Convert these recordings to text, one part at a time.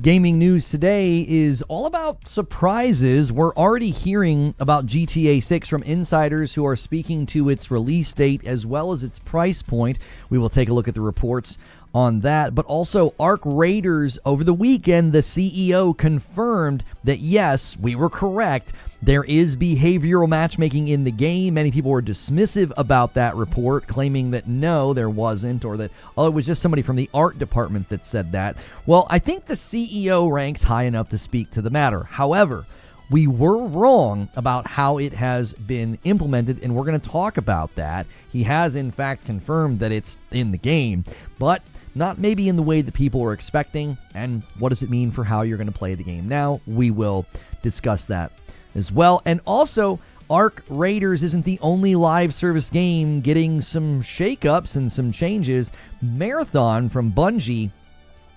Gaming news today is all about surprises. We're already hearing about GTA 6 from insiders who are speaking to its release date as well as its price point. We will take a look at the reports on that, but also arcraiders. Over the weekend, the CEO confirmed that yes, we were correct. There is behavioral matchmaking in the game. Many people were dismissive about that report, claiming that no, there wasn't, or that, oh, it was just somebody from the art department that said that. Well, I think the CEO ranks high enough to speak to the matter. However, we were wrong about how it has been implemented, and we're going to talk about that. He has, in fact, confirmed that it's in the game, but not maybe in the way that people were expecting. And what does it mean for how you're going to play the game now? We will discuss that as well. And also, Arc Raiders isn't the only live service game getting some shakeups and some changes. Marathon from Bungie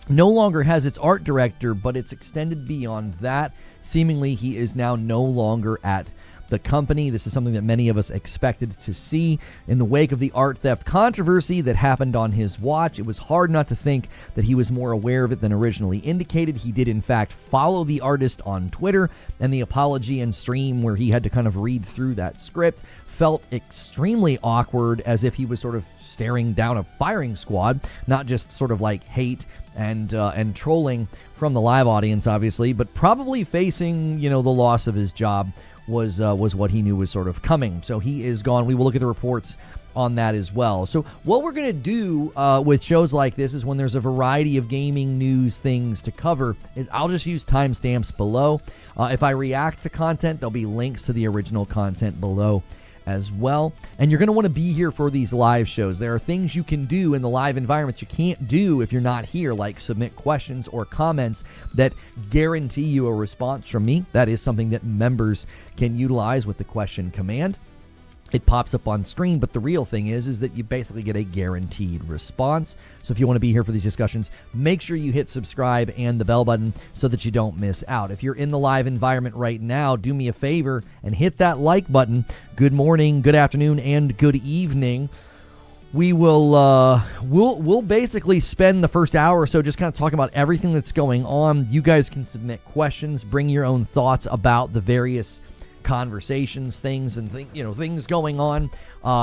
no longer has its art director, but it's extended beyond that. Seemingly, he is now no longer at the company. This is something that many of us expected to see in the wake of the art theft controversy that happened on his watch. It was hard not to think that he was more aware of it than originally indicated. He did, in fact, follow the artist on Twitter, and the apology and stream where he had to kind of read through that script felt extremely awkward, as if he was sort of staring down a firing squad, not just sort of like hate and trolling from the live audience, obviously, but probably facing, the loss of his job was what he knew was sort of coming. So he is gone. We will look at the reports on that as well. So what we're going to do with shows like this is, when there's a variety of gaming news things to cover, is I'll just use timestamps below. If I react to content, there'll be links to the original content below as well. And you're going to want to be here for these live shows. There are things you can do in the live environment you can't do if you're not here, like submit questions or comments that guarantee you a response from me. That is something that members can utilize with the question command. It pops up on screen, but the real thing is that you basically get a guaranteed response. So if you want to be here for these discussions, make sure you hit subscribe and the bell button so that you don't miss out. If you're in the live environment right now, do me a favor and hit that like button. Good morning, good afternoon, and good evening. We will we'll basically spend the first hour or so just kind of talking about everything that's going on. You guys can submit questions, bring your own thoughts about the various conversations, things going on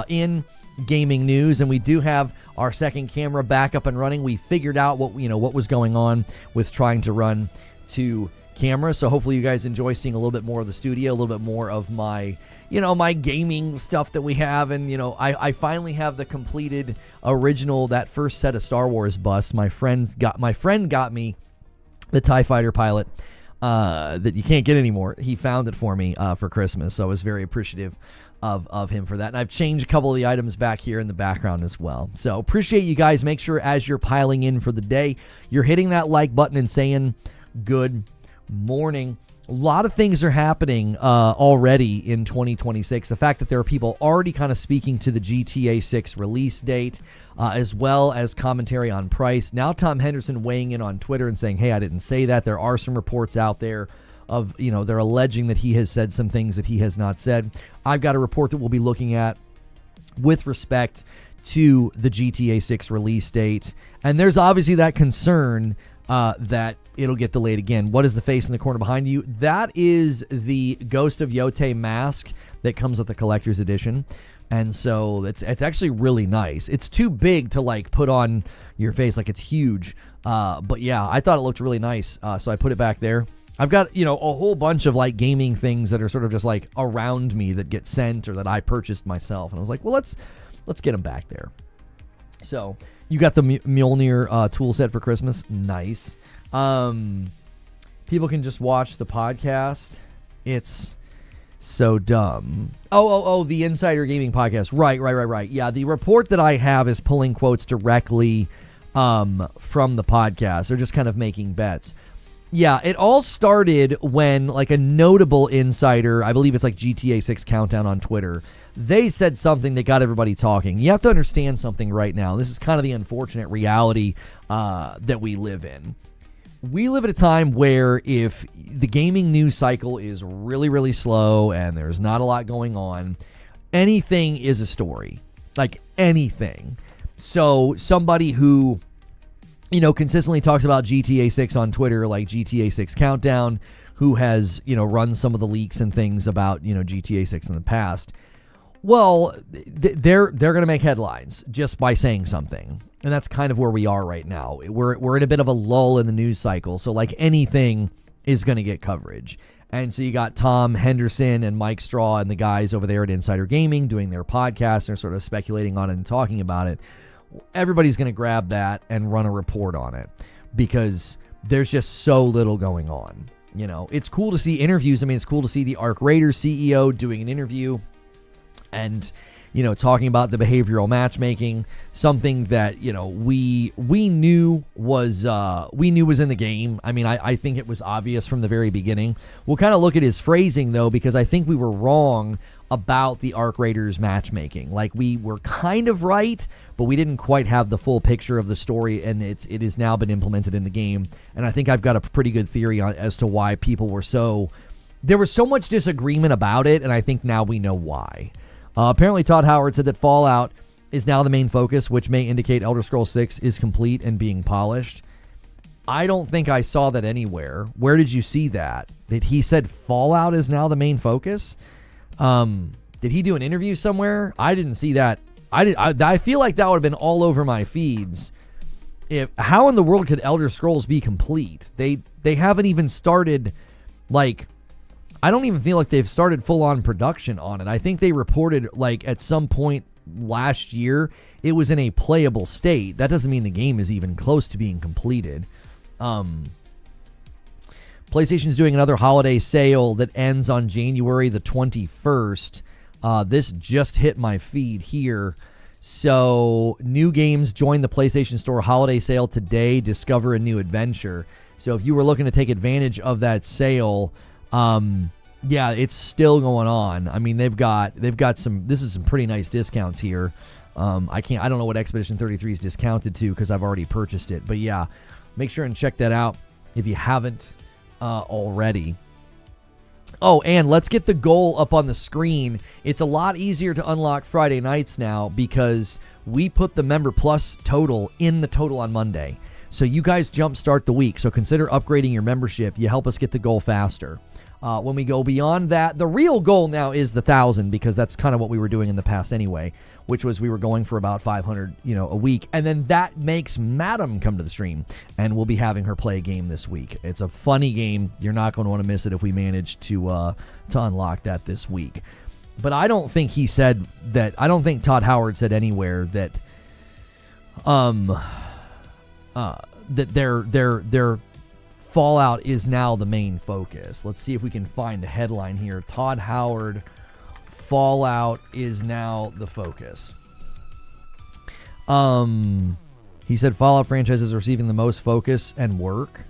in gaming news. And we do have our second camera back up and running. We figured out what was going on with trying to run two cameras. So hopefully you guys enjoy seeing a little bit more of the studio, a little bit more of my my gaming stuff that we have. And I finally have the completed original, that first set of Star Wars busts. My friend got me the TIE Fighter pilot that you can't get anymore. He found it for me for Christmas, so I was very appreciative of him for that. And I've changed a couple of the items back here in the background as well. So appreciate you guys. Make sure as you're piling in for the day, you're hitting that like button and saying good morning. A lot of things are happening already in 2026. The fact that there are people already kind of speaking to the GTA 6 release date, as well as commentary on price. Now Tom Henderson weighing in on Twitter and saying, hey, I didn't say that. There are some reports out there of, they're alleging that he has said some things that he has not said. I've got a report that we'll be looking at with respect to the GTA 6 release date. And there's obviously that concern that it'll get delayed again. What is the face in the corner behind you? That is the Ghost of Yote mask that comes with the collector's edition. And so it's actually really nice. It's too big to put on your face, it's huge. But yeah, I thought it looked really nice. So I put it back there. I've got, a whole bunch of gaming things that are sort of just around me that get sent or that I purchased myself. And I was like, well, let's get them back there. So you got the Mjolnir tool set for Christmas. Nice. People can just watch the podcast. It's so dumb. Oh, the Insider Gaming podcast. Right. Yeah, the report that I have is pulling quotes directly from the podcast. They're just kind of making bets. Yeah, it all started when a notable insider, I believe it's GTA 6 Countdown on Twitter, they said something that got everybody talking. You have to understand something right now. This is kind of the unfortunate reality that we live in. We live at a time where if the gaming news cycle is really, really slow and there's not a lot going on, anything is a story. Anything. So somebody who consistently talks about GTA 6 on Twitter, like GTA 6 Countdown, who has, run some of the leaks and things about, GTA 6 in the past. Well, they're going to make headlines just by saying something. And that's kind of where we are right now. We're in a bit of a lull in the news cycle. So like anything is going to get coverage. And so you got Tom Henderson and Mike Straw and the guys over there at Insider Gaming doing their podcast. They're sort of speculating on it and talking about it. Everybody's going to grab that and run a report on it because there's just so little going on. It's cool to see interviews. I mean, it's cool to see the arcraiders CEO doing an interview and, talking about the behavioral matchmaking, something that, we knew was in the game. I mean, I think it was obvious from the very beginning. We'll kind of look at his phrasing, though, because I think we were wrong about the arcraiders matchmaking. Like, we were kind of right, but we didn't quite have the full picture of the story, and it has now been implemented in the game. And I think I've got a pretty good theory as to why people were there was so much disagreement about it, and I think now we know why. Apparently, Todd Howard said that Fallout is now the main focus, which may indicate Elder Scrolls 6 is complete and being polished. I don't think I saw that anywhere. Where did you see that? That he said Fallout is now the main focus? Did he do an interview somewhere? I didn't see that. I feel like that would have been all over my feeds. How in the world could Elder Scrolls be complete? They haven't even started, I don't even feel like they've started full-on production on it. I think they reported, at some point last year, it was in a playable state. That doesn't mean the game is even close to being completed. PlayStation's doing another holiday sale that ends on January the 21st. This just hit my feed here. So, new games join the PlayStation Store holiday sale today. Discover a new adventure. So, if you were looking to take advantage of that sale... yeah, it's still going on. I mean, they've got some pretty nice discounts here. I don't know what Expedition 33 is discounted to because I've already purchased it. But yeah, make sure and check that out if you haven't already. Oh, and let's get the goal up on the screen. It's a lot easier to unlock Friday nights now because we put the Member Plus total in the total on Monday. So you guys jumpstart the week. So consider upgrading your membership. You help us get the goal faster. When we go beyond that, the real goal now is the 1,000 because that's kind of what we were doing in the past anyway, which was we were going for about 500, a week. And then that makes Madam come to the stream, and we'll be having her play a game this week. It's a funny game. You're not going to want to miss it if we manage to unlock that this week. But I don't think he said that. I don't think Todd Howard said anywhere that that their Fallout is now the main focus. Let's see if we can find a headline here. Todd Howard, Fallout is now the focus. He said Fallout franchise is receiving the most focus and work.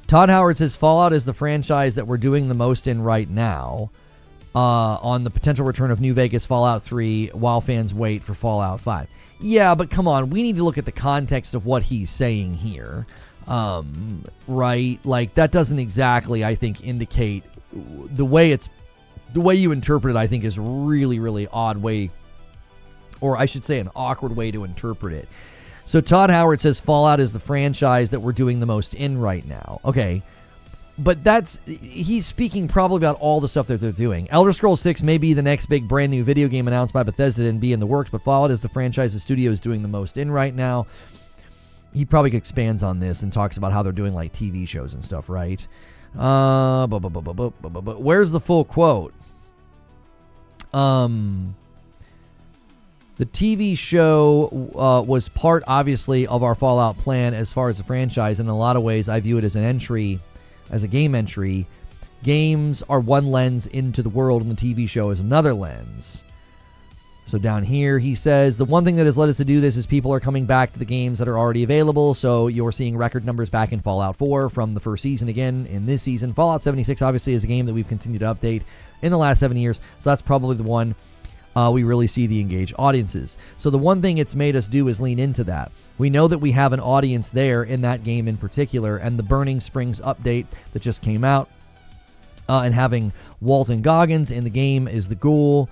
Todd Howard says Fallout is the franchise that we're doing the most in right now. On the potential return of New Vegas Fallout 3 while fans wait for Fallout 5. Yeah, but come on. We need to look at the context of what he's saying here. Right? Like, that doesn't exactly, I think, indicate the way you interpret it, I think, is really, really odd way, or I should say an awkward way to interpret it. So Todd Howard says Fallout is the franchise that we're doing the most in right now. Okay. But he's speaking probably about all the stuff that they're doing. Elder Scrolls 6 may be the next big brand new video game announced by Bethesda and be in the works, but Fallout is the franchise the studio is doing the most in right now. He probably expands on this and talks about how they're doing like TV shows and stuff, right? But where's the full quote? The TV show was part, obviously, of our Fallout plan as far as the franchise. In a lot of ways, I view it as an entry, as a game entry. Games are one lens into the world, and the TV show is another lens. So down here, he says, the one thing that has led us to do this is people are coming back to the games that are already available. So you're seeing record numbers back in Fallout 4 from the first season again in this season. Fallout 76, obviously, is a game that we've continued to update in the last 7 years. So that's probably the one we really see the engaged audiences. So the one thing it's made us do is lean into that. We know that we have an audience there in that game in particular, and the Burning Springs update that just came out and having Walton Goggins in the game is the goal.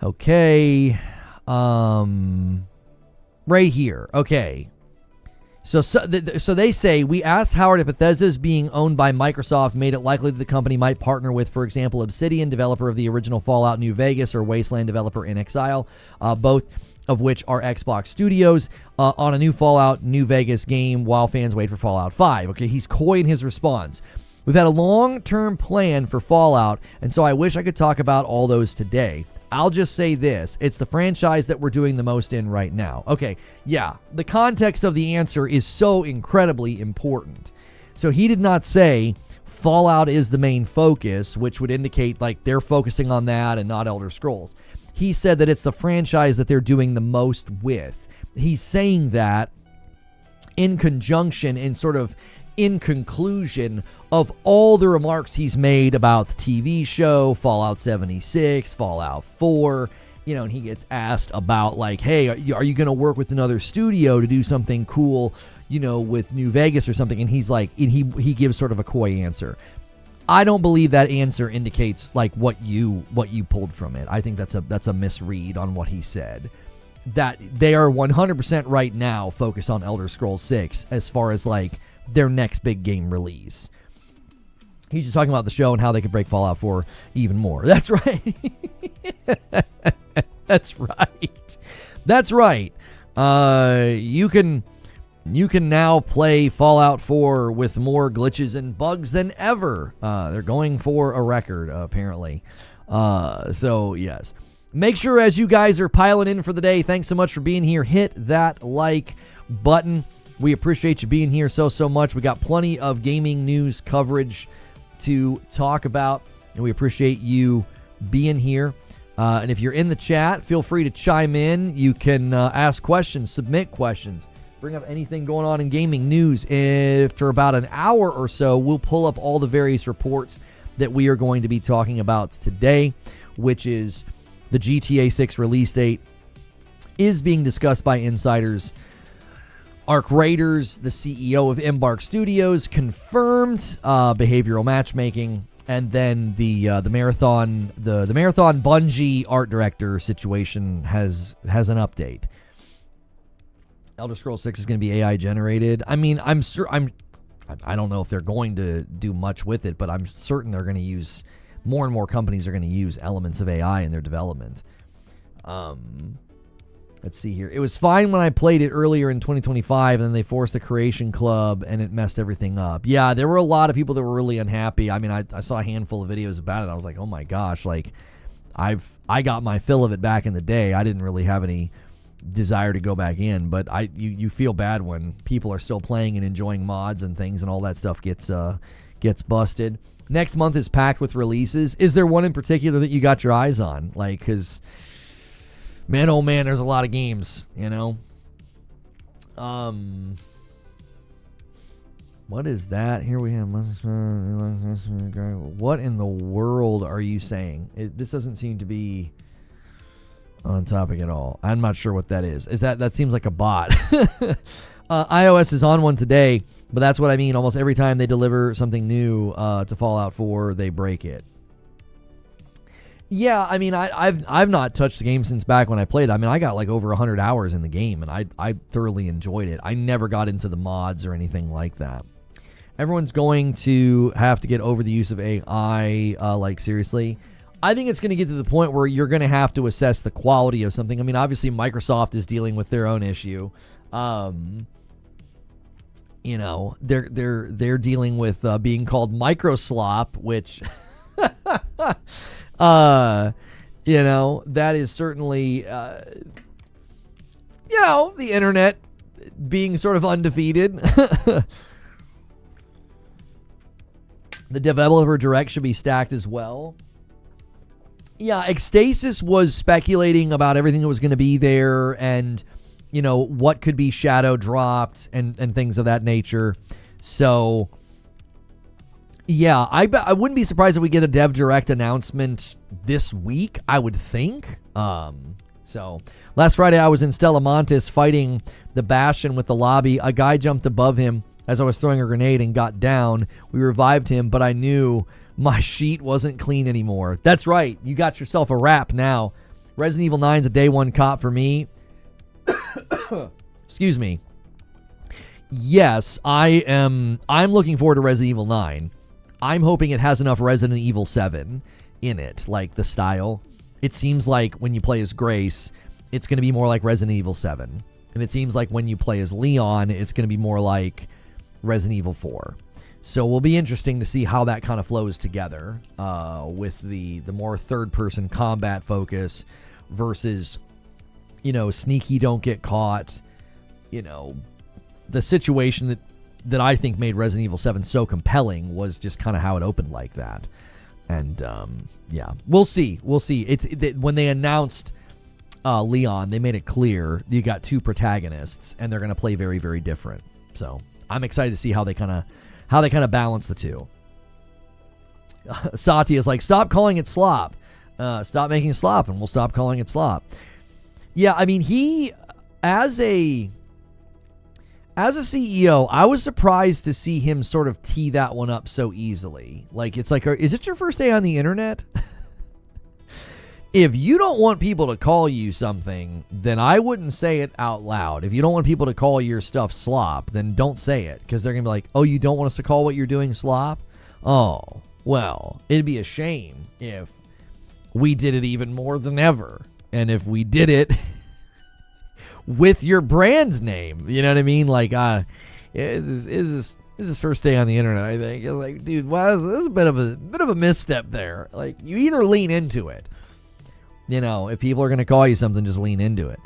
Okay. right here. Okay. So they say, we asked Howard if Bethesda's being owned by Microsoft made it likely that the company might partner with, for example, Obsidian, developer of the original Fallout New Vegas, or Wasteland, developer in Exile, both of which are Xbox Studios, on a new Fallout New Vegas game while fans wait for Fallout 5. Okay, he's coy in his response. We've had a long-term plan for Fallout, and so I wish I could talk about all those today. I'll just say this. It's the franchise that we're doing the most in right now. Okay, yeah, the context of the answer is so incredibly important. So he did not say Fallout is the main focus, which would indicate like they're focusing on that and not Elder Scrolls. He said that it's the franchise that they're doing the most with. He's saying that in conjunction, in sort of in conclusion of all the remarks he's made about the TV show, Fallout 76, Fallout 4, and he gets asked about like, hey, are you going to work with another studio to do something cool, with New Vegas or something? And he's like, he gives sort of a coy answer. I don't believe that answer indicates like what you pulled from it. I think that's a misread on what he said. That they are 100% right now focused on Elder Scrolls 6 as far as like their next big game release. He's just talking about the show and how they could break Fallout 4 even more. That's right. That's right. That's right. You can now play Fallout 4 with more glitches and bugs than ever. They're going for a record, apparently. So, yes. Make sure as you guys are piling in for the day, thanks so much for being here. Hit that like button. We appreciate you being here so much. We got plenty of gaming news coverage to talk about, and we appreciate you being here. And if you're in the chat, feel free to chime in. You can ask questions, submit questions, bring up anything going on in gaming news. After about an hour or so, we'll pull up all the various reports that we are going to be talking about today, which is the GTA 6 release date is being discussed by insiders. Arcraiders, the CEO of Embark Studios, confirmed behavioral matchmaking, and then the marathon Bungie art director situation has an update. Elder Scrolls 6 is going to be AI generated. I mean, I don't know if they're going to do much with it, but I'm certain they're going to use more and more companies are going to use elements of AI in their development. Let's see here. It was fine when I played it earlier in 2025, and then they forced the Creation Club, and it messed everything up. Yeah, there were a lot of people that were really unhappy. I mean, I saw a handful of videos about it. I was like, oh my gosh, like, I got my fill of it back in the day. I didn't really have any desire to go back in, but you feel bad when people are still playing and enjoying mods and things, and all that stuff gets busted. Next month is packed with releases. Is there one in particular that you got your eyes on? Like, because man, oh man, there's a lot of games, What is that? Here we have. What in the world are you saying? This doesn't seem to be on topic at all. I'm not sure what that is. That seems like a bot. iOS is on one today, but that's what I mean. Almost every time they deliver something new to Fallout 4, they break it. Yeah, I mean, I've not touched the game since back when I played it. I mean, I got like over 100 hours in the game, and I thoroughly enjoyed it. I never got into the mods or anything like that. Everyone's going to have to get over the use of AI, like seriously. I think it's going to get to the point where you're going to have to assess the quality of something. I mean, obviously Microsoft is dealing with their own issue. They're dealing with being called microslop, which that is certainly the internet being sort of undefeated. The developer direct should be stacked as well. Yeah, Ecstasis was speculating about everything that was going to be there and, what could be shadow dropped and things of that nature. So, yeah, I wouldn't be surprised if we get a Dev Direct announcement this week, I would think. So, last Friday I was in Stella Montis fighting the Bastion with the lobby. A guy jumped above him as I was throwing a grenade and got down. We revived him, but I knew my sheet wasn't clean anymore. That's right. You got yourself a wrap now. Resident Evil 9's a day one cop for me. excuse me. Yes, I'm looking forward to Resident Evil 9. I'm hoping it has enough Resident Evil 7 in it, like the style. It seems like when you play as Grace, it's going to be more like Resident Evil 7. And it seems like when you play as Leon, it's going to be more like Resident Evil 4. So it will be interesting to see how that kind of flows together with the more third-person combat focus versus, sneaky, don't get caught, the situation that I think made Resident Evil 7 so compelling was just kind of how it opened like that. And, yeah, we'll see. When they announced Leon, they made it clear you got two protagonists, and they're going to play very, very different. So I'm excited to see how they kind of balance the two. Satya is like, stop calling it slop. Stop making slop, and we'll stop calling it slop. Yeah, I mean, he, as a CEO, I was surprised to see him sort of tee that one up so easily. Like, it's like, is it your first day on the internet? If you don't want people to call you something, then I wouldn't say it out loud. If you don't want people to call your stuff slop, then don't say it, because they're going to be like, oh, you don't want us to call what you're doing slop? Oh, well, it'd be a shame if we did it even more than ever. And if we did it with your brand name, you know what I mean? Like, is this first day on the internet, I think. It's like, dude, wow, this is a bit of a misstep there. Like, you either lean into it. If people are going to call you something, just lean into it.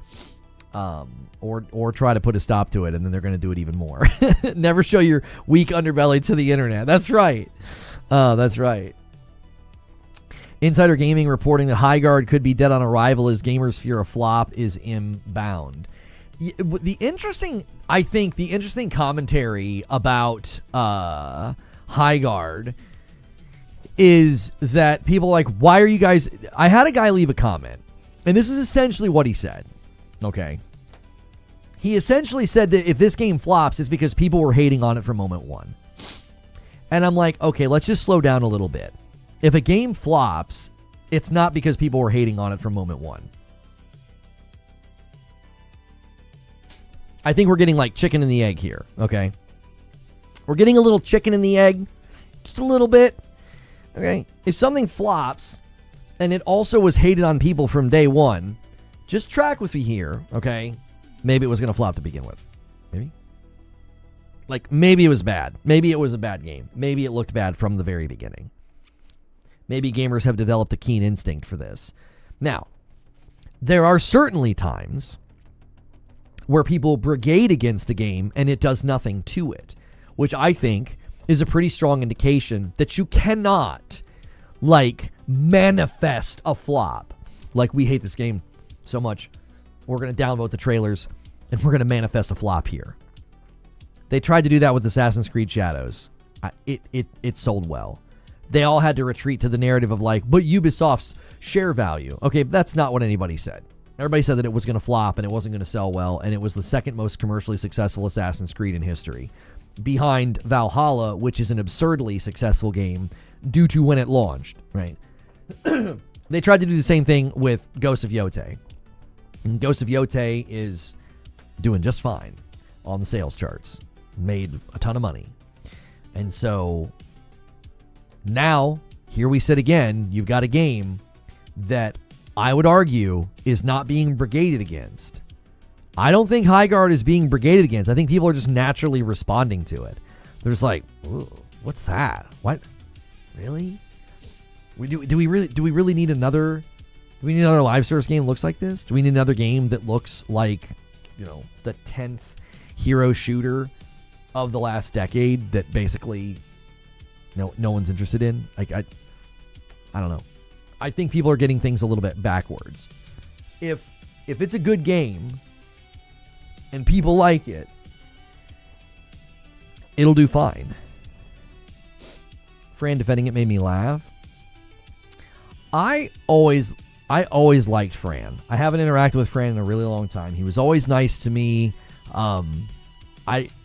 Or try to put a stop to it, and then they're going to do it even more. Never show your weak underbelly to the internet. That's right. That's right. Insider Gaming reporting that Highguard could be dead on arrival as gamers fear a flop is inbound. The interesting commentary about Highguard is that people are like, why are you guys... I had a guy leave a comment, and this is essentially what he said. Okay. He essentially said that if this game flops, it's because people were hating on it from moment one. And I'm like, okay, let's just slow down a little bit. If a game flops, it's not because people were hating on it from moment one. I think we're getting like chicken and the egg here, okay? We're getting a little chicken in the egg, just a little bit. Okay, if something flops and it also was hated on people from day one, just track with me here, okay? Maybe it was going to flop to begin with. Maybe. Like, maybe it was bad. Maybe it was a bad game. Maybe it looked bad from the very beginning. Maybe gamers have developed a keen instinct for this. Now, there are certainly times where people brigade against a game and it does nothing to it, which I think is a pretty strong indication that you cannot, like, manifest a flop. Like, we hate this game so much, we're going to downvote the trailers, and we're going to manifest a flop here. They tried to do that with Assassin's Creed Shadows. It sold well. They all had to retreat to the narrative of, like, but Ubisoft's share value. Okay, that's not what anybody said. Everybody said that it was going to flop, and it wasn't going to sell well, and it was the second most commercially successful Assassin's Creed in history, behind Valhalla, which is an absurdly successful game due to when it launched, right? They tried to do the same thing with Ghost of Yotei. And Ghost of Yotei is doing just fine on the sales charts. Made a ton of money. And so now, here we sit again. You've got a game that I would argue is not being brigaded against. I don't think Highguard is being brigaded against. I think people are just naturally responding to it. They're just like, what's that? What? Really? Do we really need another? Do we need another live service game that looks like this? Do we need another game that looks like, the 10th hero shooter of the last decade that basically no one's interested in? Like, I don't know. I think people are getting things a little bit backwards. If it's a good game and people like it, it'll do fine. Fran defending it made me laugh. I always liked Fran. I haven't interacted with Fran in a really long time. He was always nice to me. I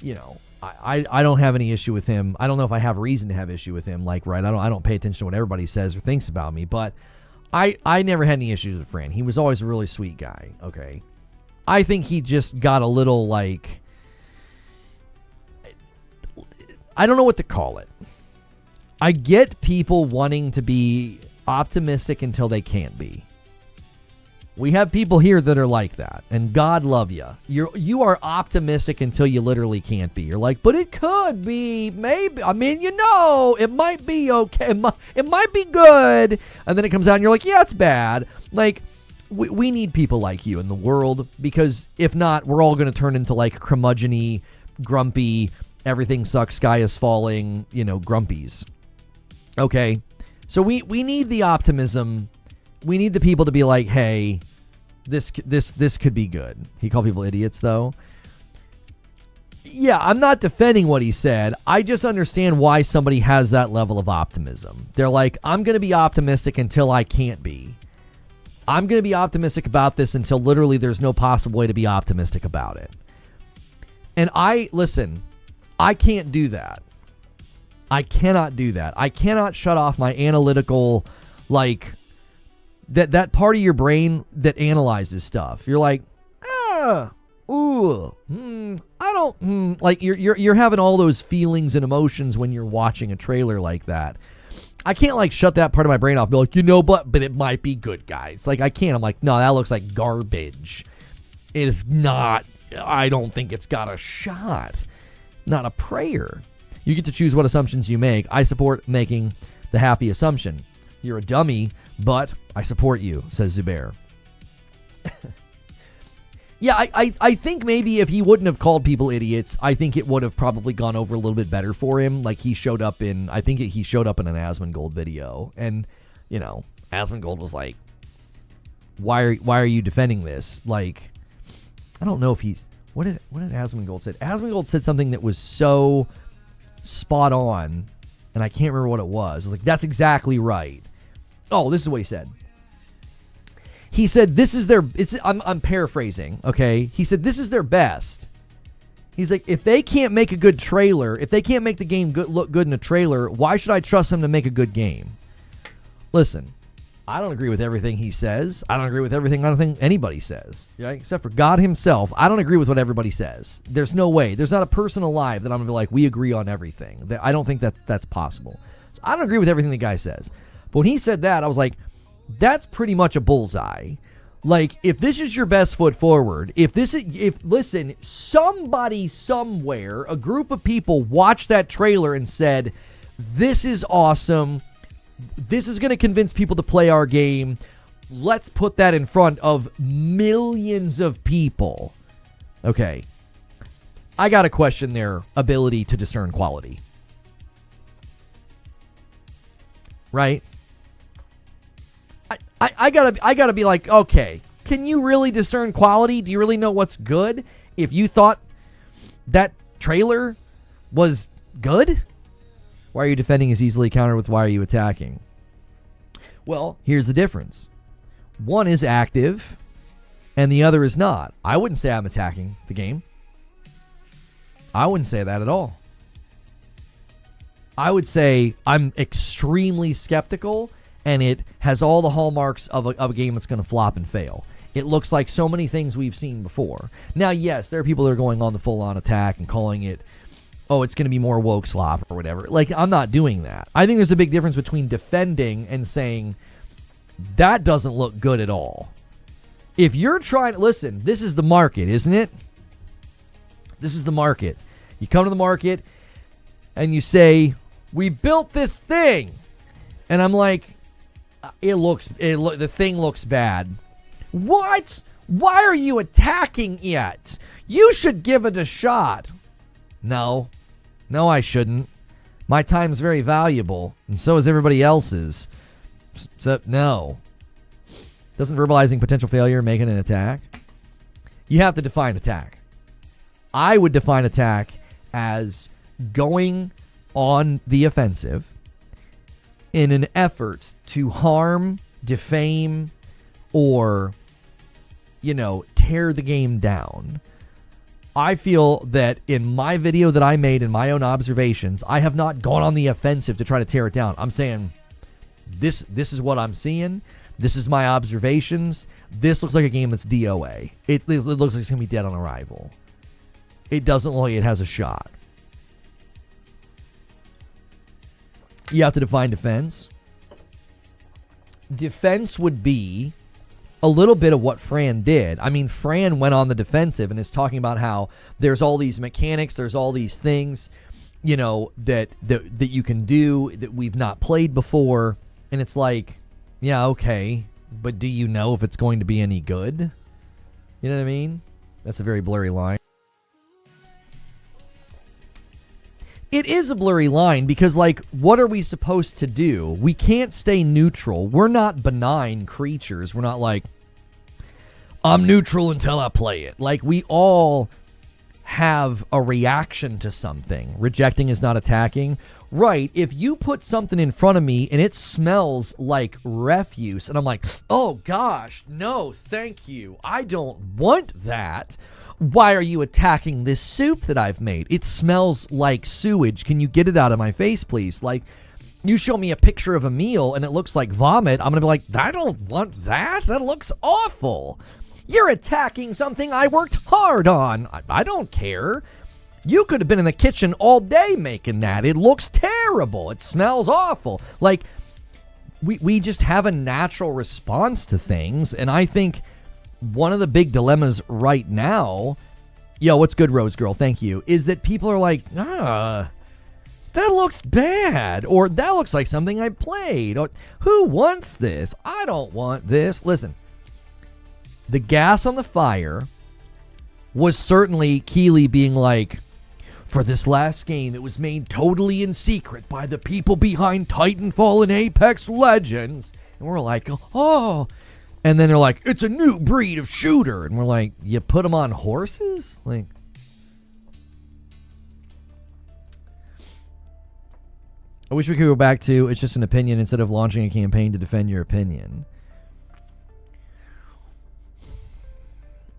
don't have any issue with him. I don't know if I have reason to have issue with him. Like, right, I don't pay attention to what everybody says or thinks about me, but I never had any issues with Fran. He was always a really sweet guy, okay? I think he just got a little like, I don't know what to call it. I get people wanting to be optimistic until they can't be. We have people here that are like that, and God love you. You are optimistic until you literally can't be. You're like, but it could be, maybe. I mean, it might be okay. It might be good. And then it comes out and you're like, yeah, it's bad. Like, we need people like you in the world, because if not, we're all going to turn into like curmudgeon-y, grumpy, everything sucks, sky is falling, grumpies. Okay? So we need the optimism. We need the people to be like, hey, this could be good. He called people idiots, though. Yeah, I'm not defending what he said. I just understand why somebody has that level of optimism. They're like, I'm going to be optimistic until I can't be. I'm going to be optimistic about this until literally there's no possible way to be optimistic about it. And I can't do that. I cannot do that. I cannot shut off my analytical, like, that part of your brain that analyzes stuff. You're like, I don't, like you're having all those feelings and emotions when you're watching a trailer like that. I can't like shut that part of my brain off. Be like, but it might be good, guys. Like I can't. I'm like, no, that looks like garbage. It is not. I don't think it's got a shot. Not a prayer. You get to choose what assumptions you make. I support making the happy assumption. You're a dummy, but I support you, says Zubair. Yeah, I think maybe if he wouldn't have called people idiots, I think it would have probably gone over a little bit better for him. Like he showed up in an Asmongold video, and Asmongold was like, "Why are you defending this?" Like, I don't know if he's what did Asmongold say? Asmongold said something that was so spot on, and I can't remember what it was. I was like, "That's exactly right." Oh, this is what he said. He said, I'm paraphrasing, okay? He said, this is their best. He's like, if they can't make a good trailer, if they can't make the game look good in a trailer, why should I trust them to make a good game? Listen, I don't agree with everything he says. I don't agree with everything I don't think anybody says, right? Except for God himself. I don't agree with what everybody says. There's no way. There's not a person alive that I'm going to be like, we agree on everything. I don't think that's possible. So I don't agree with everything the guy says. But when he said that, I was like, that's pretty much a bullseye. Like, if this is your best foot forward, listen, somebody somewhere, a group of people watched that trailer and said, this is awesome. This is going to convince people to play our game. Let's put that in front of millions of people. Okay. I got to question their ability to discern quality. Right? I gotta be like, okay, can you really discern quality? Do you really know what's good? If you thought that trailer was good, why are you defending is easily countered with why are you attacking? Well, here's the difference. One is active, and the other is not. I wouldn't say I'm attacking the game. I wouldn't say that at all. I would say I'm extremely skeptical, and it has all the hallmarks of a game that's going to flop and fail. It looks like so many things we've seen before. Now, yes, there are people that are going on the full-on attack and calling it, oh, it's going to be more woke slop or whatever. Like, I'm not doing that. I think there's a big difference between defending and saying, that doesn't look good at all. If you're trying to, listen, this is the market, isn't it? This is the market. You come to the market and you say, we built this thing. And I'm like, the thing looks bad. What? Why are you attacking it? You should give it a shot. No, I shouldn't. My time's very valuable, and so is everybody else's. So, no. Doesn't verbalizing potential failure make it an attack? You have to define attack. I would define attack as going on the offensive in an effort to harm, defame, or, tear the game down. I feel that in my video that I made in my own observations, I have not gone on the offensive to try to tear it down. I'm saying this is what I'm seeing. This is my observations. This looks like a game that's DOA. It looks like it's going to be dead on arrival. It doesn't look like it has a shot. You have to define defense. Defense would be a little bit of what Fran did. I mean, Fran went on the defensive and is talking about how there's all these mechanics, there's all these things, you know, that you can do that we've not played before. And it's like, yeah, okay, but do you know if it's going to be any good? You know what I mean? That's a very blurry line. It is a blurry line because, like, what are we supposed to do? We can't stay neutral. We're not benign creatures. We're not like, I'm neutral until I play it. Like, we all have a reaction to something. Rejecting is not attacking. Right, if you put something in front of me and it smells like refuse, and I'm like, oh gosh, no, thank you. I don't want that. Why are you attacking this soup that I've made? It smells like sewage. Can you get it out of my face, please? Like, you show me a picture of a meal and it looks like vomit. I'm going to be like, I don't want that. That looks awful. You're attacking something I worked hard on. I don't care. You could have been in the kitchen all day making that. It looks terrible. It smells awful. Like, we just have a natural response to things. And I think one of the big dilemmas right now, yo, what's good, Rose Girl? Thank you. Is that people are like, that looks bad. Or that looks like something I played. Or who wants this? I don't want this. Listen, the gas on the fire was certainly Keeley being like, for this last game that was made totally in secret by the people behind Titanfall and Apex Legends. And we're like, oh. And then they're like, it's a new breed of shooter. And we're like, you put them on horses? Like, I wish we could go back to, it's just an opinion instead of launching a campaign to defend your opinion.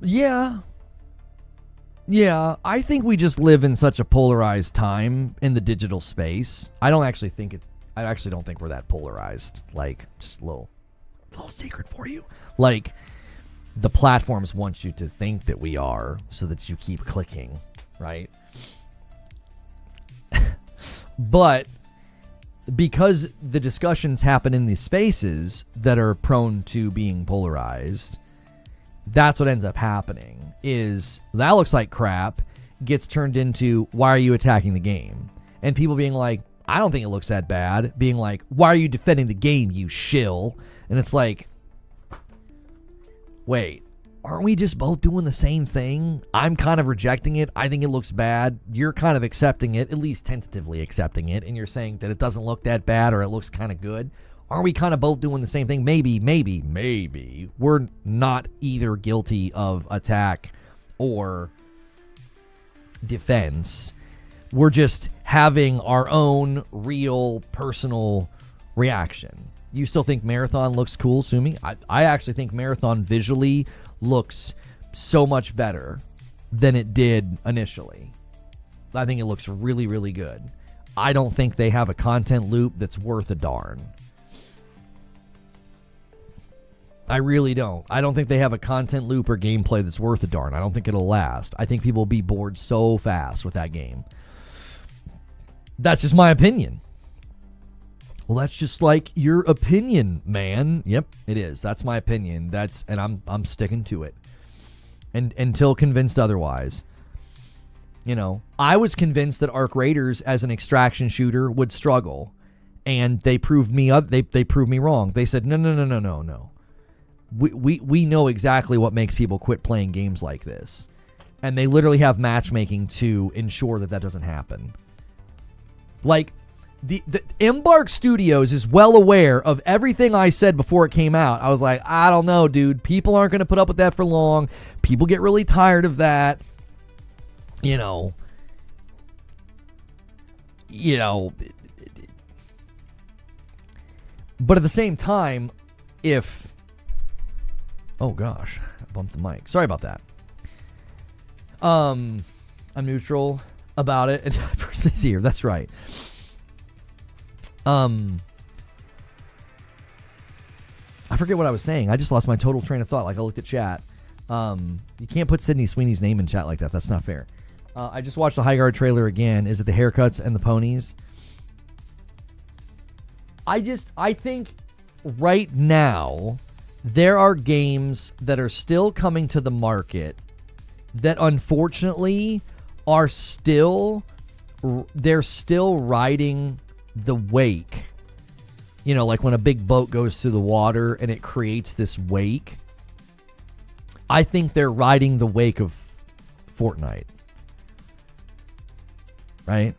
Yeah. Yeah, I think we just live in such a polarized time in the digital space. I actually don't think we're that polarized. Like, just a little secret for you. Like, the platforms want you to think that we are so that you keep clicking, right? But because the discussions happen in these spaces that are prone to being polarized, that's what ends up happening. Is that looks like crap gets turned into, why are you attacking the game? And people being like, I don't think it looks that bad. Being like, why are you defending the game, you shill? And it's like, wait, aren't we just both doing the same thing? I'm kind of rejecting it. I think it looks bad. You're kind of accepting it, at least tentatively accepting it. And you're saying that it doesn't look that bad or it looks kind of good. Aren't we kind of both doing the same thing? Maybe. We're not either guilty of attack or defense. We're just having our own real personal reaction. You still think Marathon looks cool, Sumi? I actually think Marathon visually looks so much better than it did initially. I think it looks really, really good. I don't think they have a content loop that's worth a darn. I really don't. I don't think they have a content loop or gameplay that's worth a darn. I don't think it'll last. I think people will be bored so fast with that game. That's just my opinion. Well, that's just like your opinion, man. Yep, it is. That's my opinion. And I'm sticking to it. And until convinced otherwise. You know, I was convinced that arcraiders as an extraction shooter would struggle, and they proved me they proved me wrong. They said no. We know exactly what makes people quit playing games like this. And they literally have matchmaking to ensure that doesn't happen. Like, the Embark Studios is well aware of everything I said before it came out. I was like, I don't know, dude. People aren't going to put up with that for long. People get really tired of that. You know. But at the same time, if... Oh, gosh. I bumped the mic. Sorry about that. I'm neutral about it. Person's here. That's right. I forget what I was saying. I just lost my total train of thought. Like I looked at chat. You can't put Sydney Sweeney's name in chat like that. That's not fair. I just watched the High Guard trailer again. Is it the haircuts and the ponies? I think right now there are games that are still coming to the market that unfortunately are still riding the wake. You know, like when a big boat goes through the water and it creates this wake. I think they're riding the wake of Fortnite. Right?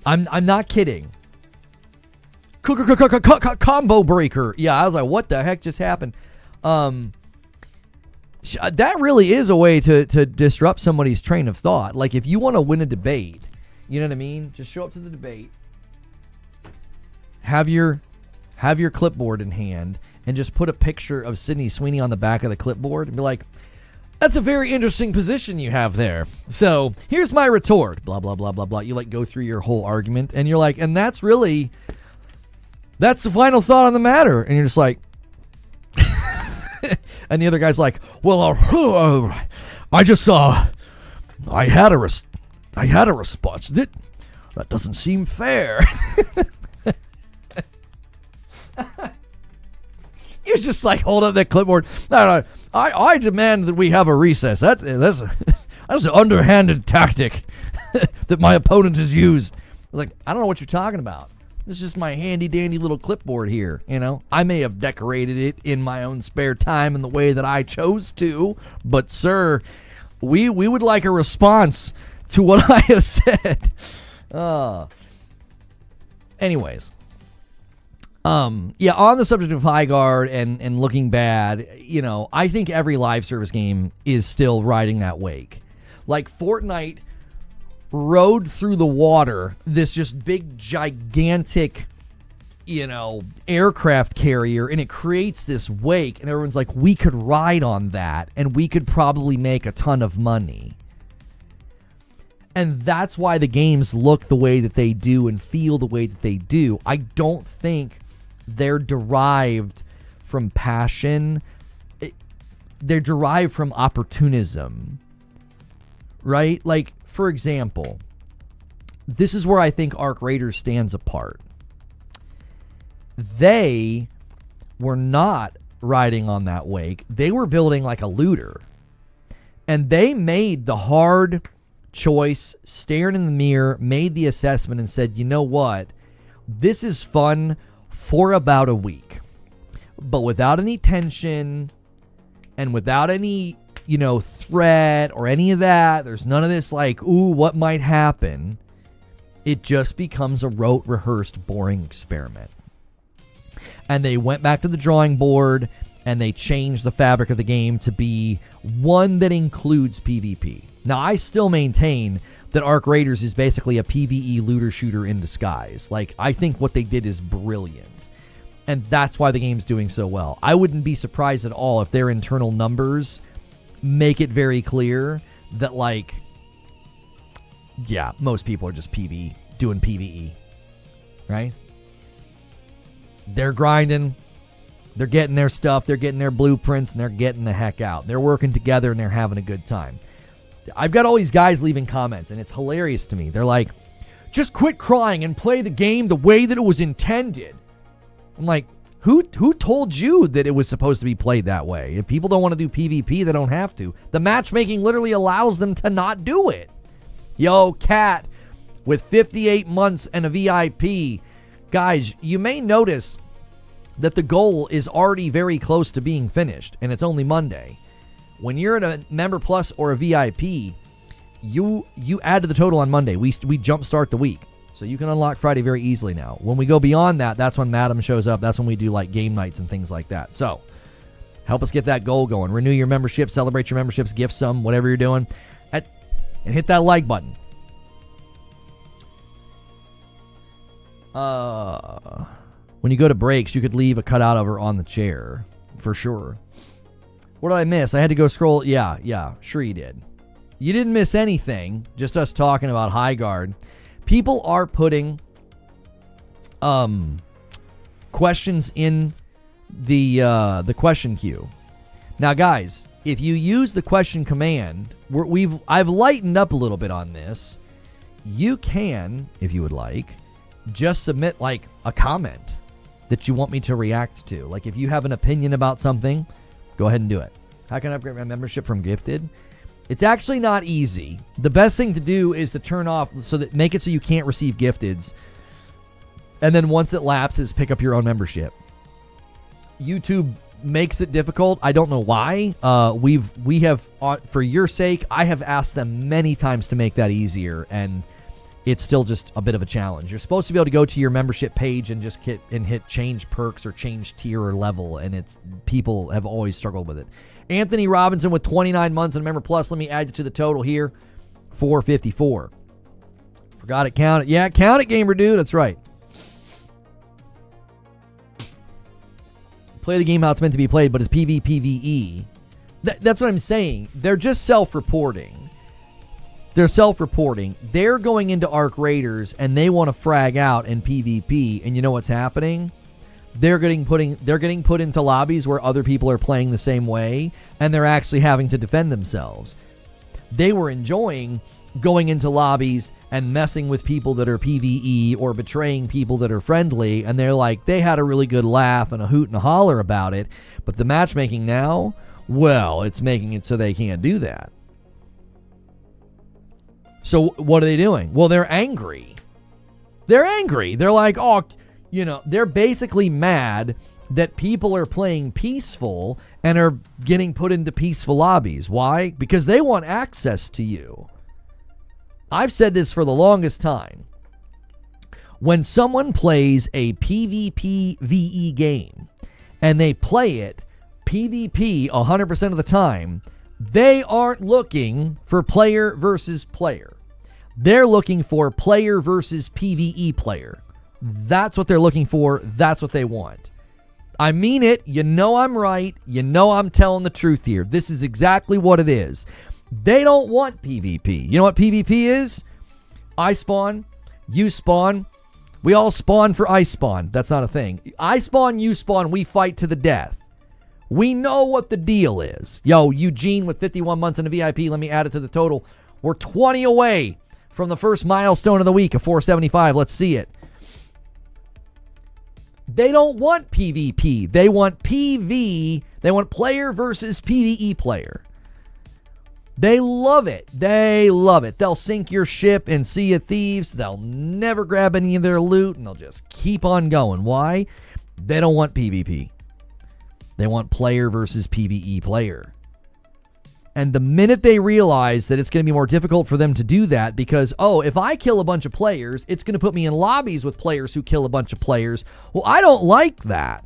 I'm not kidding. Combo breaker. Yeah, I was like, what the heck just happened? That really is a way to disrupt somebody's train of thought. Like if you want to win a debate, you know what I mean? Just show up to the debate. Have your clipboard in hand and just put a picture of Sydney Sweeney on the back of the clipboard and be like, that's a very interesting position you have there. So here's my retort. Blah, blah, blah, blah, blah. You like go through your whole argument and you're like, and that's the final thought on the matter. And you're just like, and the other guy's like, well, I just saw, I had a response. That doesn't seem fair. You're just like, hold up that clipboard. No, I demand that we have a recess. That's an underhanded tactic that my opponent has used. I was like, I don't know what you're talking about. This is just my handy dandy little clipboard here. You know, I may have decorated it in my own spare time in the way that I chose to, but sir, we would like a response to what I have said. Anyways. Yeah, on the subject of High Guard and looking bad, you know, I think every live service game is still riding that wake. Like Fortnite rode through the water, this just big, gigantic, you know, aircraft carrier, and it creates this wake, and everyone's like, we could ride on that, and we could probably make a ton of money. And that's why the games look the way that they do and feel the way that they do. I don't think they're derived from passion. They're derived from opportunism, right? Like, for example, this is where I think arcraiders stands apart. They were not riding on that wake. They were building like a looter. And they made the hard choice, stared in the mirror, made the assessment and said, you know what? This is fun for about a week, but without any tension and without any, you know, threat or any of that. There's none of this like, ooh, what might happen? It just becomes a rote, rehearsed, boring experiment. And they went back to the drawing board and they changed the fabric of the game to be one that includes PvP. Now, I still maintain that Arc Raiders is basically a PvE looter shooter in disguise. Like, I think what they did is brilliant. And that's why the game's doing so well. I wouldn't be surprised at all if their internal numbers make it very clear that, like, yeah, most people are just doing PvE. Right? They're grinding. They're getting their stuff. They're getting their blueprints. And they're getting the heck out. They're working together and they're having a good time. I've got all these guys leaving comments, and it's hilarious to me. They're like, just quit crying and play the game the way that it was intended. I'm like, who told you that it was supposed to be played that way? If people don't want to do PvP, they don't have to. The matchmaking literally allows them to not do it. Yo, Cat, with 58 months and a VIP. Guys, you may notice that the goal is already very close to being finished, and it's only Monday. When you're in a Member Plus or a VIP, you add to the total on Monday. We jumpstart the week. So you can unlock Friday very easily now. When we go beyond that, that's when Madam shows up. That's when we do like game nights and things like that. So help us get that goal going. Renew your membership, celebrate your memberships, gift some, whatever you're doing. And hit that like button. When you go to breaks, you could leave a cutout of her on the chair. For sure. What did I miss? I had to go scroll. Yeah, sure you did. You didn't miss anything. Just us talking about High Guard. People are putting questions in the question queue. Now, guys, if you use the question command, I've lightened up a little bit on this. You can, if you would like, just submit like a comment that you want me to react to. Like if you have an opinion about something, go ahead and do it. How can I upgrade my membership from gifted? It's actually not easy. The best thing to do is to turn off, make it so you can't receive gifteds. And then once it lapses, pick up your own membership. YouTube makes it difficult. I don't know why. We have, for your sake, I have asked them many times to make that easier, and it's still just a bit of a challenge. You're supposed to be able to go to your membership page and just hit change perks or change tier or level, and people have always struggled with it. Anthony Robinson with 29 months and Member Plus. Let me add you to the total here. 454. Forgot it. Count it. Yeah, count it, gamer dude. That's right. Play the game how it's meant to be played, but it's PvPVE. That's what I'm saying. They're just self-reporting. They're self-reporting. They're going into Arc Raiders and they want to frag out in PvP, and you know what's happening? They're getting put into lobbies where other people are playing the same way, and they're actually having to defend themselves. They were enjoying going into lobbies and messing with people that are PvE or betraying people that are friendly, and they had a really good laugh and a hoot and a holler about it. But the matchmaking now, well, it's making it so they can't do that. So what are they doing? Well, they're angry. They're angry. They're like, they're basically mad that people are playing peaceful and are getting put into peaceful lobbies. Why? Because they want access to you. I've said this for the longest time. When someone plays a PvPVE game and they play it PvP 100% of the time, they aren't looking for player versus player. They're looking for player versus PvE player. That's what they're looking for. That's what they want. I mean it. You know I'm right. You know I'm telling the truth here. This is exactly what it is. They don't want PvP. You know what PvP is? I spawn, you spawn, we all spawn for I spawn. That's not a thing. I spawn, you spawn, we fight to the death. We know what the deal is. Yo, Eugene with 51 months in a VIP, let me add it to the total. We're 20 away from the first milestone of the week of 475. Let's see it. They don't want PvP. They want PV. They want player versus PvE player. They love it. They love it. They'll sink your ship in Sea of Thieves. They'll never grab any of their loot, and they'll just keep on going. Why? They don't want PvP. They want player versus PvE player. And the minute they realize that it's going to be more difficult for them to do that because, if I kill a bunch of players, it's going to put me in lobbies with players who kill a bunch of players. Well, I don't like that.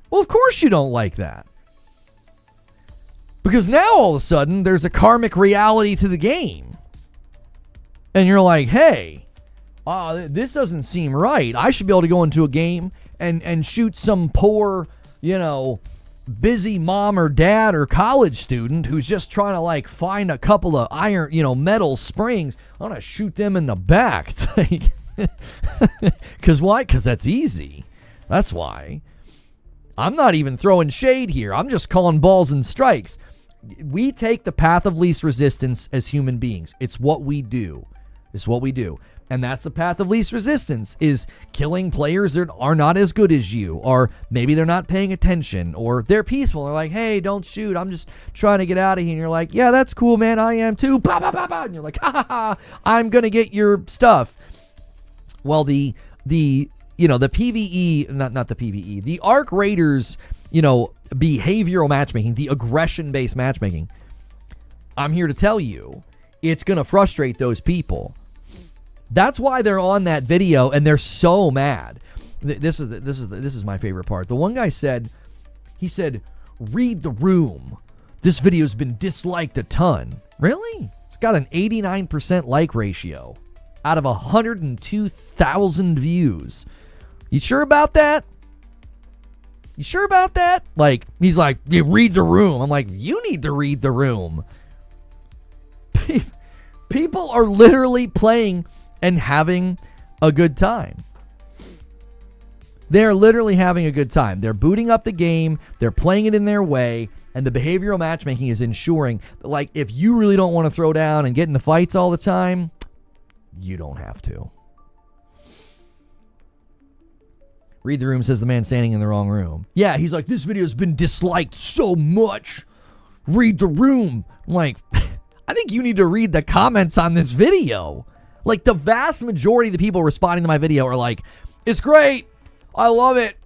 Well, of course you don't like that. Because now all of a sudden there's a karmic reality to the game. And you're like, hey, this doesn't seem right. I should be able to go into a game and shoot some poor, busy mom or dad or college student who's just trying to find a couple of iron, metal springs. I'm going to shoot them in the back. It's like, because why? Because that's easy. That's why. I'm not even throwing shade here. I'm just calling balls and strikes. We take the path of least resistance as human beings. It's what we do. It's what we do. And that's the path of least resistance, is killing players that are not as good as you, or maybe they're not paying attention, or they're peaceful. They're like, hey, don't shoot. I'm just trying to get out of here. And you're like, yeah, that's cool, man. I am too. Bah, bah, bah, bah. And you're like, ha, ha, ha. I'm going to get your stuff. Well, the PVE, not the PVE, the Arc Raiders, behavioral matchmaking, the aggression-based matchmaking, I'm here to tell you, it's going to frustrate those people. That's why they're on that video and they're so mad. This is my favorite part. The one guy said, read the room. This video's been disliked a ton. Really? It's got an 89% like ratio out of 102,000 views. You sure about that? You sure about that? He's like, you read the room. I'm like, you need to read the room. People are literally playing and having a good time. They're literally having a good time. They're booting up the game. They're playing it in their way. And the behavioral matchmaking is ensuring that, like, if you really don't want to throw down and get into fights all the time, you don't have to. Read the room, says the man standing in the wrong room. Yeah, he's like, this video's been disliked so much. Read the room. I'm like, I think you need to read the comments on this video. Like, the vast majority of the people responding to my video are like, it's great. I love it.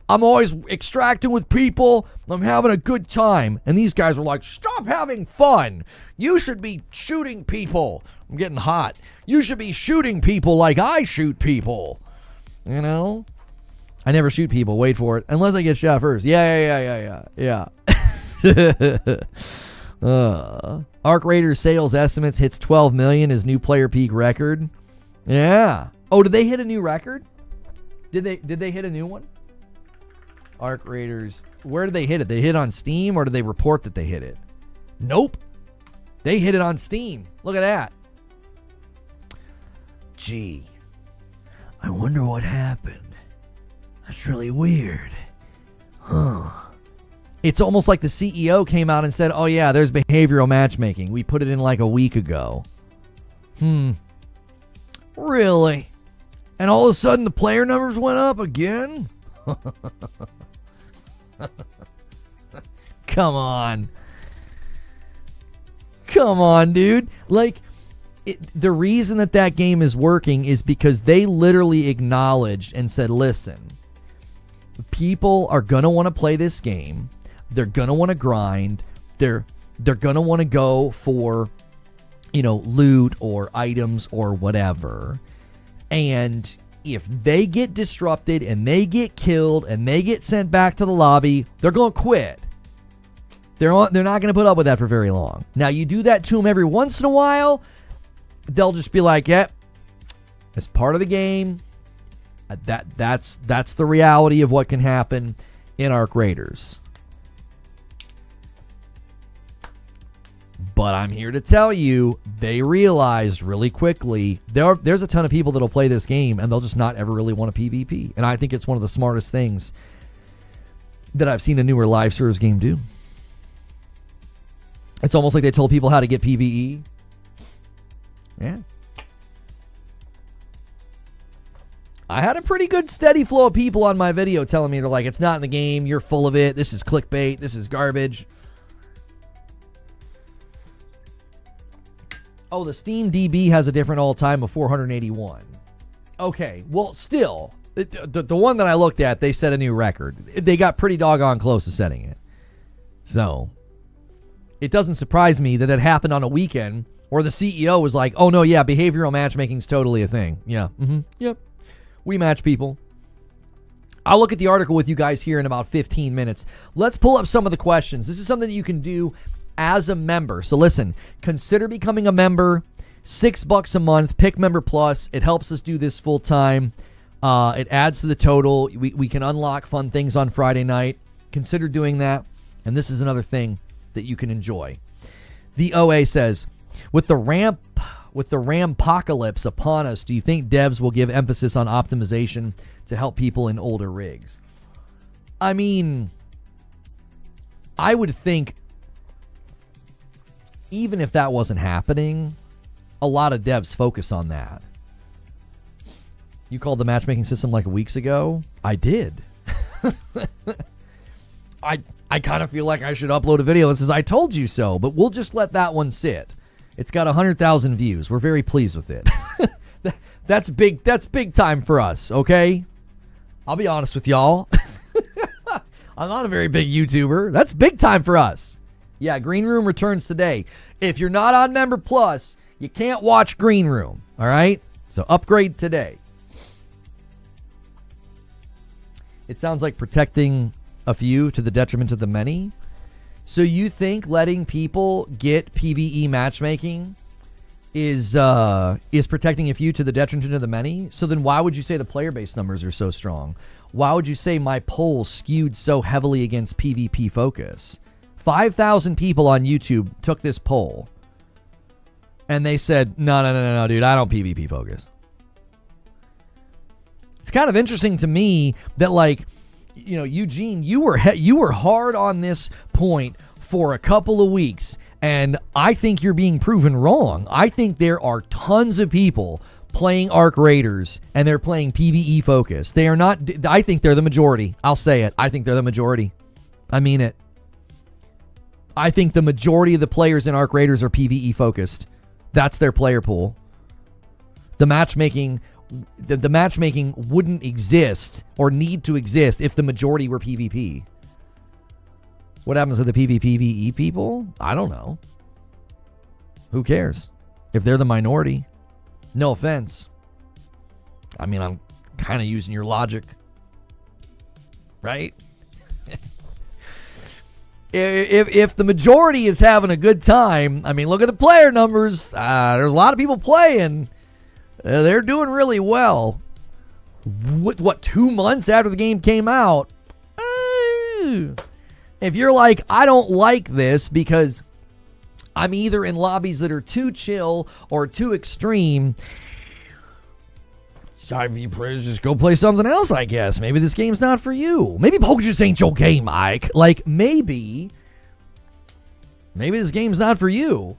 I'm always extracting with people. I'm having a good time. And these guys are like, stop having fun. You should be shooting people. I'm getting hot. You should be shooting people like I shoot people. You know? I never shoot people. Wait for it. Unless I get shot first. Yeah. Arc Raiders sales estimates hits 12 million as new player peak record. Yeah. Oh, did they hit a new record? Did they hit a new one? Arc Raiders. Where did they hit it? They hit on Steam, or did they report that they hit it? Nope. They hit it on Steam. Look at that. Gee. I wonder what happened. That's really weird. Huh. It's almost like the CEO came out and said, oh yeah, there's behavioral matchmaking. We put it in like a week ago. Really? And all of a sudden the player numbers went up again? Come on. Come on, dude. Like, the reason that game is working is because they literally acknowledged and said, listen, people are going to want to play this game. They're going to want to grind. They're going to want to go for, loot or items or whatever. And if they get disrupted and they get killed and they get sent back to the lobby, they're going to quit. They're not going to put up with that for very long. Now, you do that to them every once in a while, they'll just be like, yep, it's part of the game. That's the reality of what can happen in Arc Raiders. But I'm here to tell you, they realized really quickly there's a ton of people that'll play this game and they'll just not ever really want a PvP. And I think it's one of the smartest things that I've seen a newer live service game do. It's almost like they told people how to get PvE. Yeah. I had a pretty good steady flow of people on my video telling me, they're like, it's not in the game, you're full of it, this is clickbait, this is garbage. Oh, the Steam DB has a different all-time of 481. Okay, well, still, the one that I looked at, they set a new record. They got pretty doggone close to setting it. So, it doesn't surprise me that it happened on a weekend where the CEO was like, oh, no, yeah, behavioral matchmaking is totally a thing. Yeah, yep. We match people. I'll look at the article with you guys here in about 15 minutes. Let's pull up some of the questions. This is something that you can do as a member. So listen, consider becoming a member. $6 a month. Pick Member Plus. It helps us do this full time. It adds to the total. We can unlock fun things on Friday night. Consider doing that. And this is another thing that you can enjoy. The OA says, with the rampocalypse upon us, do you think devs will give emphasis on optimization to help people in older rigs? I mean, I would think even if that wasn't happening, a lot of devs focus on that. You called the matchmaking system like weeks ago? I did. I kind of feel like I should upload a video that says I told you so, but we'll just let that one sit. It's got 100,000 views. We're very pleased with it. That's big time for us, okay? I'll be honest with y'all. I'm not a very big YouTuber. That's big time for us. Yeah, Green Room returns today. If you're not on Member Plus, you can't watch Green Room, all right? So upgrade today. It sounds like protecting a few to the detriment of the many. So you think letting people get PvE matchmaking is protecting a few to the detriment of the many? So then why would you say the player base numbers are so strong? Why would you say my poll skewed so heavily against PvP focus? 5,000 people on YouTube took this poll, and they said, no, dude, I don't PvP focus. It's kind of interesting to me that, like, you know, Eugene, you were hard on this point for a couple of weeks, and I think you're being proven wrong. I think there are tons of people playing Arc Raiders, and they're playing PvE focus. They are not. I think they're the majority. I'll say it. I think they're the majority. I mean it. I think the majority of the players in Arc Raiders are PvE focused. That's their player pool. The matchmaking wouldn't exist or need to exist if the majority were PvP. What happens to the PvE people? I don't know. Who cares? If they're the minority. No offense. I mean, I'm kind of using your logic. Right? If the majority is having a good time, I mean, look at the player numbers. There's a lot of people playing. They're doing really well. What, 2 months after the game came out? If you're like, I don't like this because I'm either in lobbies that are too chill or too extreme, it's time for you to just go play something else, I guess. Maybe this game's not for you. Maybe poker just ain't your game, Mike. Like, maybe this game's not for you.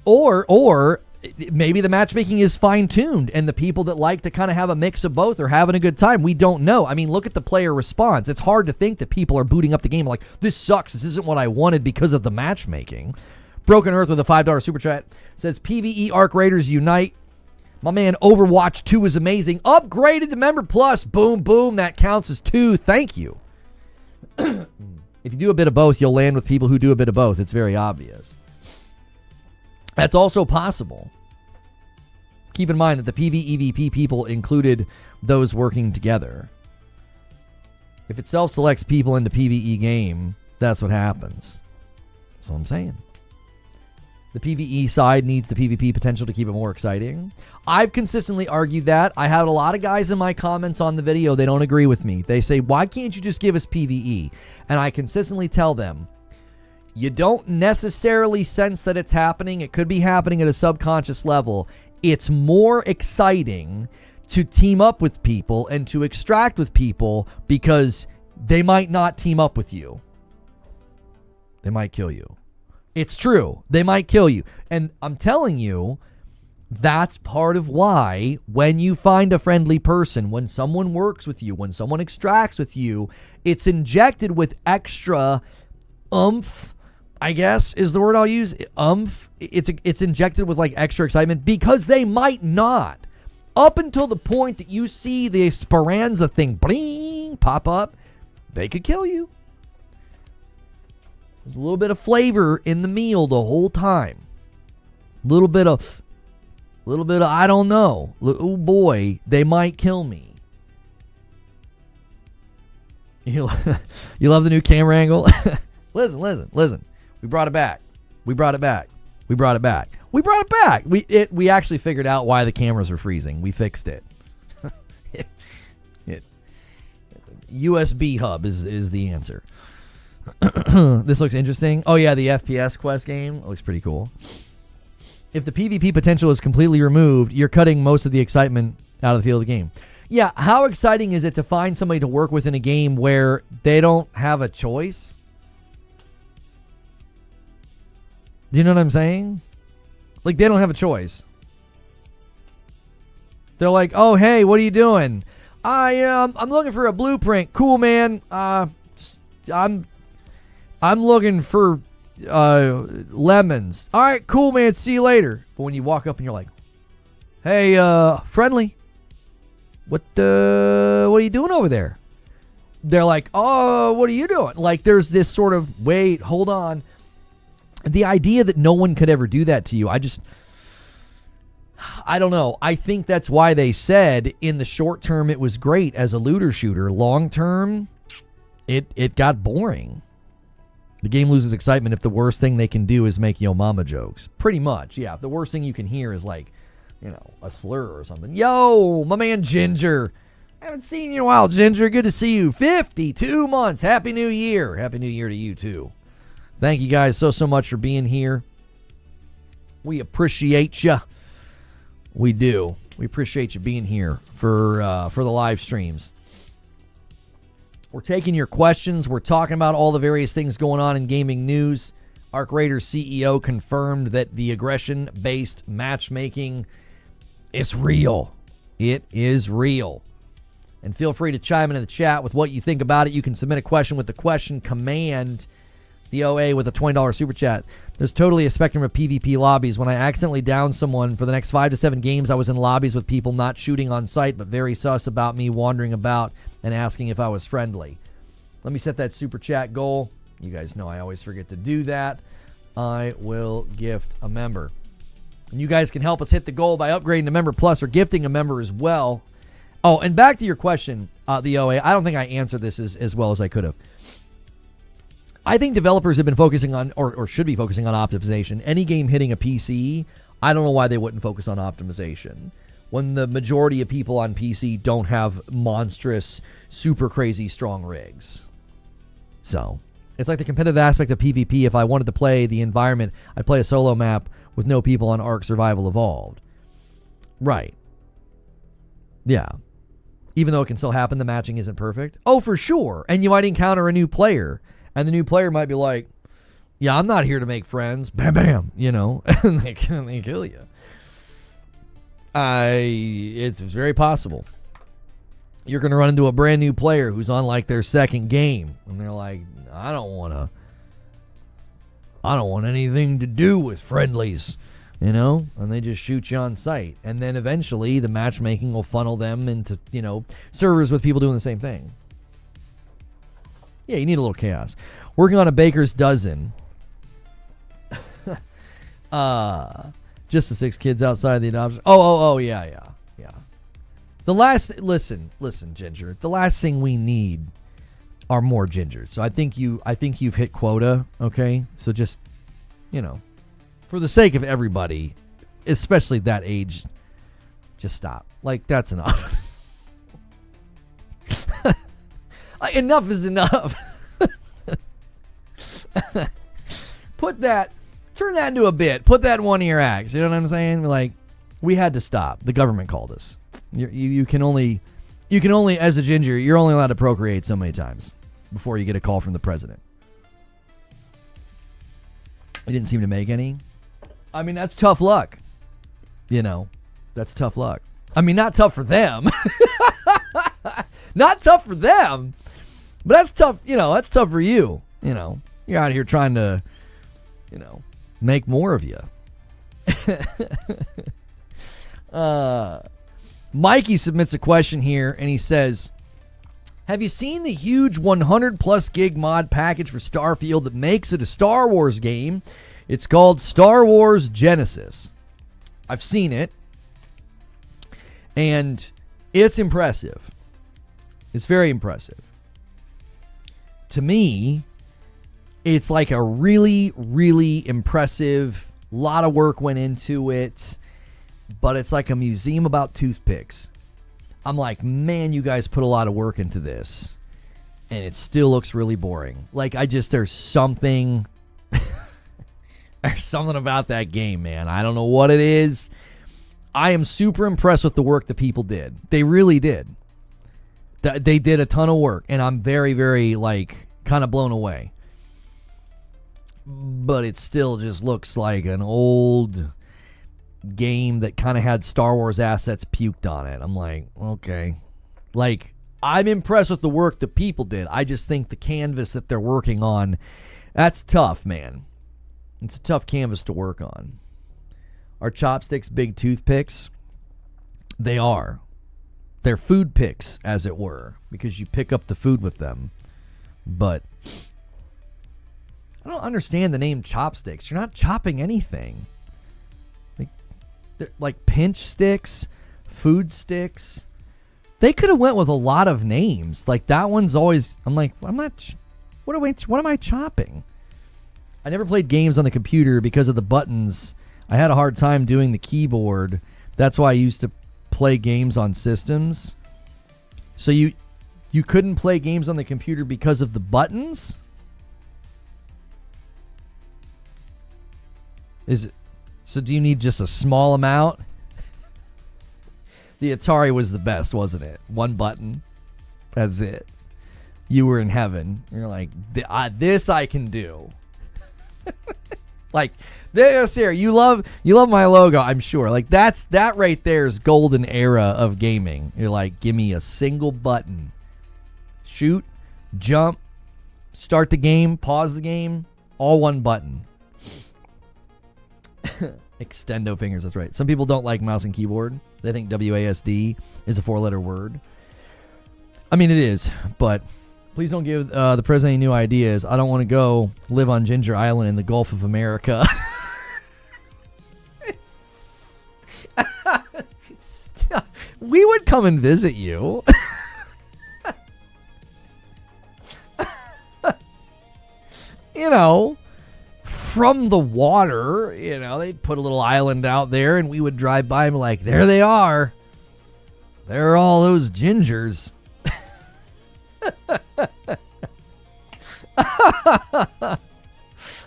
Or maybe the matchmaking is fine-tuned and the people that like to kind of have a mix of both are having a good time. We don't know. I mean, look at the player response. It's hard to think that people are booting up the game like, this sucks. This isn't what I wanted because of the matchmaking. Broken Earth with a $5 super chat says, PvE Arc Raiders unite. My man, Overwatch 2 is amazing. Upgraded to Member Plus. Boom, boom. That counts as 2. Thank you. If you do a bit of both, you'll land with people who do a bit of both. It's very obvious. That's also possible. Keep in mind that the PvEVP people included those working together. If it self-selects people into PvE game, that's what happens. That's what I'm saying. The PvE side needs the PvP potential to keep it more exciting. I've consistently argued that. I had a lot of guys in my comments on the video, they don't agree with me. They say, why can't you just give us PvE? And I consistently tell them, you don't necessarily sense that it's happening. It could be happening at a subconscious level. It's more exciting to team up with people and to extract with people because they might not team up with you. They might kill you. It's true. They might kill you. And I'm telling you, that's part of why when you find a friendly person, when someone works with you, when someone extracts with you, it's injected with extra oomph, I guess is the word I'll use. Oomph. It's injected with like extra excitement because they might not. Up until the point that you see the Speranza thing bling pop up, they could kill you. There's a little bit of flavor in the meal the whole time. A little bit of, I don't know. Oh boy, they might kill me. You love the new camera angle? Listen. We brought it back. We actually figured out why the cameras were freezing. We fixed it. USB hub is the answer. This looks interesting. Oh yeah, the FPS quest game looks pretty cool. If the PvP potential is completely removed, you're cutting most of the excitement out of the field of the game. Yeah, how exciting is it to find somebody to work with in a game where they don't have a choice? Do you know what I'm saying? Like, they don't have a choice. They're like, oh, hey, what are you doing? I'm looking for a blueprint. Cool, man. I'm looking for lemons. All right, cool, man. See you later. But when you walk up and you're like, hey, friendly, what are you doing over there? They're like, oh, what are you doing? Like, there's this sort of, wait, hold on. The idea that no one could ever do that to you, I don't know. I think that's why they said in the short term it was great as a looter shooter. Long term, it got boring. The game loses excitement if the worst thing they can do is make yo mama jokes. Pretty much, yeah. If the worst thing you can hear is like, a slur or something. Yo, my man Ginger. I haven't seen you in a while, Ginger. Good to see you. 52 months. Happy New Year. Happy New Year to you, too. Thank you guys so much for being here. We appreciate you. We do. We appreciate you being here for the live streams. We're taking your questions. We're talking about all the various things going on in gaming news. ArcRaiders CEO confirmed that the aggression-based matchmaking is real. It is real. And feel free to chime in the chat with what you think about it. You can submit a question with the question command, the OA with a $20 super chat. There's totally a spectrum of PvP lobbies. When I accidentally downed someone for the next 5 to 7 games, I was in lobbies with people not shooting on sight, but very sus about me wandering about and asking if I was friendly. Let me set that super chat goal. You guys know I always forget to do that. I will gift a member. And you guys can help us hit the goal by upgrading to Member Plus or gifting a member as well. Oh, and back to your question, the OA. I don't think I answered this as well as I could have. I think developers have been focusing on, or should be focusing on optimization. Any game hitting a PC, I don't know why they wouldn't focus on optimization when the majority of people on PC don't have monstrous, super crazy strong rigs. So, it's like the competitive aspect of PvP. If I wanted to play the environment, I'd play a solo map with no people on Ark Survival Evolved. Right. Yeah. Even though it can still happen, the matching isn't perfect. Oh, for sure. And you might encounter a new player. And the new player might be like, yeah, I'm not here to make friends. Bam, bam. You know, and they kill you. It's very possible. You're going to run into a brand new player who's on like their second game. And they're like, I don't want anything to do with friendlies. You know, and they just shoot you on sight. And then eventually the matchmaking will funnel them into, you know, servers with people doing the same thing. Yeah, you need a little chaos. Working on a baker's dozen. Just the 6 kids outside the adoption. Oh, yeah. Listen, Ginger. The last thing we need are more Gingers. So I think you've hit quota, okay? So just, you know, for the sake of everybody, especially that age, just stop. Like, that's enough. Enough is enough. Turn that into a bit. Put that in one of your acts. You know what I'm saying? Like, we had to stop. The government called us. You can only, as a ginger, you're only allowed to procreate so many times before you get a call from the president. He didn't seem to make any. I mean, that's tough luck. You know, that's tough luck. I mean, not tough for them. Not tough for them. But that's tough, you know, that's tough for you. You know, you're out here trying to, you know, make more of you. Mikey submits a question here, and he says, have you seen the huge 100 plus gig mod package for Starfield that makes it a Star Wars game? It's called Star Wars Genesis. I've seen it, and it's impressive. It's very impressive. To me, it's like a really, really impressive, lot of work went into it, but it's like a museum about toothpicks. I'm like, man, you guys put a lot of work into this, and it still looks really boring. Like, there's something about that game, man. I don't know what it is. I am super impressed with the work the people did. They really did. They did a ton of work, and I'm very, very, like, kind of blown away. But it still just looks like an old game that kind of had Star Wars assets puked on it. I'm like, okay. Like, I'm impressed with the work the people did. I just think the canvas that they're working on, that's tough, man. It's a tough canvas to work on. Are chopsticks big toothpicks? They are. They're food picks, as it were, because you pick up the food with them. But I don't understand the name chopsticks. You're not chopping anything. Like pinch sticks, food sticks. They could have went with a lot of names. Like that one's always. I'm like, what am I chopping? I never played games on the computer because of the buttons. I had a hard time doing the keyboard. That's why I used to play games on systems. So you couldn't play games on the computer because of the buttons? So do you need just a small amount? The Atari was the best, wasn't it? One button. That's it. You were in heaven. You're like, this I can do. Like, this here, you love my logo, I'm sure. Like, that right there is golden era of gaming. You're like, give me a single button. Shoot, jump, start the game, pause the game, all one button. Extendo fingers, that's right. Some people don't like mouse and keyboard. They think WASD is a 4-letter word. I mean, it is, but please don't give the president any new ideas. I don't want to go live on Ginger Island in the Gulf of America. We would come and visit you. You know, from the water, you know, they'd put a little island out there and we would drive by and be like, there they are. There are all those gingers.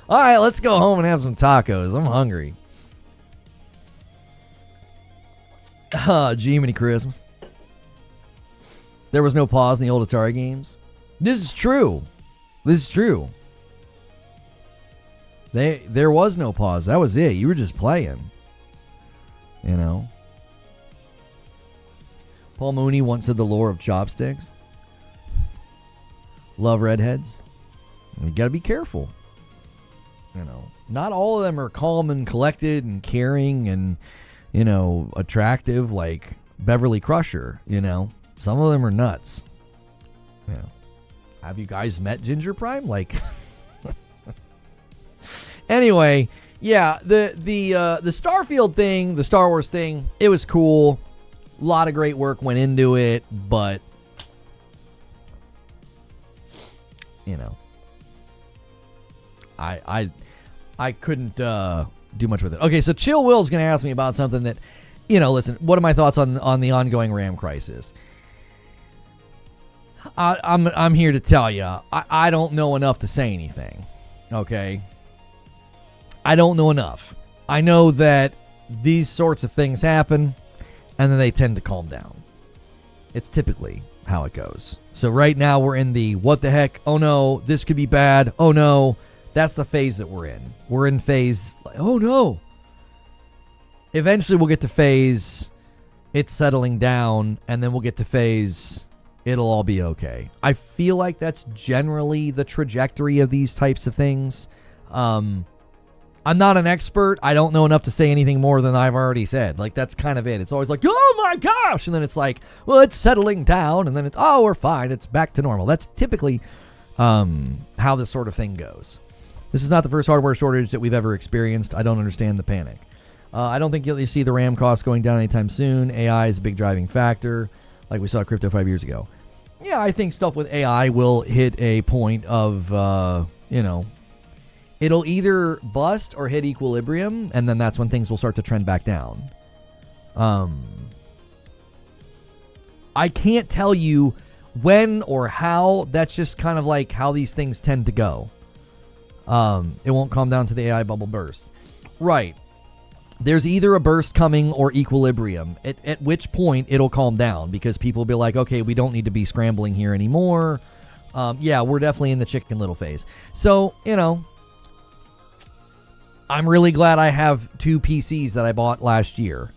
All right, let's go home and have some tacos. I'm hungry. Jiminy Christmas. There was no pause in the old Atari games. This is true. There was no pause. That was it. You were just playing. You know. Paul Mooney once said the lore of chopsticks. Love redheads. You got to be careful. You know, not all of them are calm and collected and caring and, you know, attractive like Beverly Crusher, you know. Some of them are nuts. You know. Have you guys met Ginger Prime? Like, anyway, yeah, the Starfield thing, the Star Wars thing, it was cool. A lot of great work went into it, but, you know, I couldn't do much with it. Okay, so Chill Will's going to ask me about something that, you know, listen, what are my thoughts on the ongoing RAM crisis? I'm here to tell you, I don't know enough to say anything, okay? I don't know enough. I know that these sorts of things happen, and then they tend to calm down. It's typically how it goes. So right now we're in the, what the heck, oh no, this could be bad, oh no. That's the phase that we're in. We're in phase, like, oh no. Eventually we'll get to phase, it's settling down, and then we'll get to phase, it'll all be okay. I feel like that's generally the trajectory of these types of things. I'm not an expert. I don't know enough to say anything more than I've already said. Like, that's kind of it. It's always like, oh my gosh. And then it's like, well, it's settling down. And then it's, oh, we're fine. It's back to normal. That's typically how this sort of thing goes. This is not the first hardware shortage that we've ever experienced. I don't understand the panic. I don't think you'll see the RAM costs going down anytime soon. AI is a big driving factor, like we saw crypto 5 years ago. Yeah, I think stuff with AI will hit a point of, you know, it'll either bust or hit equilibrium, and then that's when things will start to trend back down. I can't tell you when or how. That's just kind of like how these things tend to go. It won't calm down to the AI bubble burst. Right. There's either a burst coming or equilibrium, at which point it'll calm down because people will be like, okay, we don't need to be scrambling here anymore. Yeah, we're definitely in the Chicken Little phase. So, you know, I'm really glad I have 2 PCs that I bought last year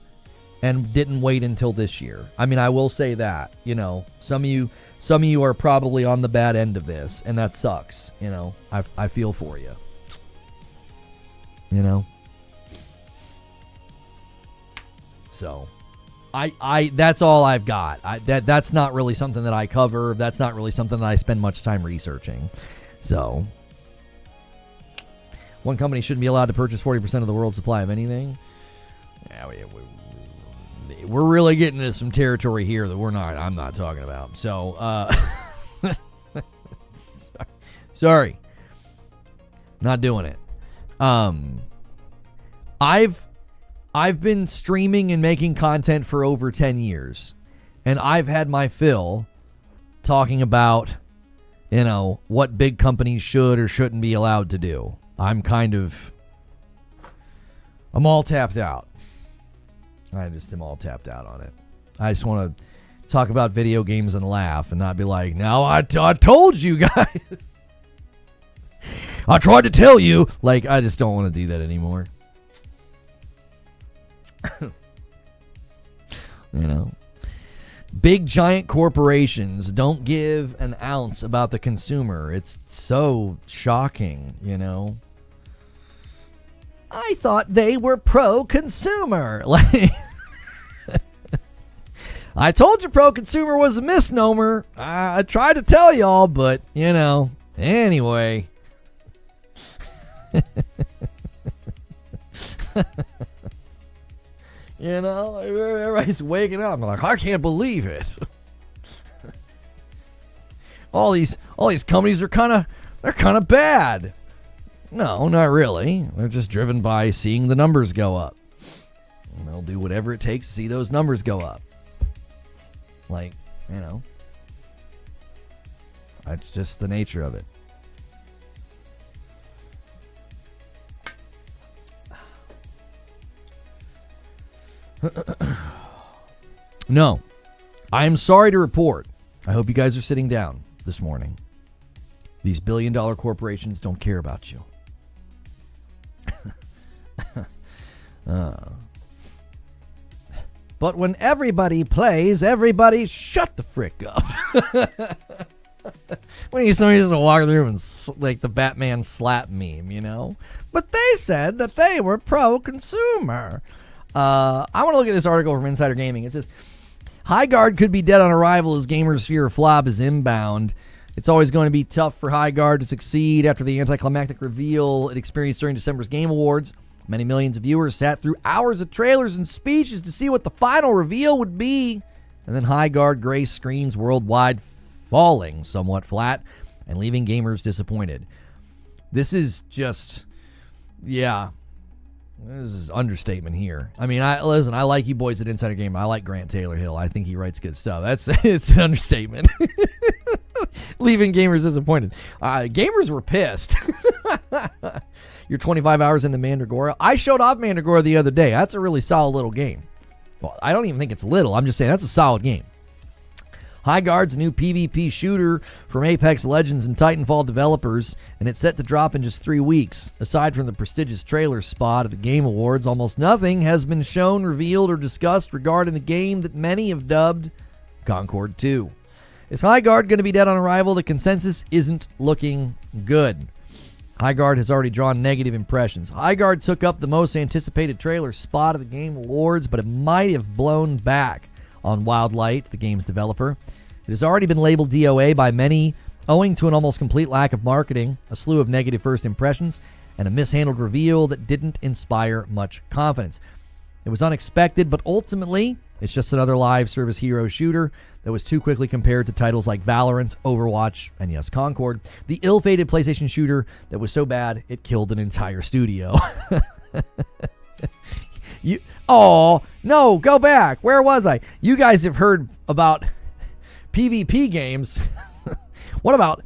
and didn't wait until this year. I mean, I will say that, you know, some of you are probably on the bad end of this, and that sucks. You know, I feel for you. You know? So, I that's all I've got. That's not really something that I cover. That's not really something that I spend much time researching. So, one company shouldn't be allowed to purchase 40% of the world's supply of anything. Yeah, we're really getting into some territory here that I'm not talking about. So, sorry. Not doing it. I've been streaming and making content for over 10 years, and I've had my fill talking about, you know, what big companies should or shouldn't be allowed to do. I'm all tapped out. I just am all tapped out on it. I just want to talk about video games and laugh and not be like, no, I told you guys. I tried to tell you. Like, I just don't want to do that anymore. You know, big giant corporations don't give an ounce about the consumer. It's so shocking, you know. I thought they were pro-consumer. Like, I told you pro-consumer was a misnomer. I tried to tell y'all, but, you know, anyway. You know, everybody's waking up. I'm like, I can't believe it. all these companies are kind of bad. No, not really. They're just driven by seeing the numbers go up. And they'll do whatever it takes to see those numbers go up. Like, you know, that's just the nature of it. No, I'm sorry to report. I hope you guys are sitting down this morning. These billion-dollar corporations don't care about you. But when everybody plays, everybody shut the frick up. When somebody just walk through and like the Batman slap meme, you know. But they said that they were pro-consumer. I want to look at this article from Insider Gaming. It says, Highguard could be dead on arrival as gamers fear a flop is inbound. It's always going to be tough for Highguard to succeed after the anticlimactic reveal it experienced during December's Game Awards. Many millions of viewers sat through hours of trailers and speeches to see what the final reveal would be. And then Highguard graced screens worldwide, falling somewhat flat and leaving gamers disappointed. This is just, yeah, this is understatement here. I mean, I like you boys at Insider Game. I like Grant Taylor Hill. I think he writes good stuff. It's an understatement. Leaving gamers disappointed. Gamers were pissed. You're 25 hours into Mandragora. I showed off Mandragora the other day. That's a really solid little game. Well, I don't even think it's little. I'm just saying that's a solid game. Highguard's new PvP shooter from Apex Legends and Titanfall developers, and it's set to drop in just 3 weeks. Aside from the prestigious trailer spot at the Game Awards, almost nothing has been shown, revealed, or discussed regarding the game that many have dubbed Concord 2. Is Highguard going to be dead on arrival? The consensus isn't looking good. Highguard has already drawn negative impressions. Highguard took up the most anticipated trailer spot at the Game Awards, but it might have blown back on Wildlight, the game's developer. It has already been labeled DOA by many, owing to an almost complete lack of marketing, a slew of negative first impressions, and a mishandled reveal that didn't inspire much confidence. It was unexpected, but ultimately, it's just another live service hero shooter that was too quickly compared to titles like Valorant, Overwatch, and yes, Concord, the ill-fated PlayStation shooter that was so bad it killed an entire studio. No, go back. Where was I? You guys have heard about PvP games. What about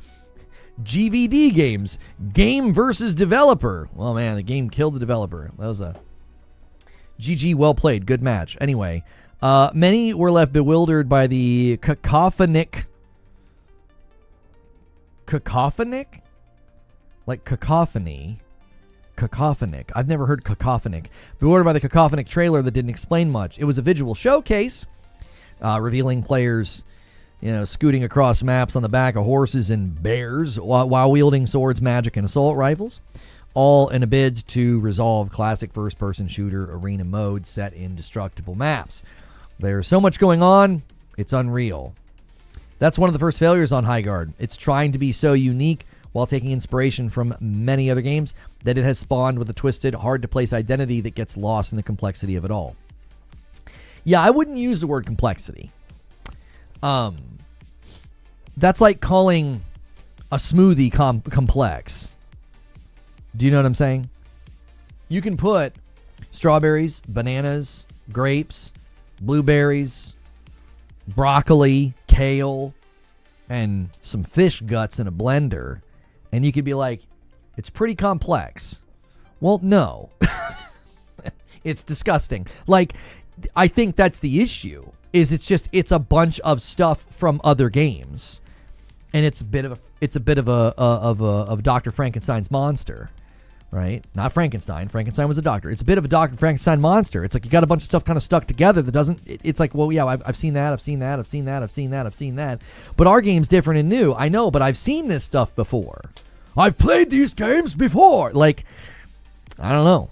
GVD games? Game versus developer. Well, man, the game killed the developer. That was a GG, well played. Good match. Anyway, many were left bewildered by the cacophonic? Like cacophony. Cacophonic. I've never heard cacophonic. Bewildered by the cacophonic trailer that didn't explain much. It was a visual showcase, revealing players, scooting across maps on the back of horses and bears while wielding swords, magic, and assault rifles, all in a bid to resolve classic first-person shooter arena mode set in destructible maps. There's so much going on, it's unreal. That's one of the first failures on Highguard. It's trying to be so unique while taking inspiration from many other games that it has spawned with a twisted, hard-to-place identity that gets lost in the complexity of it all. Yeah, I wouldn't use the word complexity. That's like calling a smoothie complex. Do you know what I'm saying? You can put strawberries, bananas, grapes, blueberries, broccoli, kale, and some fish guts in a blender, and you could be like, it's pretty complex. Well, no. It's disgusting. Like, I think that's the issue. is it's a bunch of stuff from other games, and it's a bit of a Dr. Frankenstein's monster, right? Not Frankenstein. Frankenstein was a doctor. It's a bit of a Dr. Frankenstein monster. It's like you got a bunch of stuff kind of stuck together that doesn't. It's like, well, yeah, I've seen that. I've seen that. I've seen that. I've seen that. I've seen that. But our game's different and new. I know, but I've seen this stuff before. I've played these games before. Like, I don't know.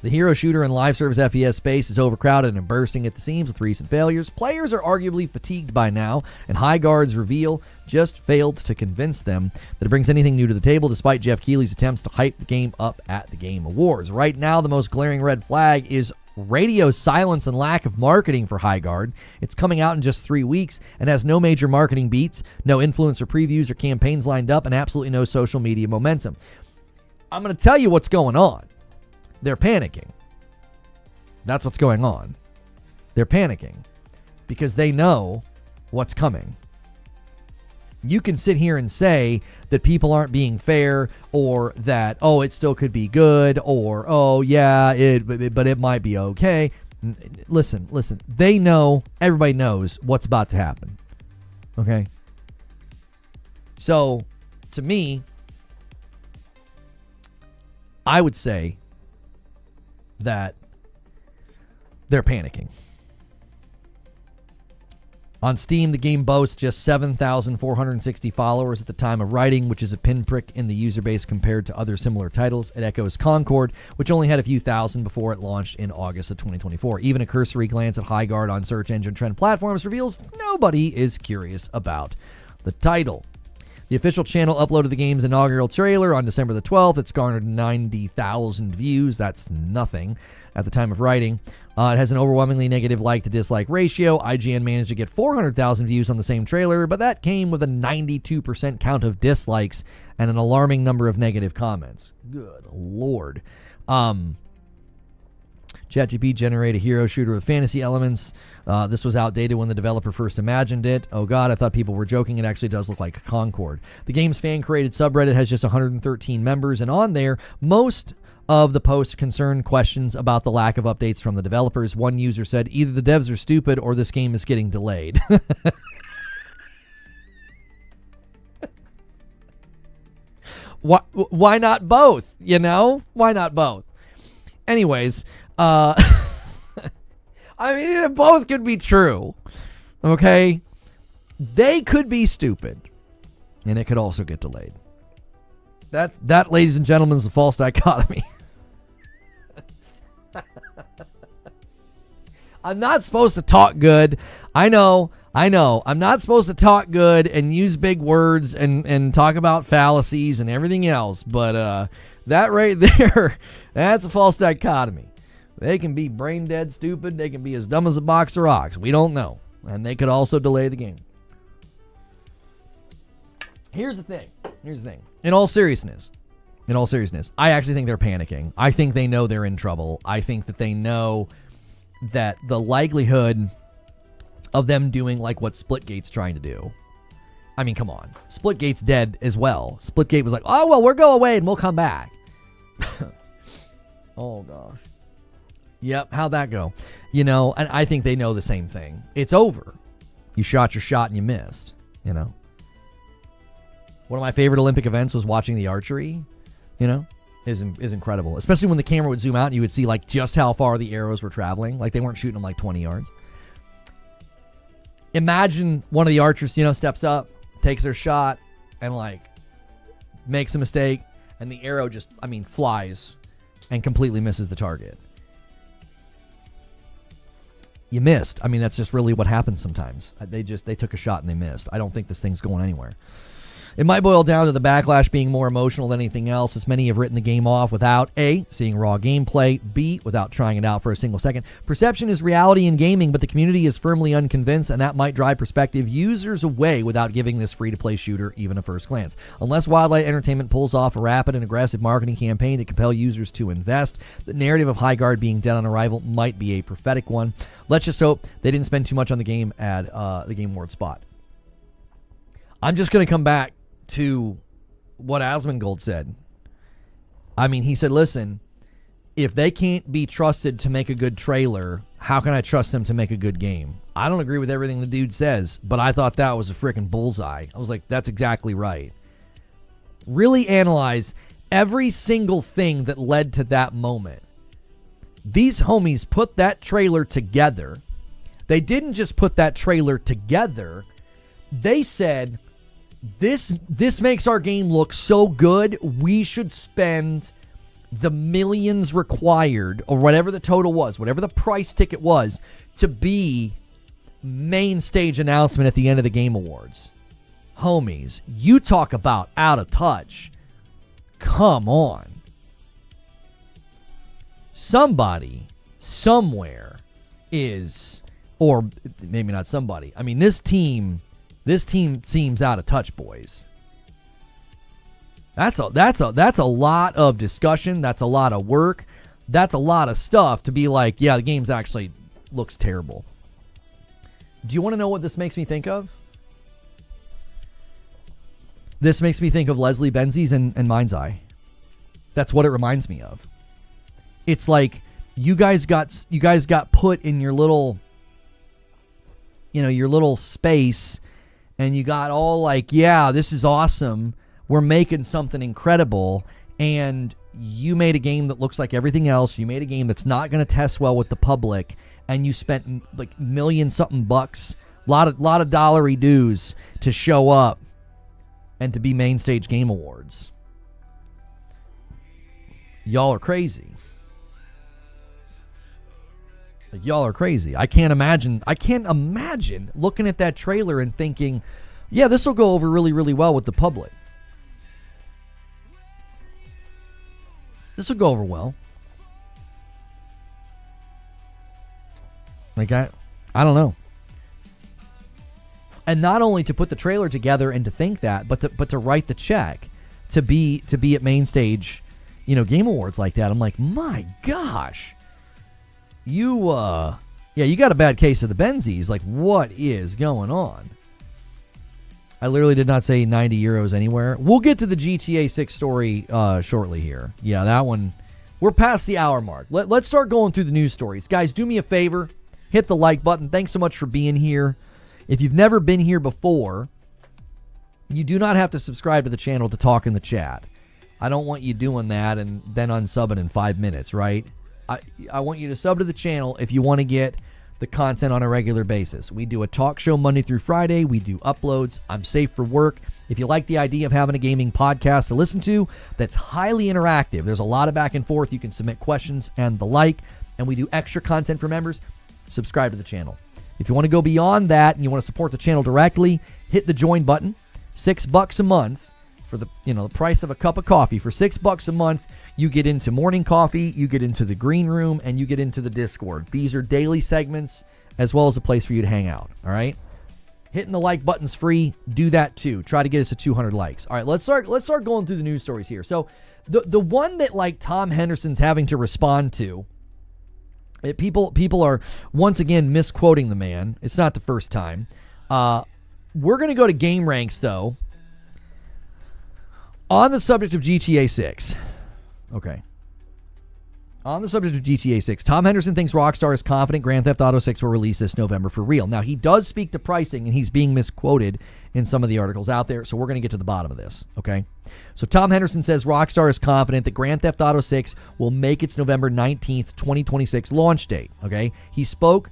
The hero shooter and live service FPS space is overcrowded and bursting at the seams with recent failures. Players are arguably fatigued by now, and Highguard's reveal just failed to convince them that it brings anything new to the table, despite Jeff Keighley's attempts to hype the game up at the Game Awards. Right now, the most glaring red flag is radio silence and lack of marketing for Highguard. It's coming out in just 3 weeks and has no major marketing beats, no influencer previews or campaigns lined up, and absolutely no social media momentum. I'm going to tell you what's going on. They're panicking. That's what's going on. They're panicking because they know what's coming. You can sit here and say that people aren't being fair, or that, oh, it still could be good, or, oh, yeah, but it might be okay. Listen. They know, everybody knows what's about to happen. Okay? So, to me, I would say that they're panicking. On Steam, the game boasts just 7,460 followers at the time of writing, which is a pinprick in the user base compared to other similar titles. It echoes Concord, which only had a few thousand before it launched in August of 2024. Even a cursory glance at Highguard on search engine trend platforms reveals nobody is curious about the title. The official channel uploaded the game's inaugural trailer on December the 12th. It's garnered 90,000 views. That's nothing at the time of writing. It has an overwhelmingly negative like to dislike ratio. IGN managed to get 400,000 views on the same trailer, but that came with a 92% count of dislikes and an alarming number of negative comments. Good Lord. ChatGPT generated a hero shooter with fantasy elements. This was outdated when the developer first imagined it. Oh God, I thought people were joking. It actually does look like Concord. The game's fan-created subreddit has just 113 members, and on there, most of the posts concern questions about the lack of updates from the developers. One user said, either the devs are stupid or this game is getting delayed. Why not both? You know? Why not both? Anyways, I mean, both could be true. Okay? They could be stupid. And it could also get delayed. That, ladies and gentlemen, is the false dichotomy. I'm not supposed to talk good. I know. I'm not supposed to talk good and use big words and talk about fallacies and everything else. But that right there, that's a false dichotomy. They can be brain dead stupid. They can be as dumb as a box of rocks. We don't know. And they could also delay the game. Here's the thing. In all seriousness, I actually think they're panicking. I think they know they're in trouble. I think that they know that the likelihood of them doing like what Splitgate's trying to do. I mean, come on. Splitgate's dead as well. Splitgate was like, oh, well, we'll go away and we'll come back. Oh, gosh. Yep, how'd that go? You know, and I think they know the same thing. It's over. You shot your shot and you missed, you know. One of my favorite Olympic events was watching the archery, you know, is incredible. Especially when the camera would zoom out and you would see like just how far the arrows were traveling. Like they weren't shooting them like 20 yards. Imagine one of the archers, you know, steps up, takes their shot, and like makes a mistake, and the arrow just, flies and completely misses the target. You missed. That's just really what happens sometimes. They took a shot and they missed. I don't think this thing's going anywhere. It might boil down to the backlash being more emotional than anything else, as many have written the game off without A, seeing raw gameplay, B, without trying it out for a single second. Perception is reality in gaming, but the community is firmly unconvinced, and that might drive prospective users away without giving this free-to-play shooter even a first glance. Unless Wildlight Entertainment pulls off a rapid and aggressive marketing campaign to compel users to invest, the narrative of Highguard being dead on arrival might be a prophetic one. Let's just hope they didn't spend too much on the game at the Game Award spot. I'm just going to come back to what Asmongold said. He said, listen, if they can't be trusted to make a good trailer, how can I trust them to make a good game? I don't agree with everything the dude says, but I thought that was a freaking bullseye. I was like, that's exactly right. Really analyze every single thing that led to that moment. These homies put that trailer together. They didn't just put that trailer together. They said, this makes our game look so good, we should spend the millions required, or whatever the total was, whatever the price ticket was, to be main stage announcement at the end of the Game Awards. Homies, you talk about out of touch. Come on. Somebody, somewhere is, or maybe not somebody. I mean, this team seems out of touch, boys. That's a lot of discussion. That's a lot of work. That's a lot of stuff to be like, yeah, the game's actually looks terrible. Do you want to know what this makes me think of? This makes me think of Leslie Benzies and Mind's Eye. That's what it reminds me of. It's like you guys got put in your little, your little space, and you got all like, yeah, this is awesome. We're making something incredible, and you made a game that looks like everything else. You made a game that's not going to test well with the public, and you spent like $1,000,000-something bucks, lot of dollary dues to show up and to be main stage Game Awards. Y'all are crazy. Like, y'all are crazy. I can't imagine looking at that trailer and thinking, yeah, this will go over really, really well with the public. This will go over well. Like, I don't know. And not only to put the trailer together and to think that, but to write the check to be at main stage, Game Awards like that. I'm like, my gosh, you got a bad case of the Benzies. Like, what is going on? I literally did not say 90 euros anywhere. We'll get to the GTA 6 story shortly here. Yeah, that one. We're past the hour mark. Let's start going through the news stories. Guys, do me a favor. Hit the like button. Thanks so much for being here. If you've never been here before, you do not have to subscribe to the channel to talk in the chat. I don't want you doing that and then unsubbing in 5 minutes, right? I want you to sub to the channel if you want to get the content on a regular basis. We do a talk show Monday through Friday. We do uploads. I'm safe for work. If you like the idea of having a gaming podcast to listen to that's highly interactive, there's a lot of back and forth. You can submit questions and the like, and we do extra content for members. Subscribe to the channel. If you want to go beyond that and you want to support the channel directly, hit the join button. $6 a month for the the price of a cup of coffee. For $6 a month, you get into morning coffee, you get into the green room, and you get into the Discord. These are daily segments as well as a place for you to hang out. All right, hitting the like button's free. Do that too. Try to get us to 200 likes. All right, let's start going through the news stories here. So the one that like Tom Henderson's having to respond to. People are once again misquoting the man. It's not the first time. We're going to go to Game Ranks, though, on the subject of GTA 6. Okay. On the subject of GTA 6, Tom Henderson thinks Rockstar is confident Grand Theft Auto 6 will release this November for real. Now, he does speak to pricing, and he's being misquoted in some of the articles out there, so we're going to get to the bottom of this, okay? So Tom Henderson says Rockstar is confident that Grand Theft Auto 6 will make its November 19th, 2026 launch date, okay? He spoke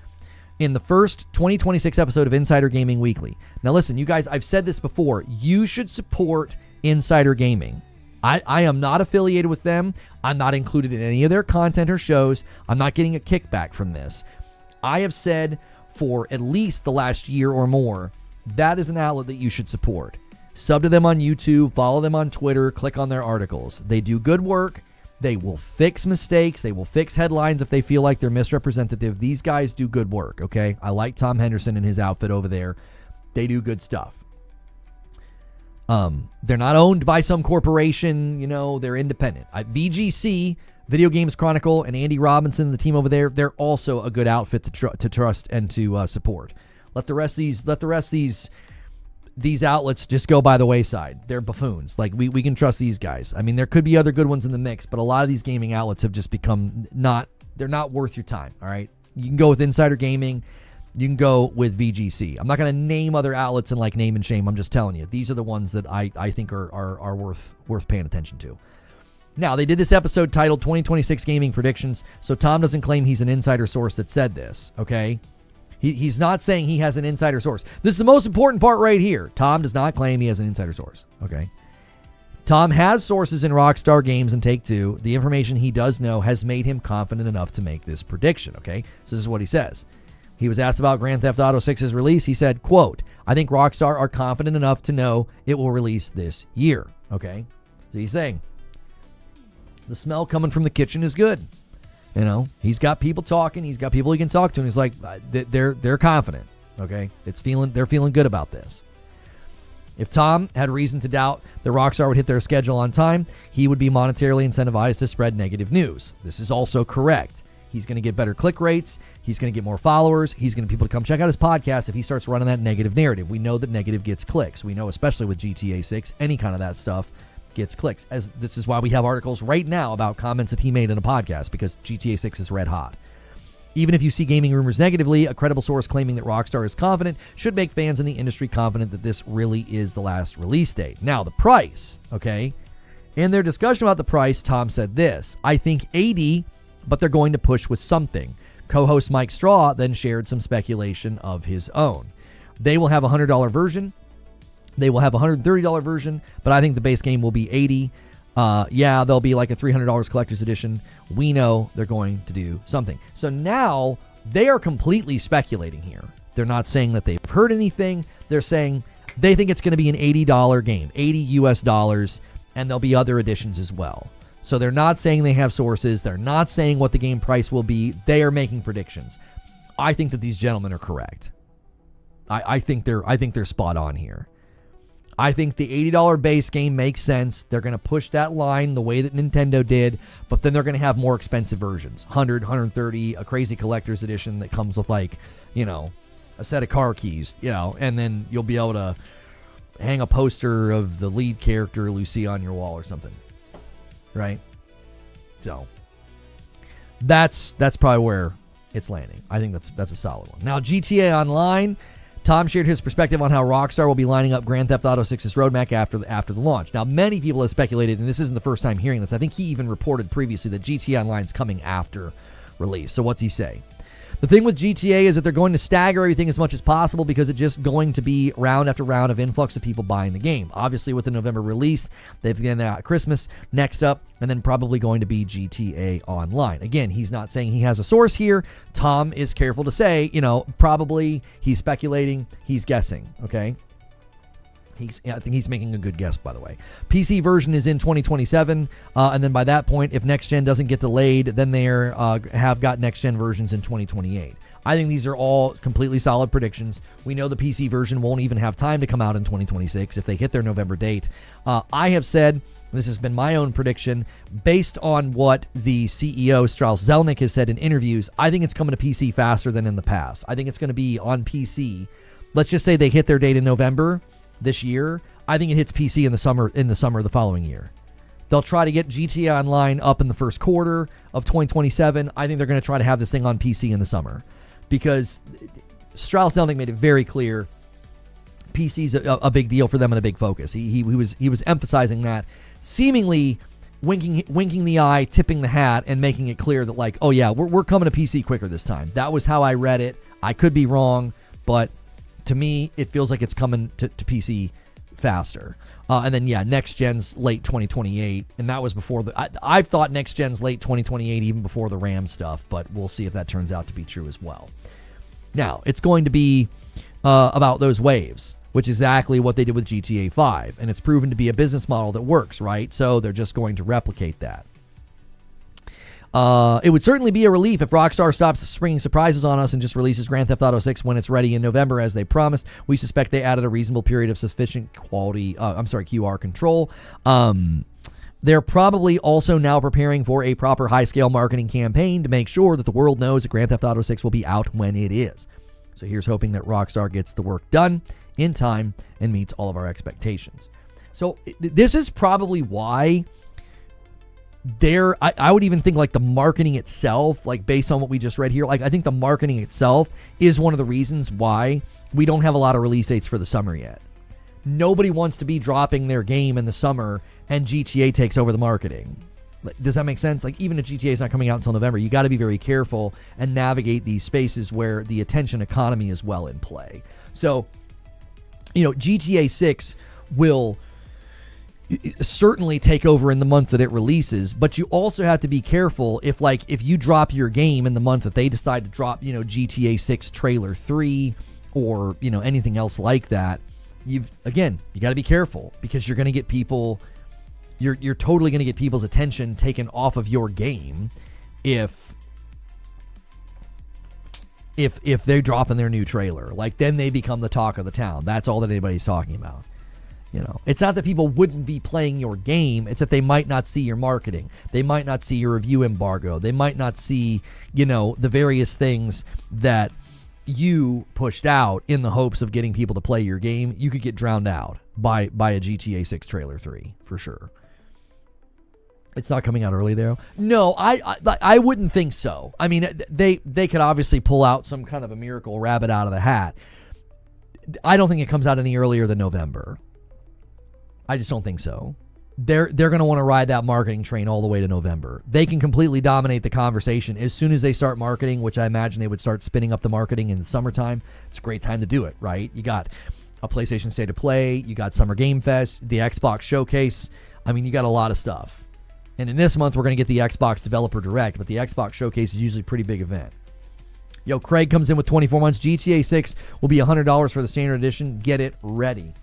in the first 2026 episode of Insider Gaming Weekly. Now listen, you guys, I've said this before. You should support Insider Gaming. I am not affiliated with them. I'm not included in any of their content or shows. I'm not getting a kickback from this. I have said for at least the last year or more, that is an outlet that you should support. Sub to them on YouTube, follow them on Twitter, click on their articles. They do good work. They will fix mistakes. They will fix headlines if they feel like they're misrepresentative. These guys do good work, okay? I like Tom Henderson and his outfit over there. They do good stuff. They're not owned by some corporation, they're independent. VGC, Video Games Chronicle, and Andy Robinson, the team over there, they're also a good outfit to trust and to support. Let the rest of these these outlets just go by the wayside. They're buffoons. Like, we can trust these guys. I mean, there could be other good ones in the mix, but a lot of these gaming outlets have just become they're not worth your time, all right? You can go with Insider Gaming. You can go with VGC. I'm not going to name other outlets and like name and shame. I'm just telling you. These are the ones that I think are worth paying attention to. Now, they did this episode titled 2026 Gaming Predictions, so Tom doesn't claim he's an insider source that said this, okay? He's not saying he has an insider source. This is the most important part right here. Tom does not claim he has an insider source, okay? Tom has sources in Rockstar Games and Take-Two. The information he does know has made him confident enough to make this prediction, okay? So this is what he says. He was asked about Grand Theft Auto 6's release. He said, quote, I think Rockstar are confident enough to know it will release this year, okay? So he's saying the smell coming from the kitchen is good. You know, he's got people talking. He's got people he can talk to, and he's like, they're confident. Okay, they're feeling good about this. If Tom had reason to doubt that Rockstar would hit their schedule on time, he would be monetarily incentivized to spread negative news. This is also correct. He's going to get better click rates. He's going to get more followers. He's going to people to come check out his podcast if he starts running that negative narrative. We know that negative gets clicks. We know, especially with GTA 6, any kind of that stuff gets clicks. As this is why we have articles right now about comments that he made in a podcast, because GTA 6 is red hot. Even if you see gaming rumors negatively, a credible source claiming that Rockstar is confident should make fans in the industry confident that this really is the last release date. Now, the price, okay? In their discussion about the price, Tom said this, I think $80, but they're going to push with something. Co-host Mike Straw then shared some speculation of his own. They will have a $100 version. They will have a $130 version, but I think the base game will be $80. Yeah, there'll be like a $300 collector's edition. We know they're going to do something. So now they are completely speculating here. They're not saying that they've heard anything. They're saying they think it's going to be an $80 game, $80 US, and there'll be other editions as well. So they're not saying they have sources. They're not saying what the game price will be. They are making predictions. I think that these gentlemen are correct. I think they're spot on here. I think the $80 base game makes sense. They're going to push that line the way that Nintendo did, but then they're going to have more expensive versions. 100, 130, a crazy collector's edition that comes with, like, you know, a set of car keys, you know, and then you'll be able to hang a poster of the lead character Lucy on your wall or something. Right? So that's probably where it's landing. I think that's a solid one. Now, GTA Online, Tom shared his perspective on how Rockstar will be lining up Grand Theft Auto 6's roadmap after the launch. Now, many people have speculated, and this isn't the first time hearing this, I think he even reported previously that GTA Online is coming after release. So what's he say? The thing with GTA is that they're going to stagger everything as much as possible because it's just going to be round after round of influx of people buying the game. Obviously, with the November release, they've then got Christmas next up, and then probably going to be GTA Online. Again, he's not saying he has a source here. Tom is careful to say, you know, probably he's speculating, he's guessing, okay? I think he's making a good guess, by the way. PC version is in 2027, and then by that point, if next gen doesn't get delayed, then they have got next gen versions in 2028. I think these are all completely solid predictions. We know the PC version won't even have time to come out in 2026 if they hit their November date. I have said, this has been my own prediction, based on what the CEO, Strauss Zelnick, has said in interviews, I think it's coming to PC faster than in the past. I think it's going to be on PC. Let's just say they hit their date in November this year. I think it hits PC in the summer of the following year. They'll try to get GTA Online up in the first quarter of 2027. I think they're going to try to have this thing on PC in the summer because Strauss Zelnick made it very clear PC's a big deal for them and a big focus. He was emphasizing that, seemingly winking the eye, tipping the hat, and making it clear that, like, oh yeah, we're coming to PC quicker this time. That was how I read it. I could be wrong, but to me, it feels like it's coming to PC faster. And then, yeah, next gen's late 2028, and that was before I've thought next gen's late 2028 even before the RAM stuff, but we'll see if that turns out to be true as well. Now, it's going to be about those waves, which is exactly what they did with GTA 5, and it's proven to be a business model that works, right? So they're just going to replicate that. It would certainly be a relief if Rockstar stops springing surprises on us and just releases Grand Theft Auto 6 when it's ready in November, as they promised. We suspect they added a reasonable period of sufficient QR control. They're probably also now preparing for a proper high-scale marketing campaign to make sure that the world knows that Grand Theft Auto 6 will be out when it is. So here's hoping that Rockstar gets the work done in time and meets all of our expectations. So this is probably why I would even think like the marketing itself, like based on what we just read here, like I think the marketing itself is one of the reasons why we don't have a lot of release dates for the summer yet. Nobody wants to be dropping their game in the summer and GTA takes over the marketing. Does that make sense? Like, even if GTA is not coming out until November, you got to be very careful and navigate these spaces where the attention economy is well in play. So, GTA 6 will certainly take over in the month that it releases, but you also have to be careful if you drop your game in the month that they decide to drop, GTA 6 trailer 3 or, anything else like that. You got to be careful because you're going to get people. You're totally going to get people's attention taken off of your game if they're dropping their new trailer. Like, then they become the talk of the town. That's all that anybody's talking about. It's not that people wouldn't be playing your game. It's that they might not see your marketing. They might not see your review embargo. They might not see, the various things that you pushed out in the hopes of getting people to play your game. You could get drowned out by a GTA 6 trailer 3 for sure. It's not coming out early though. No, I wouldn't think so. I mean, they could obviously pull out some kind of a miracle rabbit out of the hat. I don't think it comes out any earlier than November. I just don't think so. They're going to want to ride that marketing train all the way to November. They can completely dominate the conversation as soon as they start marketing, which I imagine they would start spinning up the marketing in the summertime. It's a great time to do it, right? You got a PlayStation State of Play, you got Summer Game Fest, the Xbox Showcase. I mean, you got a lot of stuff. And in this month, we're going to get the Xbox Developer Direct, but the Xbox Showcase is usually a pretty big event. Yo, Craig comes in with 24 months. GTA 6 will be $100 for the standard edition. Get it ready.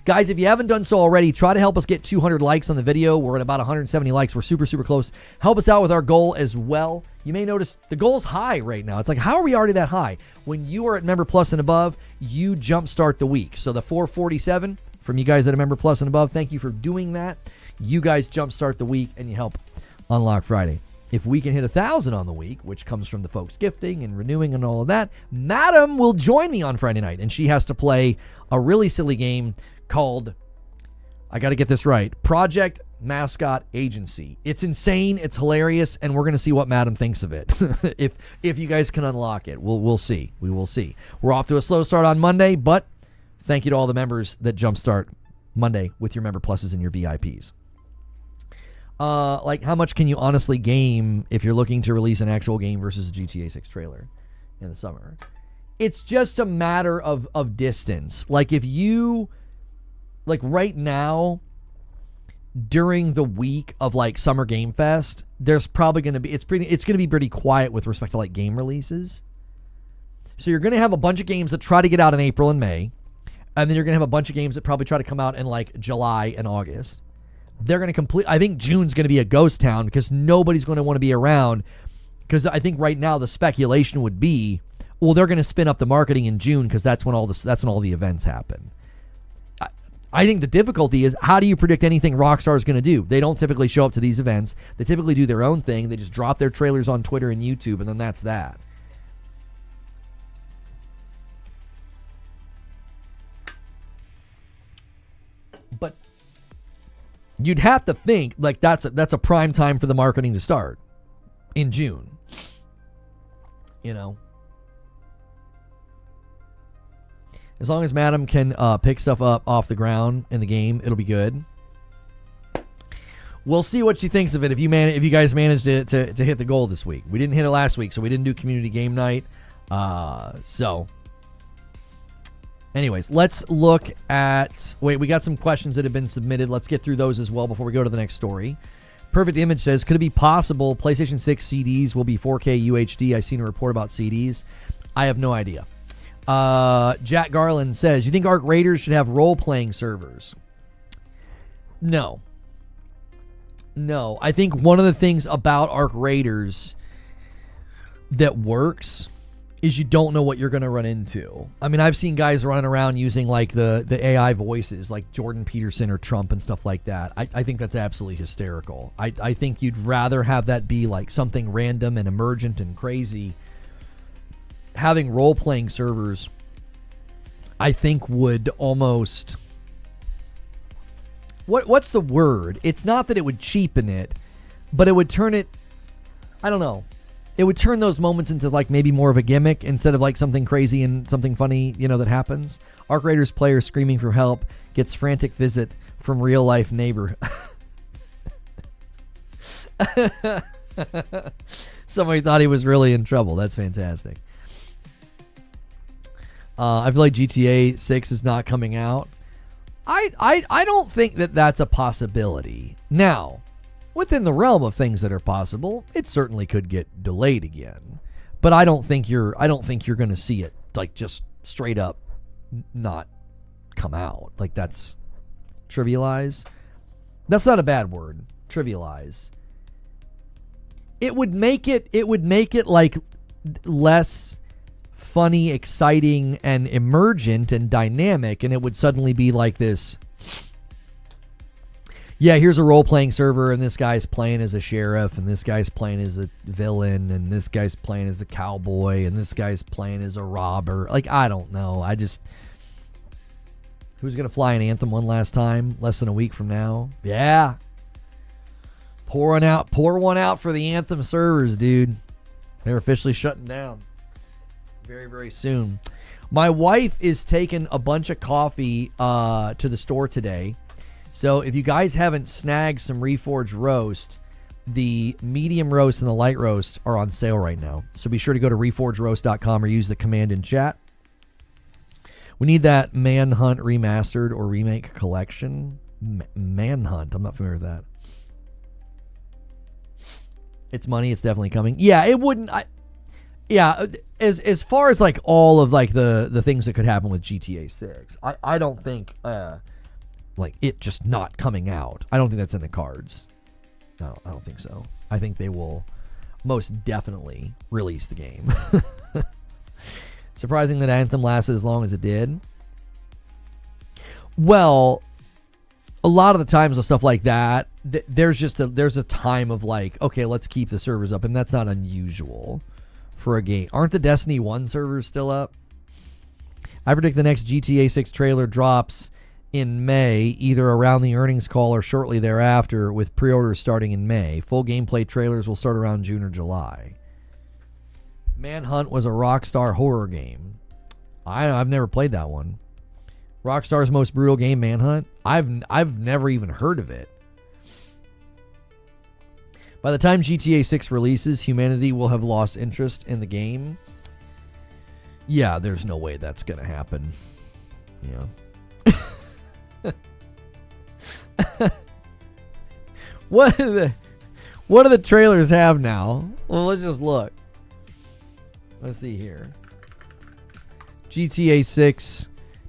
Guys, if you haven't done so already, try to help us get 200 likes on the video. We're at about 170 likes. We're super, super close. Help us out with our goal as well. You may notice the goal's high right now. It's like, how are we already that high? When you are at Member Plus and above, you jumpstart the week. So the 447 from you guys that are Member Plus and above, thank you for doing that. You guys jumpstart the week and you help unlock Friday. If we can hit 1,000 on the week, which comes from the folks gifting and renewing and all of that, Madam will join me on Friday night, and she has to play a really silly game called, I got to get this right, Project Mascot Agency. It's insane, it's hilarious, and we're going to see what Madam thinks of it. if you guys can unlock it, we'll see. We will see. We're off to a slow start on Monday, but thank you to all the members that jumpstart Monday with your Member Pluses and your VIPs. How much can you honestly game if you're looking to release an actual game versus a GTA 6 trailer in the summer? It's just a matter of distance. Like, if you, like right now, during the week of like Summer Game Fest, there's probably going to be, it's going to be pretty quiet with respect to like game releases. So you're going to have a bunch of games that try to get out in April and May, and then you're going to have a bunch of games that probably try to come out in like July and August. They're going to I think June's going to be a ghost town because nobody's going to want to be around, because I think right now the speculation would be, well, they're going to spin up the marketing in June because that's when all the events happen. I think the difficulty is, how do you predict anything Rockstar is going to do? They don't typically show up to these events. They typically do their own thing. They just drop their trailers on Twitter and YouTube, and then that's that. But you'd have to think like that's a prime time for the marketing to start in June. As long as Madam can pick stuff up off the ground in the game, it'll be good. We'll see what she thinks of it if you guys managed to hit the goal this week. We didn't hit it last week, so we didn't do community game night. Anyways, let's look at... Wait, we got some questions that have been submitted. Let's get through those as well before we go to the next story. Perfect Image says, could it be possible PlayStation 6 CDs will be 4K UHD? I've seen a report about CDs. I have no idea. Jack Garland says, you think Arc Raiders should have role-playing servers? No. I think one of the things about Arc Raiders that works is you don't know what you're going to run into. I mean, I've seen guys running around using like the AI voices like Jordan Peterson or Trump and stuff like that. I think that's absolutely hysterical. I think you'd rather have that be like something random and emergent and crazy. Having role-playing servers I think would almost... What's the word? It's not that it would cheapen it, but it would turn it... I don't know. It would turn those moments into like maybe more of a gimmick instead of like something crazy and something funny, that happens. Arc Raiders player screaming for help gets frantic visit from real life neighbor. Somebody thought he was really in trouble. That's fantastic. I feel like GTA 6 is not coming out. I don't think that that's a possibility. Now, within the realm of things that are possible, it certainly could get delayed again. But I don't think you're going to see it like just straight up not come out. Like that's trivialize. That's not a bad word. Trivialize. It would make it like less funny, exciting, and emergent and dynamic, and it would suddenly be like this. Yeah, here's a role-playing server, and this guy's playing as a sheriff, and this guy's playing as a villain, and this guy's playing as a cowboy, and this guy's playing as a robber. Like, I don't know. Who's going to fly an Anthem one last time? Less than a week from now? Yeah. Pour one out for the Anthem servers, dude. They're officially shutting down very, very soon. My wife is taking a bunch of coffee to the store today. So if you guys haven't snagged some Reforged roast, the medium roast and the light roast are on sale right now. So be sure to go to reforgeroast.com or use the command in chat. We need that Manhunt remastered or remake collection. Manhunt. I'm not familiar with that. It's money. It's definitely coming. Yeah, it wouldn't. As far as like all of like the things that could happen with GTA 6, I don't think like it just not coming out. I don't think that's in the cards. No, I don't think so. I think they will most definitely release the game. Surprising that Anthem lasted as long as it did. Well, a lot of the times with stuff like that, there's a time of like, okay, let's keep the servers up, and that's not unusual for a game. Aren't the Destiny 1 servers still up? I predict the next GTA 6 trailer drops in May, either around the earnings call or shortly thereafter, with pre-orders starting in May. Full gameplay trailers will start around June or July. Manhunt was a Rockstar horror game. I've never played that one. Rockstar's most brutal game, Manhunt. I've never even heard of it. By the time GTA 6 releases, humanity will have lost interest in the game. Yeah, there's no way that's going to happen. Yeah. What do the trailers have now? Well, let's just look. Let's see here. GTA 6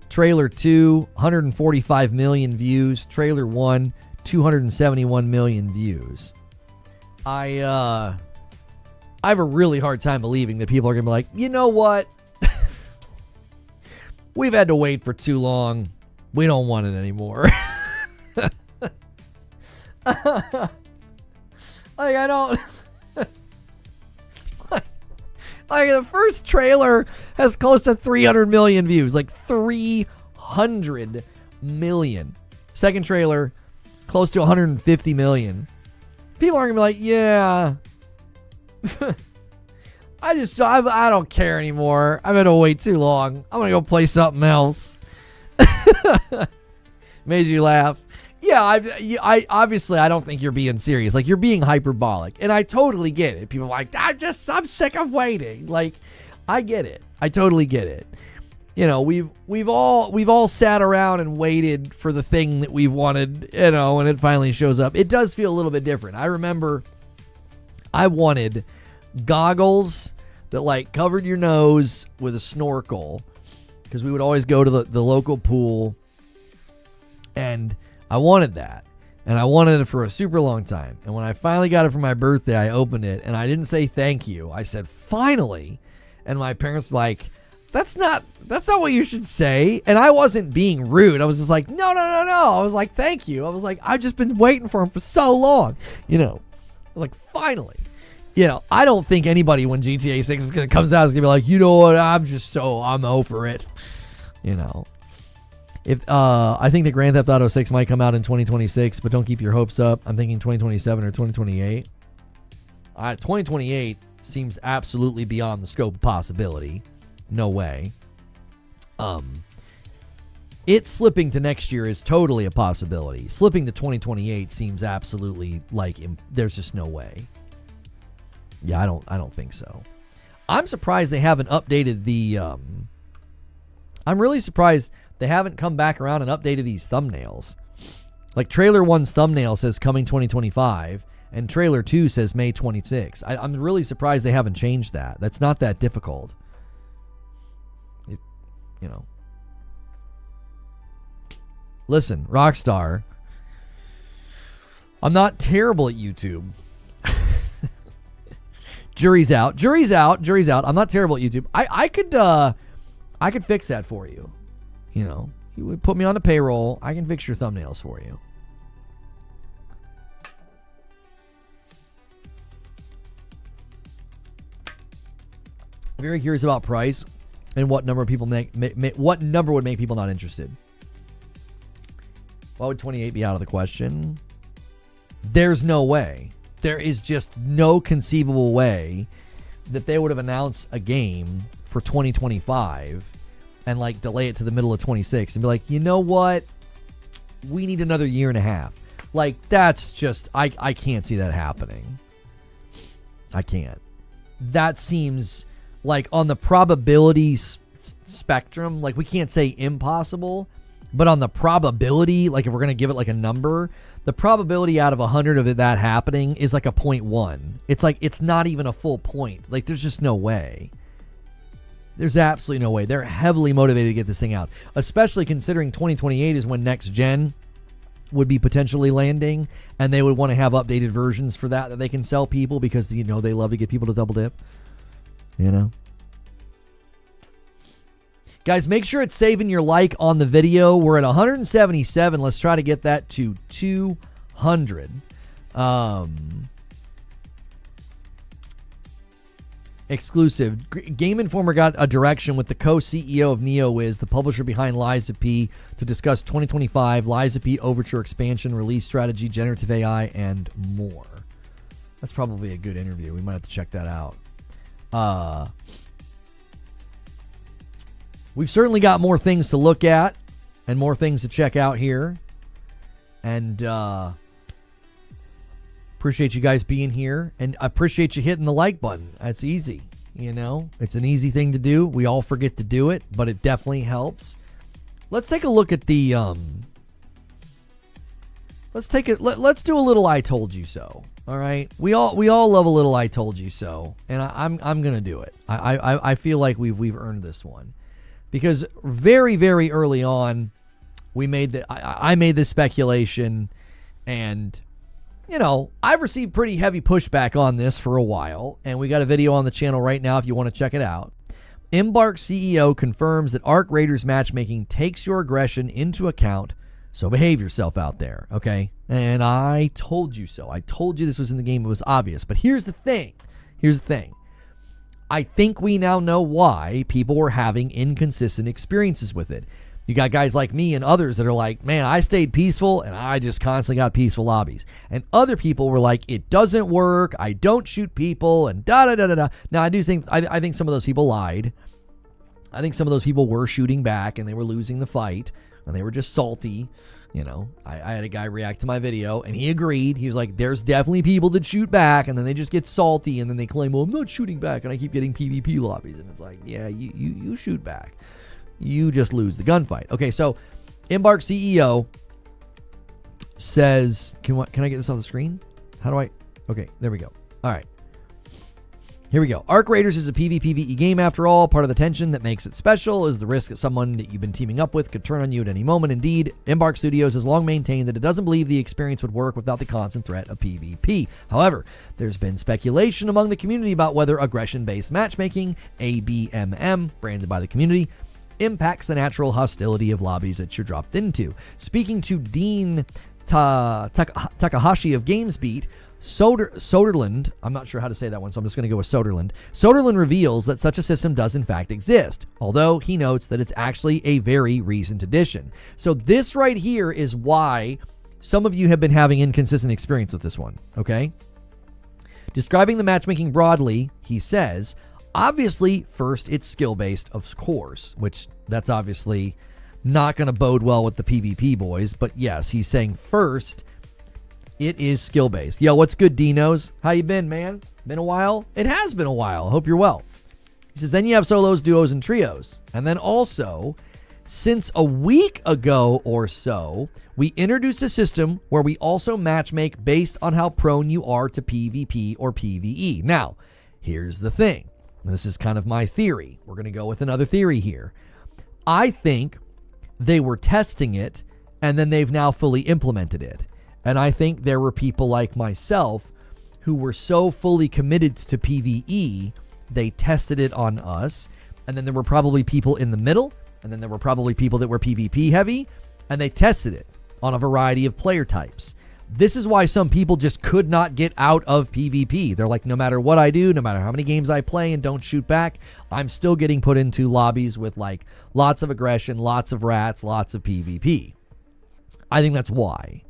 trailer 2, 145 million views. Trailer 1, 271 million views. I have a really hard time believing that people are going to be like, you know what? We've had to wait for too long. We don't want it anymore. Like, I don't... Like, the first trailer has close to 300 million views. Like, 300 million. Second trailer, close to 150 million. People aren't going to be like, yeah. I don't care anymore. I've had to wait too long. I'm going to go play something else. Made you laugh. Yeah, I obviously I don't think you're being serious. Like, you're being hyperbolic, and I totally get it. People are like, I'm sick of waiting. Like, I get it. I totally get it. You know, we've all sat around and waited for the thing that we've wanted, you know, and it finally shows up. It does feel a little bit different. I remember I wanted goggles that like covered your nose with a snorkel, because we would always go to the local pool, and I wanted that, and I wanted it for a super long time. And when I finally got it for my birthday, I opened it, and I didn't say thank you. I said, finally. And my parents were like, that's not what you should say. And I wasn't being rude. I was just like, no. I was like, thank you. I was like, I've just been waiting for him for so long. You know, I was like, finally. You know, I don't think anybody when GTA 6 comes out is going to be like, you know what, I'm over it. You know. If I think that Grand Theft Auto 6 might come out in 2026, but don't keep your hopes up. I'm thinking 2027 or 2028. 2028 seems absolutely beyond the scope of possibility. No way. It slipping to next year is totally a possibility. Slipping to 2028 seems absolutely like there's just no way. Yeah, I don't think so. I'm surprised they haven't updated the I'm really surprised they haven't come back around and updated these thumbnails. Like trailer 1's thumbnail says coming 2025 and trailer 2 says May 26. I'm really surprised they haven't changed that. That's not that difficult. You know. Listen, Rockstar, I'm not terrible at YouTube. Jury's out. Jury's out. Jury's out. I'm not terrible at YouTube. I could fix that for you. You know, you would put me on the payroll. I can fix your thumbnails for you. Very curious about price and what number of people what number would make people not interested. Why would 28 be out of the question? There's no way. There is just no conceivable way that they would have announced a game for 2025 and like delay it to the middle of 26 and be like, you know what? We need another year and a half. Like, that's just, I can't see that happening. I can't. That seems like on the probability spectrum, like we can't say impossible, but on the probability, like if we're going to give it like a number, the probability out of 100 of that happening is like a 0.1. It's like, it's not even a full point. Like there's just no way. There's absolutely no way. They're heavily motivated to get this thing out, especially considering 2028 is when next gen would be potentially landing, and they would want to have updated versions for that they can sell people because, you know, they love to get people to double dip. You know? Guys, make sure it's saving your like on the video. We're at 177. Let's try to get that to 200. Exclusive. Game Informer got a direction with the co-CEO of NeoWiz, the publisher behind Lies of P, to discuss 2025 Lies of P Overture expansion, release strategy, generative AI, and more. That's probably a good interview. We might have to check that out. We've certainly got more things to look at and more things to check out here. And appreciate you guys being here. And I appreciate you hitting the like button. That's easy. You know, it's an easy thing to do. We all forget to do it, but it definitely helps. Let's take a look at the let's do a little I told you so. All right, we all love a little I told you so, and I'm gonna do it. I feel like we've earned this one, because very, very early on we made I made this speculation, and you know, I've received pretty heavy pushback on this for a while, and we got a video on the channel right now if you want to check it out. Embark CEO confirms that Arc Raiders matchmaking takes your aggression into account, so behave yourself out there, okay? And I told you so. I told you this was in the game. It was obvious. But here's the thing. I think we now know why people were having inconsistent experiences with it. You got guys like me and others that are like, man, I stayed peaceful and I just constantly got peaceful lobbies. And other people were like, it doesn't work. I don't shoot people and da-da-da-da-da. Now, I do think, I think some of those people lied. I think some of those people were shooting back and they were losing the fight and they were just salty. You know, I had a guy react to my video and he agreed. He was like, there's definitely people that shoot back and then they just get salty and then they claim, well, I'm not shooting back and I keep getting PvP lobbies. And it's like, yeah, you shoot back. You just lose the gunfight. Okay, so Embark CEO says, can I get this on the screen? How do I? Okay, there we go. All right. Here we go. Arc Raiders is a PvE game after all. Part of the tension that makes it special is the risk that someone that you've been teaming up with could turn on you at any moment. Indeed, Embark Studios has long maintained that it doesn't believe the experience would work without the constant threat of PvP. However, there's been speculation among the community about whether aggression-based matchmaking, ABMM, branded by the community, impacts the natural hostility of lobbies that you're dropped into. Speaking to Dean Takahashi of GamesBeat, Söderlund, I'm not sure how to say that one, so I'm just going to go with Söderlund. Söderlund reveals that such a system does in fact exist, although he notes that it's actually a very recent addition. So this right here is why some of you have been having inconsistent experience with this one, okay? Describing the matchmaking broadly, he says, obviously, first, it's skill-based, of course, which that's obviously not going to bode well with the PvP boys, but yes, he's saying first, it is skill-based. Yo, what's good, Dinos? How you been, man? Been a while? It has been a while. Hope you're well. He says, then you have solos, duos, and trios. And then also, since a week ago or so, we introduced a system where we also matchmake based on how prone you are to PvP or PvE. Now, here's the thing. This is kind of my theory. We're going to go with another theory here. I think they were testing it, and then they've now fully implemented it. And I think there were people like myself who were so fully committed to PvE, they tested it on us. And then there were probably people in the middle. And then there were probably people that were PvP heavy. And they tested it on a variety of player types. This is why some people just could not get out of PvP. They're like, no matter what I do, no matter how many games I play and don't shoot back, I'm still getting put into lobbies with like lots of aggression, lots of rats, lots of PvP. I think that's why.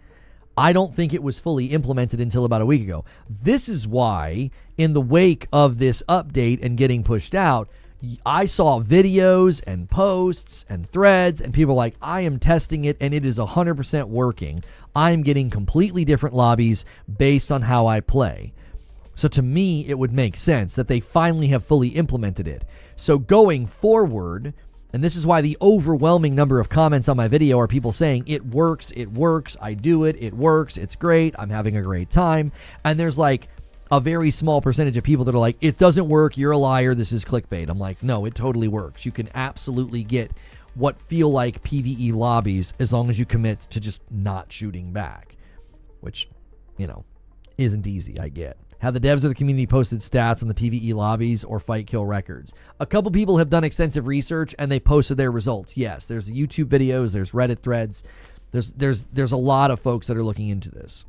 I don't think it was fully implemented until about a week ago. This is why, in the wake of this update and getting pushed out, I saw videos and posts and threads, and people like, I am testing it, and it is 100% working. I'm getting completely different lobbies based on how I play. So to me, it would make sense that they finally have fully implemented it. So going forward, and this is why the overwhelming number of comments on my video are people saying, it works, I do it, it works, it's great, I'm having a great time. And there's like a very small percentage of people that are like, it doesn't work, you're a liar, this is clickbait. I'm like, no, it totally works. You can absolutely get what feel like PvE lobbies as long as you commit to just not shooting back, which, you know, isn't easy, I get. Have the devs of the community posted stats on the PvE lobbies or fight kill records? A couple people have done extensive research and they posted their results. Yes, there's YouTube videos, there's Reddit threads. There's a lot of folks that are looking into this.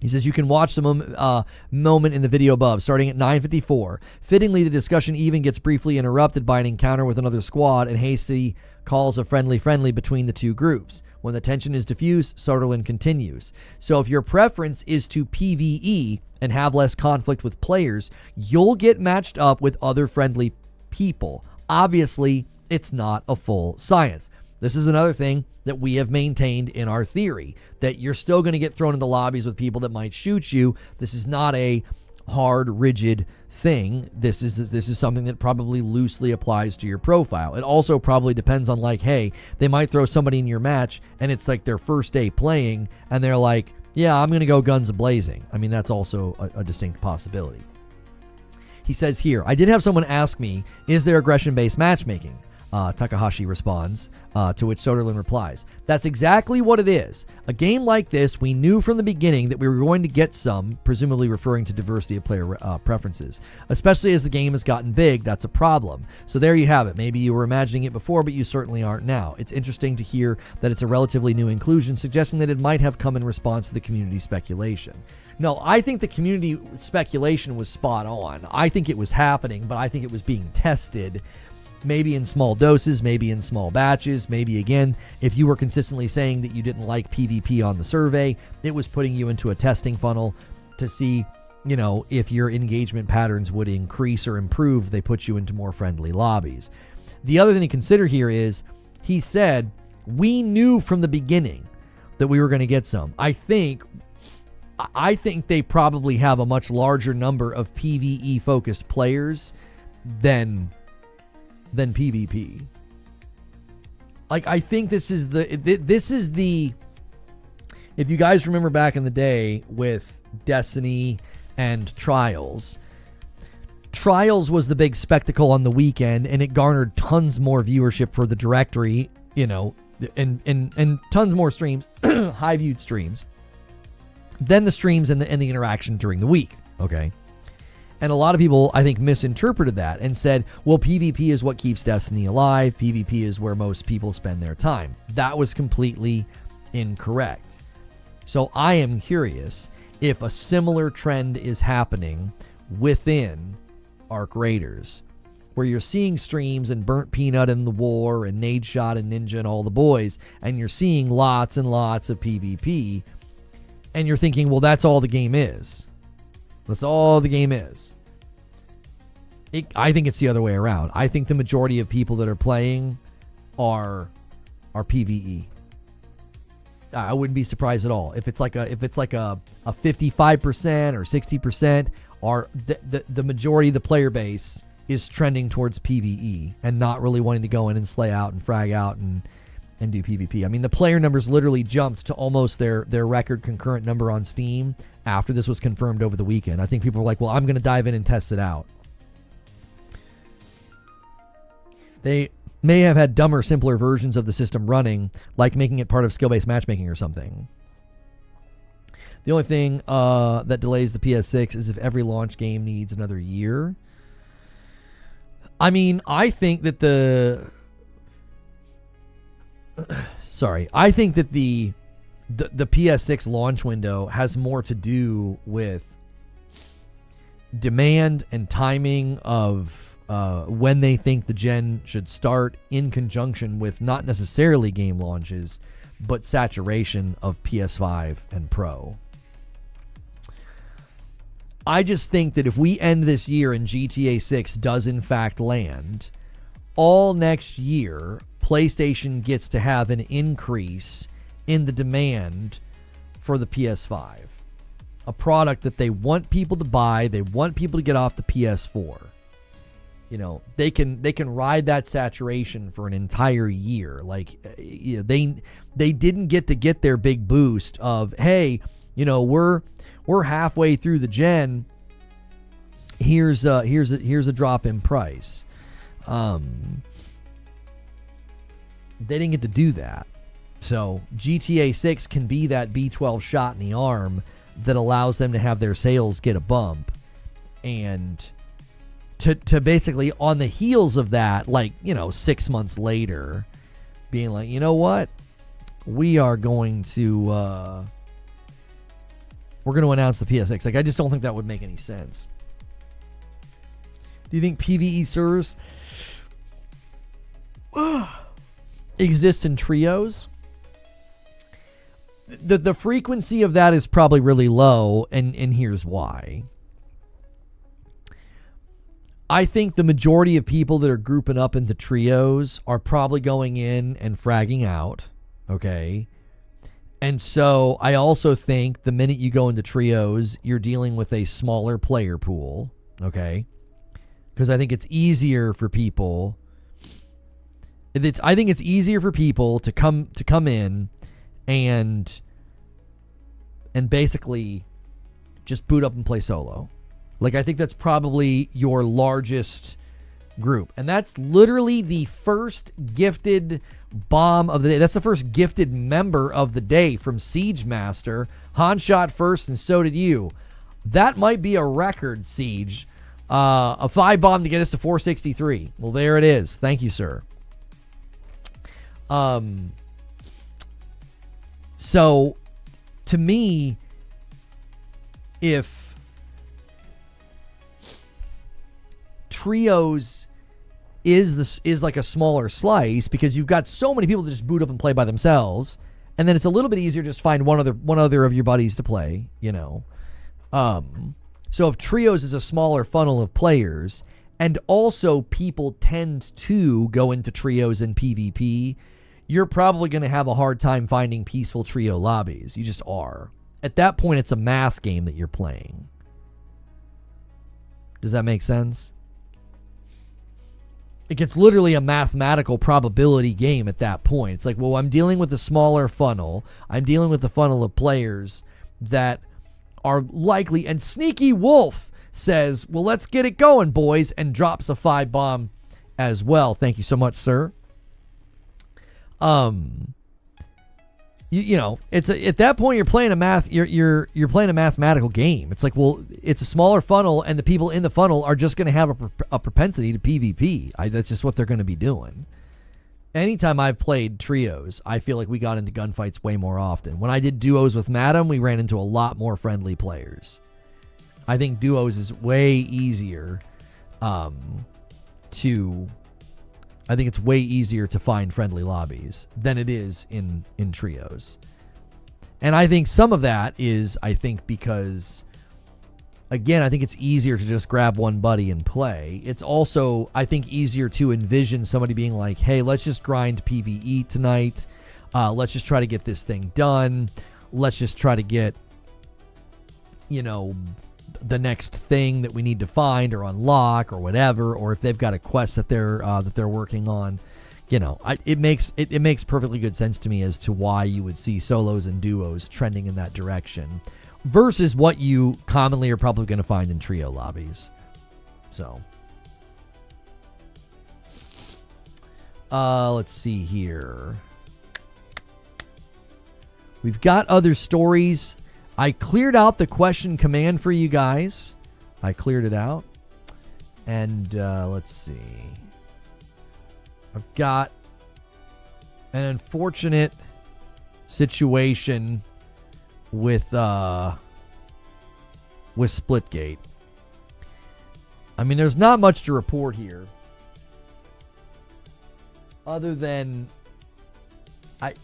He says you can watch the moment in the video above, starting at 9:54. Fittingly, the discussion even gets briefly interrupted by an encounter with another squad and hasty calls of friendly between the two groups. When the tension is diffused, Söderlund continues. So if your preference is to PvE and have less conflict with players, you'll get matched up with other friendly people. Obviously, it's not a full science. This is another thing that we have maintained in our theory, that you're still going to get thrown into lobbies with people that might shoot you. This is not a hard, rigid thing. This is something that probably loosely applies to your profile. It also probably depends on, like, hey, they might throw somebody in your match and it's like their first day playing and they're like, yeah, I'm going to go guns a-blazing. I mean, that's also a distinct possibility. He says here, I did have someone ask me, is there aggression-based matchmaking? Takahashi responds, to which Söderlund replies, that's exactly what it is. A game like this, we knew from the beginning that we were going to get some, presumably referring to diversity of player preferences. Especially as the game has gotten big, that's a problem. So there you have it. Maybe you were imagining it before, but you certainly aren't now. It's interesting to hear that it's a relatively new inclusion, suggesting that it might have come in response to the community speculation. No, I think the community speculation was spot on. I think it was happening, but I think it was being tested. Maybe in small doses, maybe in small batches, maybe again, if you were consistently saying that you didn't like PvP on the survey, it was putting you into a testing funnel to see, you know, if your engagement patterns would increase or improve. They put you into more friendly lobbies. The other thing to consider here is, he said, we knew from the beginning that we were going to get some. I think they probably have a much larger number of PvE focused players than PvP. Like, I think this is the, if you guys remember back in the day with Destiny and Trials was the big spectacle on the weekend, and it garnered tons more viewership for the directory, you know, and tons more streams, high viewed streams, than the streams and the interaction during the week. Okay. And a lot of people, I think, misinterpreted that and said, well, PvP is what keeps Destiny alive. PvP is where most people spend their time. That was completely incorrect. So I am curious if a similar trend is happening within Arc Raiders, where you're seeing streams and Burnt Peanut and the War and Nade Shot and Ninja and all the boys, and you're seeing lots and lots of PvP, and you're thinking, well, that's all the game is. That's all the game is. I think it's the other way around. I think the majority of people that are playing are PvE. I wouldn't be surprised at all if it's like a 55% or 60%, or the majority of the player base is trending towards PvE and not really wanting to go in and slay out and frag out and do PvP. I mean, the player numbers literally jumped to almost their record concurrent number on Steam after this was confirmed over the weekend. I think people were like, well, I'm going to dive in and test it out. They may have had dumber, simpler versions of the system running, like making it part of skill-based matchmaking or something. The only thing that delays the PS6 is if every launch game needs another year. I mean, I think that I think that the PS6 launch window has more to do with demand and timing of when they think the gen should start, in conjunction with not necessarily game launches, but saturation of PS5 and Pro. I just think that if we end this year and GTA 6 does in fact land, all next year, PlayStation gets to have an increase in the demand for the PS5. A product that they want people to buy, they want people to get off the PS4. You know, they can ride that saturation for an entire year. Like, you know, they didn't get their big boost of, hey, you know, we're halfway through the gen. Here's a drop in price. They didn't get to do that. So GTA 6 can be that B12 shot in the arm that allows them to have their sales get a bump, and to basically on the heels of that, like, you know, 6 months later, being like, you know what, we are going to announce the PS6. Like, I just don't think that would make any sense. Do you think PvE servers exist in trios? The frequency of that is probably really low, and here's why. I think the majority of people that are grouping up into trios are probably going in and fragging out, okay? And so I also think the minute you go into trios, you're dealing with a smaller player pool, okay? Because I think it's easier for people. I think it's easier for people to come in and basically just boot up and play solo. Like, I think that's probably your largest group. And that's literally the first gifted bomb of the day. That's the first gifted member of the day from Siege Master. Han shot first, and so did you. That might be a record, Siege. A 5 bomb to get us to 463. Well, there it is. Thank you, sir. So, to me, if trios is like a smaller slice, because you've got so many people that just boot up and play by themselves, and then it's a little bit easier to just find one other of your buddies to play, you know. So if trios is a smaller funnel of players, and also people tend to go into trios in PvP, you're probably going to have a hard time finding peaceful trio lobbies. You just are. At that point, it's a math game that you're playing. Does that make sense? It gets literally a mathematical probability game at that point. It's like, well, I'm dealing with a smaller funnel. I'm dealing with a funnel of players that are likely, and Sneaky Wolf says, well, let's get it going, boys, and drops a 5 bomb as well. Thank you so much, sir. You know, it's at that point you're playing you're playing a mathematical game. It's like, well, it's a smaller funnel, and the people in the funnel are just going to have a propensity to PvP. That's just what they're going to be doing. anytime I've played trios, I feel like we got into gunfights way more often. When I did duos with Madam, we ran into a lot more friendly players. I think duos is way easier I think it's way easier to find friendly lobbies than it is in trios. And I think some of that is, because, again, I think it's easier to just grab one buddy and play. It's also, I think, easier to envision somebody being like, hey, let's just grind PVE tonight. Let's just try to get this thing done. Let's just try to get, the next thing that we need to find or unlock or whatever, or if they've got a quest that they're working on. It makes perfectly good sense to me as to why you would see solos and duos trending in that direction versus what you commonly are probably going to find in trio lobbies. So, let's see here. We've got other stories. I cleared out the question command for you guys. I cleared it out. And let's see. I've got an unfortunate situation with Splitgate. I mean, there's not much to report here, other than I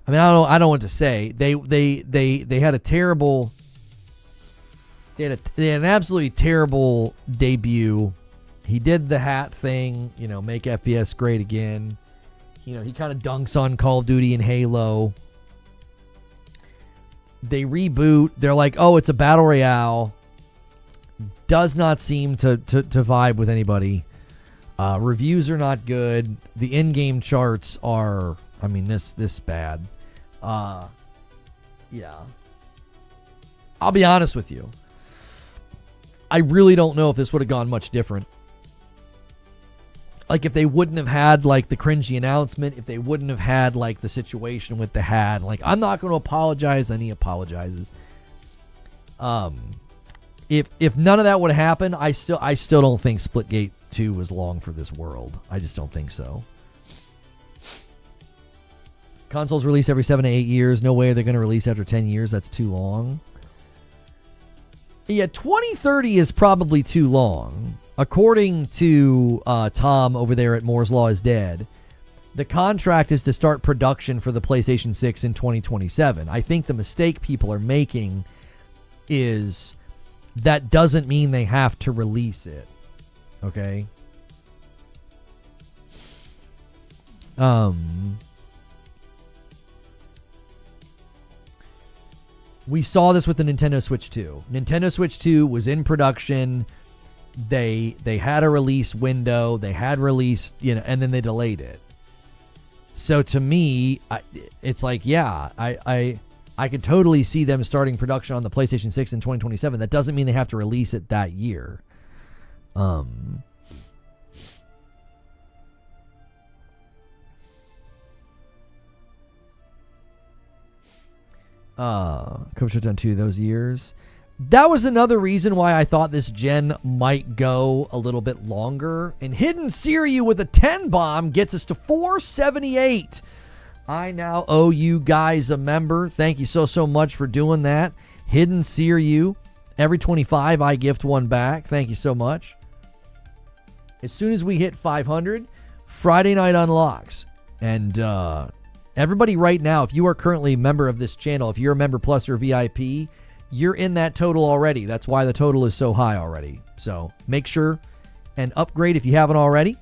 don't know what to say. They had a terrible. They had an absolutely terrible debut. He did the hat thing, make FPS great again. He kind of dunks on Call of Duty and Halo. They reboot. They're like, oh, it's a battle royale. Does not seem to vibe with anybody. Reviews are not good. The in-game charts are, this bad. Yeah. I'll be honest with you. I really don't know if this would have gone much different. Like, if they wouldn't have had, like, the cringy announcement, if they wouldn't have had, like, the situation with the hat, like, I'm not going to apologize, then he apologizes. If none of that would have happened, I still don't think Splitgate 2 was long for this world. I just don't think so. Consoles release every 7 to 8 years. No way they're going to release after 10 years. That's too long. Yeah, 2030 is probably too long. According to Tom over there at Moore's Law is Dead, the contract is to start production for the PlayStation 6 in 2027. I think the mistake people are making is that doesn't mean they have to release it. Okay? We saw this with the Nintendo Switch 2. Nintendo Switch 2 was in production. They had a release window. They had released, and then they delayed it. So to me, it's like, yeah, I could totally see them starting production on the PlayStation 6 in 2027. That doesn't mean they have to release it that year. Coach done 2 of those years. That was another reason why I thought this gen might go a little bit longer. And Hidden Siryu with a 10 bomb gets us to 478. I now owe you guys a member. Thank you so much for doing that. Hidden Siryu. Every 25, I gift one back. Thank you so much. As soon as we hit 500, Friday night unlocks. And everybody right now, if you are currently a member of this channel, if you're a member plus or VIP, you're in that total already. That's why the total is so high already. So make sure and upgrade if you haven't already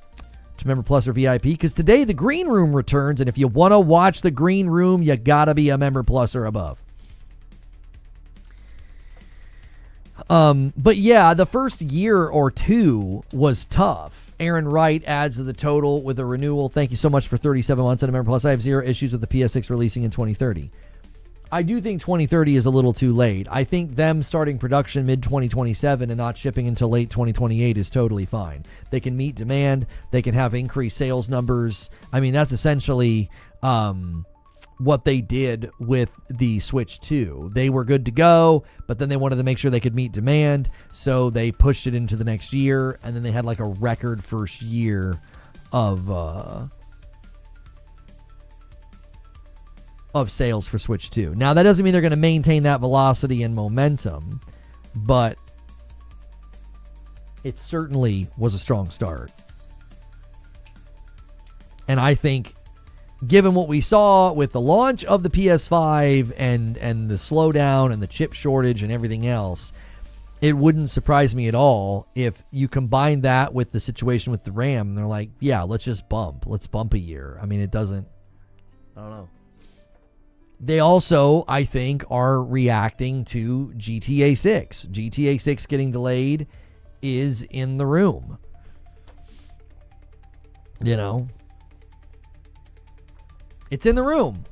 to member plus or VIP, because today the green room returns, and if you want to watch the green room, you gotta be a member plus or above. But yeah, the first year or two was tough. Aaron Wright adds to the total with a renewal. Thank you so much for 37 months on a member plus. I have 0 issues with the PS6 releasing in 2030. I do think 2030 is a little too late. I think them starting production mid-2027 and not shipping until late 2028 is totally fine. They can meet demand. They can have increased sales numbers. I mean, that's essentially what they did with the Switch 2. They were good to go, but then they wanted to make sure they could meet demand, so they pushed it into the next year, and then they had like a record first year of of sales for Switch 2. Now, that doesn't mean they're going to maintain that velocity and momentum, but it certainly was a strong start. And I think, given what we saw with the launch of the PS5 and the slowdown and the chip shortage and everything else, it wouldn't surprise me at all if you combine that with the situation with the RAM and they're like, yeah, let's bump a year. I mean, I don't know. They also, I think, are reacting to GTA 6. GTA 6 getting delayed is in the room. You know? It's in the room.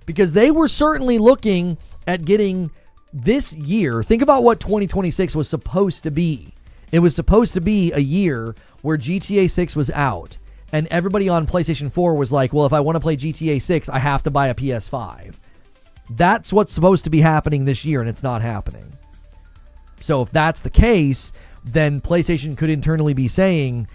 Because they were certainly looking at getting this year. Think about what 2026 was supposed to be. It was supposed to be a year where GTA 6 was out. And everybody on PlayStation 4 was like, well, if I want to play GTA 6, I have to buy a PS5. That's what's supposed to be happening this year, and it's not happening. So if that's the case, then PlayStation could internally be saying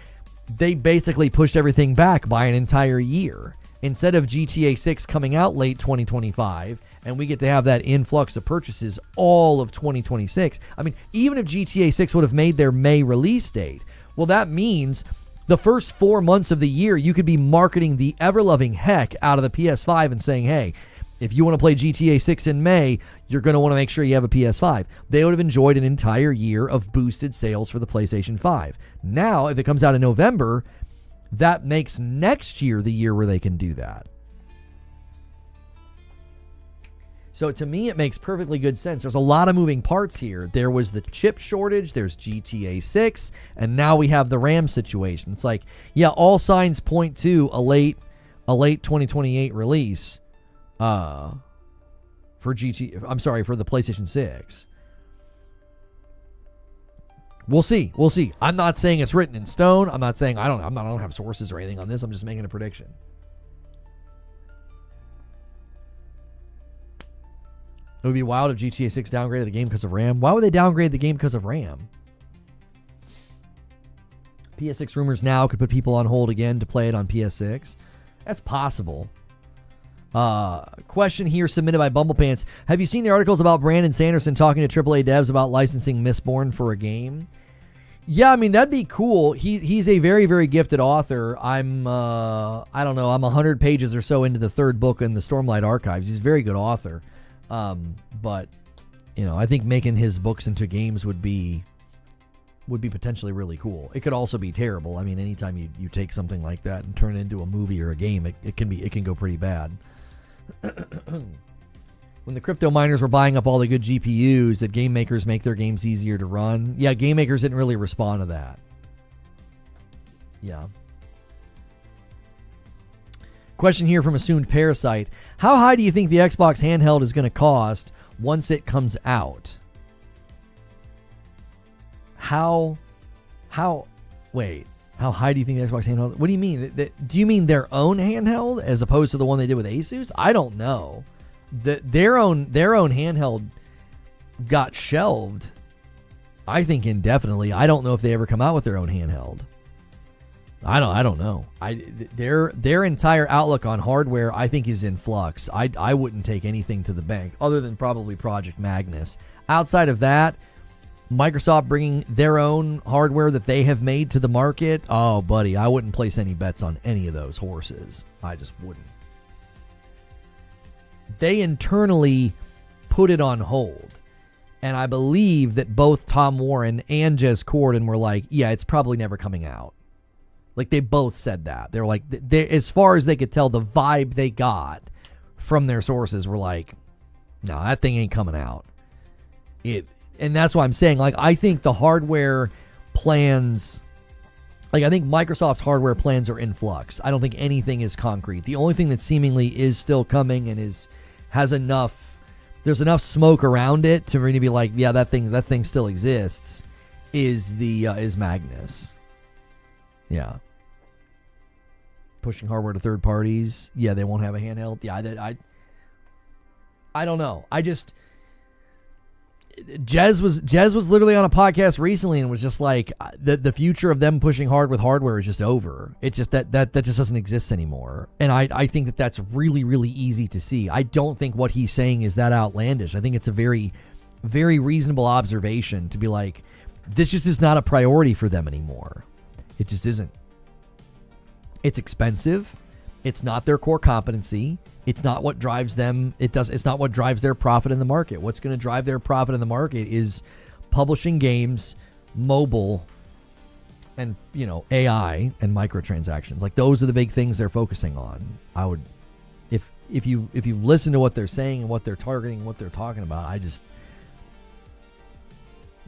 they basically pushed everything back by an entire year. Instead of GTA 6 coming out late 2025, and we get to have that influx of purchases all of 2026. I mean, even if GTA 6 would have made their May release date, well, that means the first 4 months of the year, you could be marketing the ever-loving heck out of the PS5 and saying, hey, if you want to play GTA 6 in May, you're going to want to make sure you have a PS5. They would have enjoyed an entire year of boosted sales for the PlayStation 5. Now, if it comes out in November, that makes next year the year where they can do that. So to me, it makes perfectly good sense. There's a lot of moving parts here. There was the chip shortage, there's GTA 6, and now we have the RAM situation. It's like, yeah, all signs point to a late 2028 release for the PlayStation 6. We'll see. I'm not saying it's written in stone. I'm not saying I don't have sources or anything on this. I'm just making a prediction. It would be wild if GTA 6 downgraded the game because of RAM. Why would they downgrade the game because of RAM? PS6 rumors now could put people on hold again to play it on PS6. That's possible. Question here submitted by Bumblepants. Have you seen the articles about Brandon Sanderson talking to AAA devs about licensing Mistborn for a game? Yeah, I mean, that'd be cool. He's a very, very gifted author. I'm 100 pages or so into the third book in the Stormlight Archives. He's a very good author. But, I think making his books into games would be potentially really cool. It could also be terrible. I mean, anytime you take something like that and turn it into a movie or a game, it can go pretty bad. When the crypto miners were buying up all the good GPUs, did game makers make their games easier to run? Yeah, game makers didn't really respond to that. Yeah. Question here from Assumed Parasite. How high do you think the Xbox handheld is going to cost once it comes out? How high do you think the Xbox handheld? What do you mean? Do you mean their own handheld as opposed to the one they did with Asus? I don't know. Their own handheld got shelved, I think, indefinitely. I don't know if they ever come out with their own handheld. I don't know. Their entire outlook on hardware, I think, is in flux. I wouldn't take anything to the bank other than probably Project Magnus. Outside of that, Microsoft bringing their own hardware that they have made to the market, oh, buddy, I wouldn't place any bets on any of those horses. I just wouldn't. They internally put it on hold. And I believe that both Tom Warren and Jez Corden were like, yeah, it's probably never coming out. Like, they both said that. They're like, as far as they could tell, the vibe they got from their sources were like, no, that thing ain't coming out. And that's why I'm saying, like, I think the hardware plans, like, I think Microsoft's hardware plans are in flux. I don't think anything is concrete. The only thing that seemingly is still coming and has enough, there's enough smoke around it to really be like, yeah, that thing still exists, is Magnus. Yeah. Pushing hardware to third parties. Yeah, they won't have a handheld. Yeah, I don't know. Jez was literally on a podcast recently and was just like, the future of them pushing hard with hardware is just over. It just that just doesn't exist anymore. And I think that's really, really easy to see. I don't think what he's saying is that outlandish. I think it's a very, very reasonable observation to be like, this just is not a priority for them anymore. It just isn't. It's expensive. It's not their core competency. It's not what drives them. It's not what drives their profit in the market. What's going to drive their profit in the market is publishing games, mobile, and AI and microtransactions. Like, those are the big things they're focusing on. I would, if you listen to what they're saying and what they're targeting, what they're talking about, I just,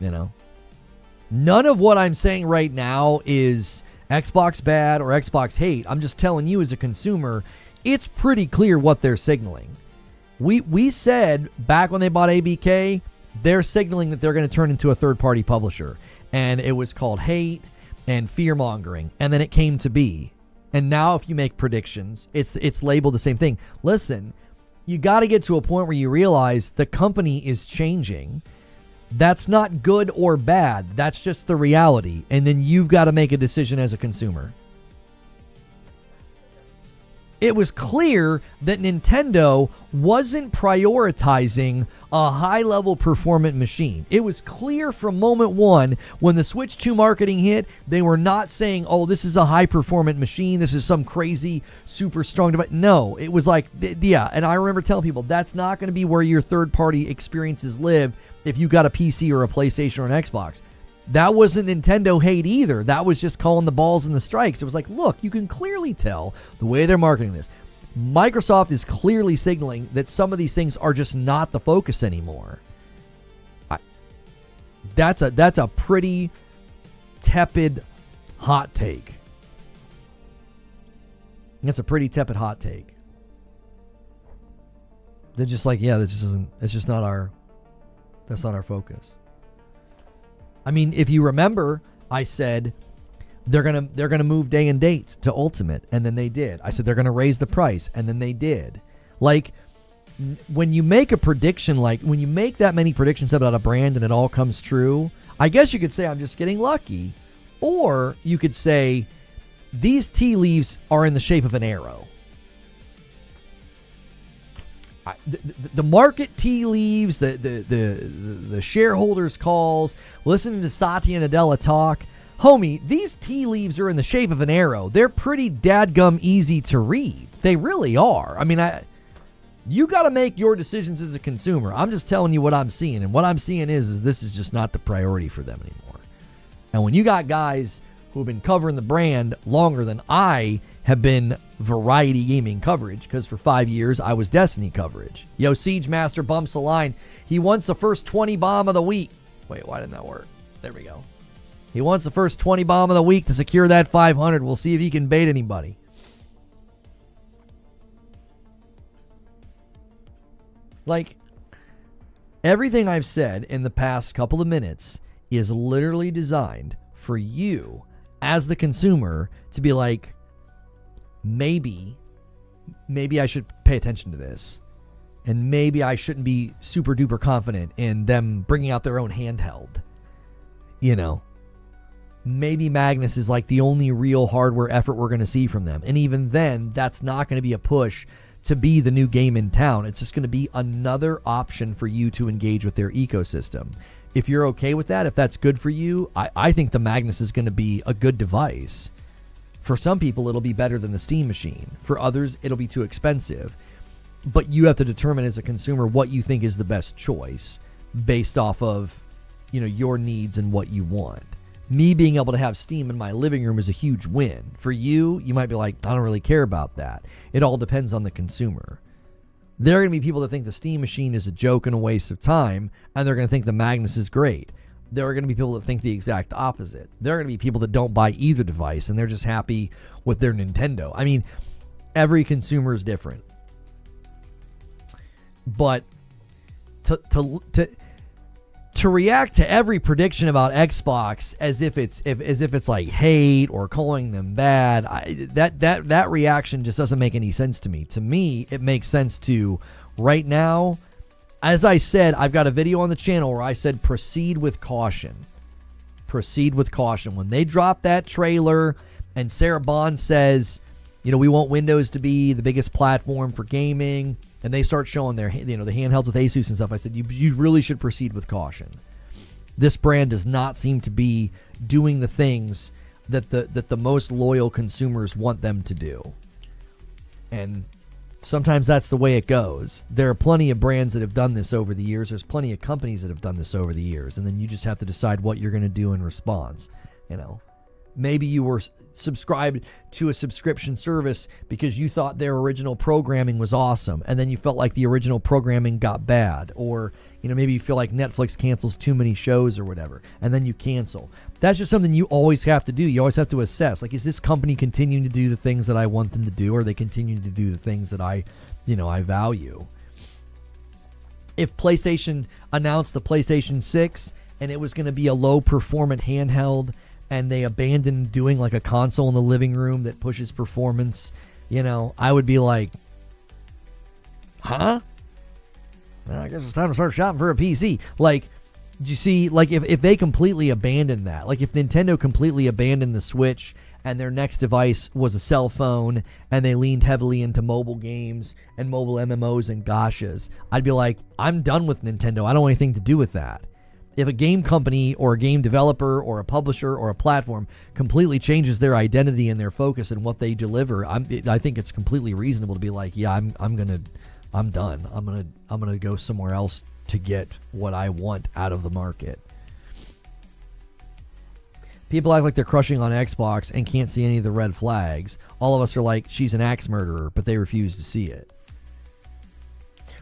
none of what I'm saying right now is Xbox bad or Xbox hate. I'm just telling you as a consumer, it's pretty clear what they're signaling. We said back when they bought ABK, they're signaling that they're going to turn into a third-party publisher. And it was called hate and fear-mongering. And then it came to be. And now if you make predictions, it's labeled the same thing. Listen, you got to get to a point where you realize the company is changing. That's not good or bad. That's just the reality. And then you've got to make a decision as a consumer. It was clear that Nintendo wasn't prioritizing a high-level performant machine. It was clear from moment one when the Switch 2 marketing hit, they were not saying, oh, this is a high-performant machine. This is some crazy, super strong device. No, it was like, yeah, and I remember telling people, that's not going to be where your third-party experiences live if you got a PC or a PlayStation or an Xbox. That wasn't Nintendo hate either. That was just calling the balls and the strikes. It was like, look, you can clearly tell the way they're marketing this. Microsoft is clearly signaling that some of these things are just not the focus anymore. That's a pretty tepid hot take. That's a pretty tepid hot take. They're just like, yeah, that's not our focus. I mean, if you remember, I said they're gonna move day and date to Ultimate, and then they did. I said they're gonna raise the price, and then they did. Like, when you make a prediction, like when you make that many predictions about a brand and it all comes true, I guess you could say I'm just getting lucky, or you could say these tea leaves are in the shape of an arrow. The market tea leaves, the shareholders' calls, listening to Satya Nadella talk. Homie, these tea leaves are in the shape of an arrow. They're pretty dadgum easy to read. They really are. I mean, you got to make your decisions as a consumer. I'm just telling you what I'm seeing. And what I'm seeing is this is just not the priority for them anymore. And when you got guys who have been covering the brand longer than I have been variety gaming coverage, because for 5 years I was Destiny coverage. Yo, Siege Master bumps the line. He wants the first 20 bomb of the week. Wait, why didn't that work? There we go. He wants the first 20 bomb of the week to secure that 500. We'll see if he can bait anybody. Like, everything I've said in the past couple of minutes is literally designed for you as the consumer to be like, maybe I should pay attention to this, and maybe I shouldn't be super duper confident in them bringing out their own handheld. Maybe Magnus is like the only real hardware effort we're going to see from them, and even then, that's not going to be a push to be the new game in town. It's just going to be another option for you to engage with their ecosystem. If you're okay with that, if that's good for you, I think the Magnus is going to be a good device. For some people, it'll be better than the Steam machine. For others, it'll be too expensive. But you have to determine as a consumer what you think is the best choice based off of, your needs and what you want. Me being able to have Steam in my living room is a huge win. For you, you might be like, I don't really care about that. It all depends on the consumer. There are going to be people that think the Steam machine is a joke and a waste of time, and they're going to think the Magnus is great. There are going to be people that think the exact opposite. There are going to be people that don't buy either device, and they're just happy with their Nintendo. I mean, every consumer is different. But to react to every prediction about Xbox as if it's like hate or calling them bad, that reaction just doesn't make any sense to me. To me, it makes sense to right now, as I said, I've got a video on the channel where I said proceed with caution. Proceed with caution. When they drop that trailer and Sarah Bond says, we want Windows to be the biggest platform for gaming, and they start showing their, the handhelds with Asus and stuff, I said, you really should proceed with caution. This brand does not seem to be doing the things that the most loyal consumers want them to do. And sometimes that's the way it goes. There are plenty of brands that have done this over the years. There's plenty of companies that have done this over the years. And then you just have to decide what you're going to do in response. Maybe you were subscribed to a subscription service because you thought their original programming was awesome, and then you felt like the original programming got bad, or maybe you feel like Netflix cancels too many shows or whatever, and then you cancel. That's just something you always have to do. You always have to assess, like, is this company continuing to do the things that I want them to do, or are they continuing to do the things that I value? If PlayStation announced the PlayStation 6 and it was going to be a low performant handheld, and they abandoned doing like a console in the living room that pushes performance, I would be like, huh? Well, I guess it's time to start shopping for a PC. Like, do you see, like, if they completely abandoned that, like if Nintendo completely abandoned the Switch and their next device was a cell phone and they leaned heavily into mobile games and mobile MMOs and gachas, I'd be like, I'm done with Nintendo. I don't want anything to do with that. If a game company or a game developer or a publisher or a platform completely changes their identity and their focus and what they deliver, I think it's completely reasonable to be like, yeah, I'm done. I'm gonna go somewhere else to get what I want out of the market. People act like they're crushing on Xbox and can't see any of the red flags. All of us are like, she's an axe murderer, but they refuse to see it.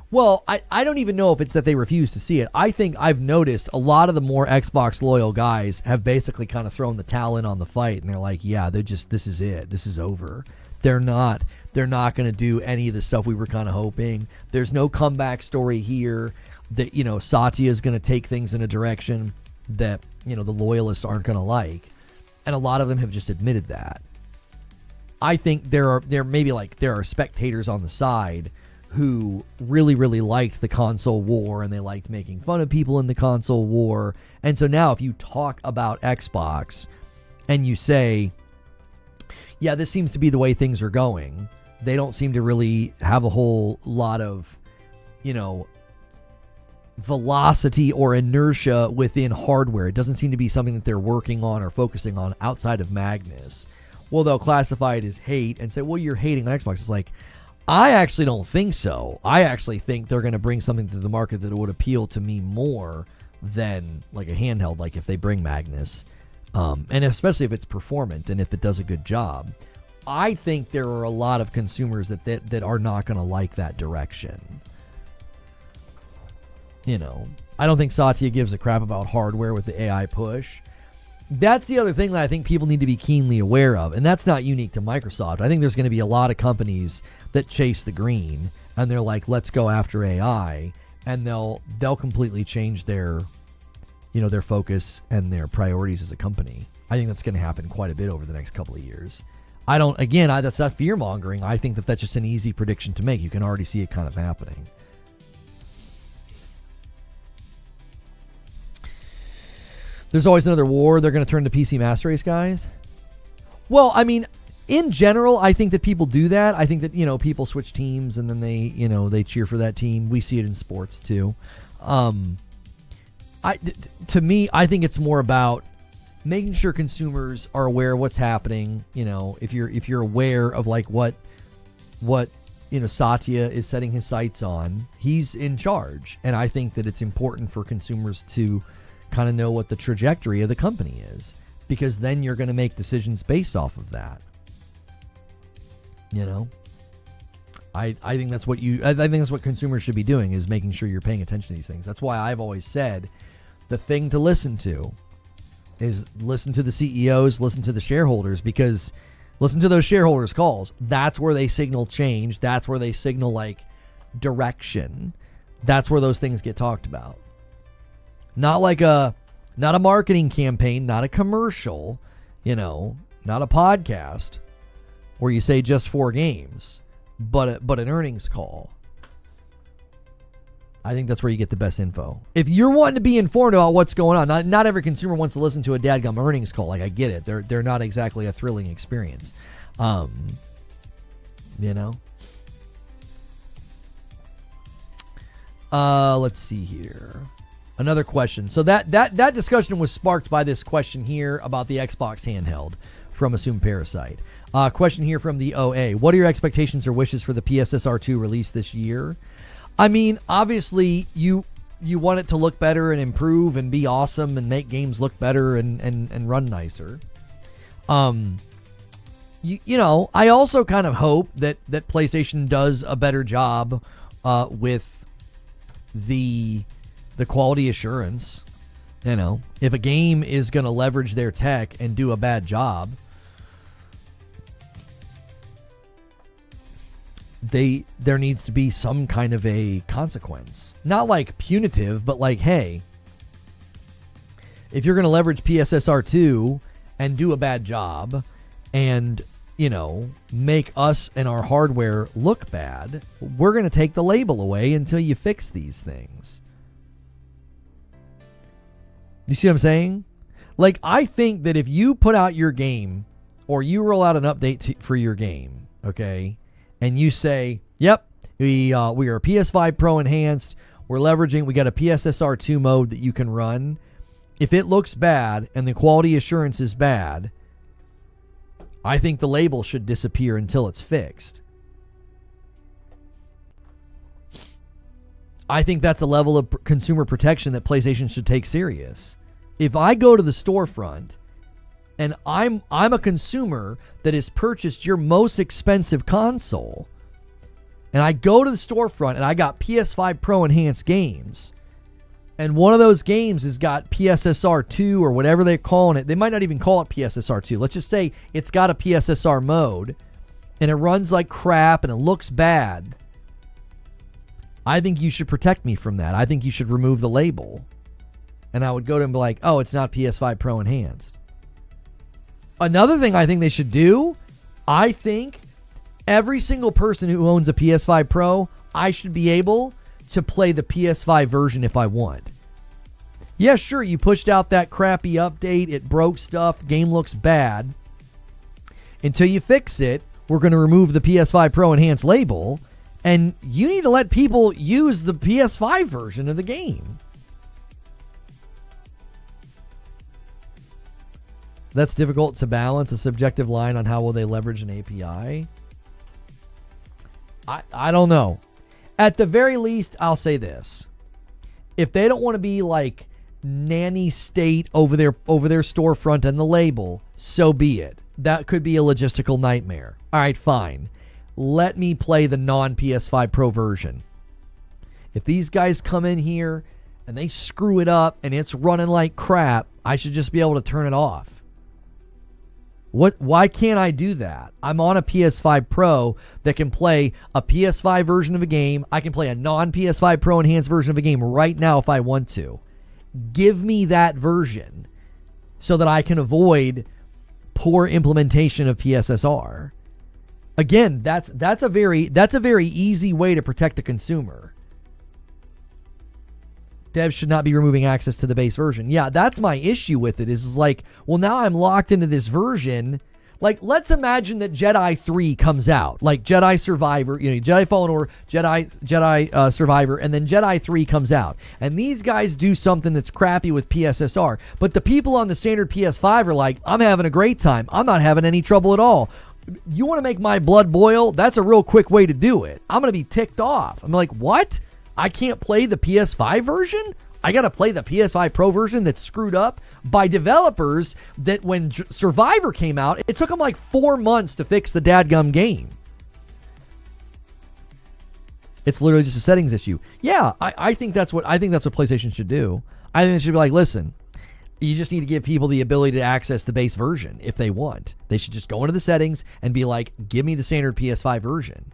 Well, I don't even know if it's that they refuse to see it. I think I've noticed a lot of the more Xbox loyal guys have basically kind of thrown the towel in on the fight, and they're like, yeah, this is it. This is over. They're not going to do any of the stuff we were kind of hoping. There's no comeback story here that, Satya is going to take things in a direction that, the loyalists aren't going to like. And a lot of them have just admitted that. I think there are spectators on the side who really, really liked the console war, and they liked making fun of people in the console war. And so now if you talk about Xbox and you say, yeah, this seems to be the way things are going, they don't seem to really have a whole lot of, velocity or inertia within hardware. It doesn't seem to be something that they're working on or focusing on outside of Magnus. Well, they'll classify it as hate and say, well, you're hating on Xbox. It's like, I actually don't think so. I actually think they're going to bring something to the market that would appeal to me more than like a handheld, like if they bring Magnus, and especially if it's performant and if it does a good job. I think there are a lot of consumers that are not going to like that direction. I don't think Satya gives a crap about hardware with the AI push. That's the other thing that I think people need to be keenly aware of, and that's not unique to Microsoft. I think there's going to be a lot of companies that chase the green, and they're like, let's go after AI, and they'll completely change their focus and their priorities as a company. I think that's going to happen quite a bit over the next couple of years. That's not fear-mongering. I think that's just an easy prediction to make. You can already see it kind of happening. There's always another war. They're going to turn to PC Master Race guys. Well, I mean, in general, I think that people do that. I think that, people switch teams and then they cheer for that team. We see it in sports too. To me, I think it's more about making sure consumers are aware of what's happening. If you're aware of like what Satya is setting his sights on, he's in charge. And I think that it's important for consumers to kind of know what the trajectory of the company is, because then you're going to make decisions based off of that. I think that's what consumers should be doing, is making sure you're paying attention to these things. That's why I've always said the thing to listen to is listen to the CEOs, listen to the shareholders, because listen to those shareholders' calls. That's where they signal change. That's where they signal like direction. That's where those things get talked about. Not a marketing campaign, not a commercial, not a podcast where you say just 4 games, but an earnings call. I think that's where you get the best info. If you're wanting to be informed about what's going on, not every consumer wants to listen to a dadgum earnings call. Like, I get it. They're not exactly a thrilling experience. You know? Let's see here. Another question. So that discussion was sparked by this question here about the Xbox handheld from Assumed Parasite. Question here from the OA. What are your expectations or wishes for the PSSR2 release this year? I mean, obviously, you want it to look better and improve and be awesome and make games look better and run nicer. You know, I also kind of hope that PlayStation does a better job with the quality assurance. You know, if a game is going to leverage their tech and do a bad job, there needs to be some kind of a consequence. Not like punitive, but like, hey, if you're going to leverage PSSR2 and do a bad job and, you know, make us and our hardware look bad, we're going to take the label away until you fix these things. You see what I'm saying? Like, I think that if you put out your game or you roll out an update for your game, okay, and you say, yep, we are PS5 Pro enhanced, we got a PSSR2 mode that you can run. If it looks bad and the quality assurance is bad, I think the label should disappear until it's fixed. I think that's a level of consumer protection that PlayStation should take serious. If I go to the storefront and I'm a consumer that has purchased your most expensive console, and I go to the storefront and I got PS5 Pro enhanced games, and one of those games has got PSSR2 or whatever they're calling it. They might not even call it PSSR2. Let's just say it's got a PSSR mode, and it runs like crap and it looks bad. I think you should protect me from that. I think you should remove the label. And I would go to him and be like, oh, it's not PS5 Pro enhanced. Another thing I think they should do, I think every single person who owns a PS5 Pro, I should be able to play the PS5 version if I want. Yeah, sure, you pushed out that crappy update, it broke stuff, game looks bad. Until you fix it, we're going to remove the PS5 Pro enhanced label, and you need to let people use the PS5 version of the game. That's difficult to balance a subjective line on how will they leverage an API. I don't know. At the very least, I'll say this. If they don't want to be like nanny state over their storefront and the label, so be it. That could be a logistical nightmare. All right, fine. Let me play the non-PS5 Pro version. If these guys come in here and they screw it up and it's running like crap, I should just be able to turn it off. Why can't I do that? I'm on a PS5 Pro that can play a PS5 version of a game. I can play a non-PS5 Pro enhanced version of a game right now if I want to. Give me that version so that I can avoid poor implementation of PSSR. Again, that's a very easy way to protect the consumer. Devs should not be removing access to the base version. Yeah, that's my issue with it. Is like, well, now I'm locked into this version. Like, let's imagine that Jedi 3 comes out, like Jedi Survivor, Jedi Fallen Order, Jedi Survivor, and then Jedi 3 comes out. And these guys do something that's crappy with PSSR. But the people on the standard PS5 are like, I'm having a great time. I'm not having any trouble at all. You want to make my blood boil? That's a real quick way to do it. I'm going to be ticked off. I'm like, what? I can't play the PS5 version? I got to play the PS5 Pro version that's screwed up by developers that when Survivor came out, it took them like 4 months to fix the dadgum game. It's literally just a settings issue. Yeah, I think that's what PlayStation should do. I think it should be like, listen, you just need to give people the ability to access the base version if they want. They should just go into the settings and be like, give me the standard PS5 version.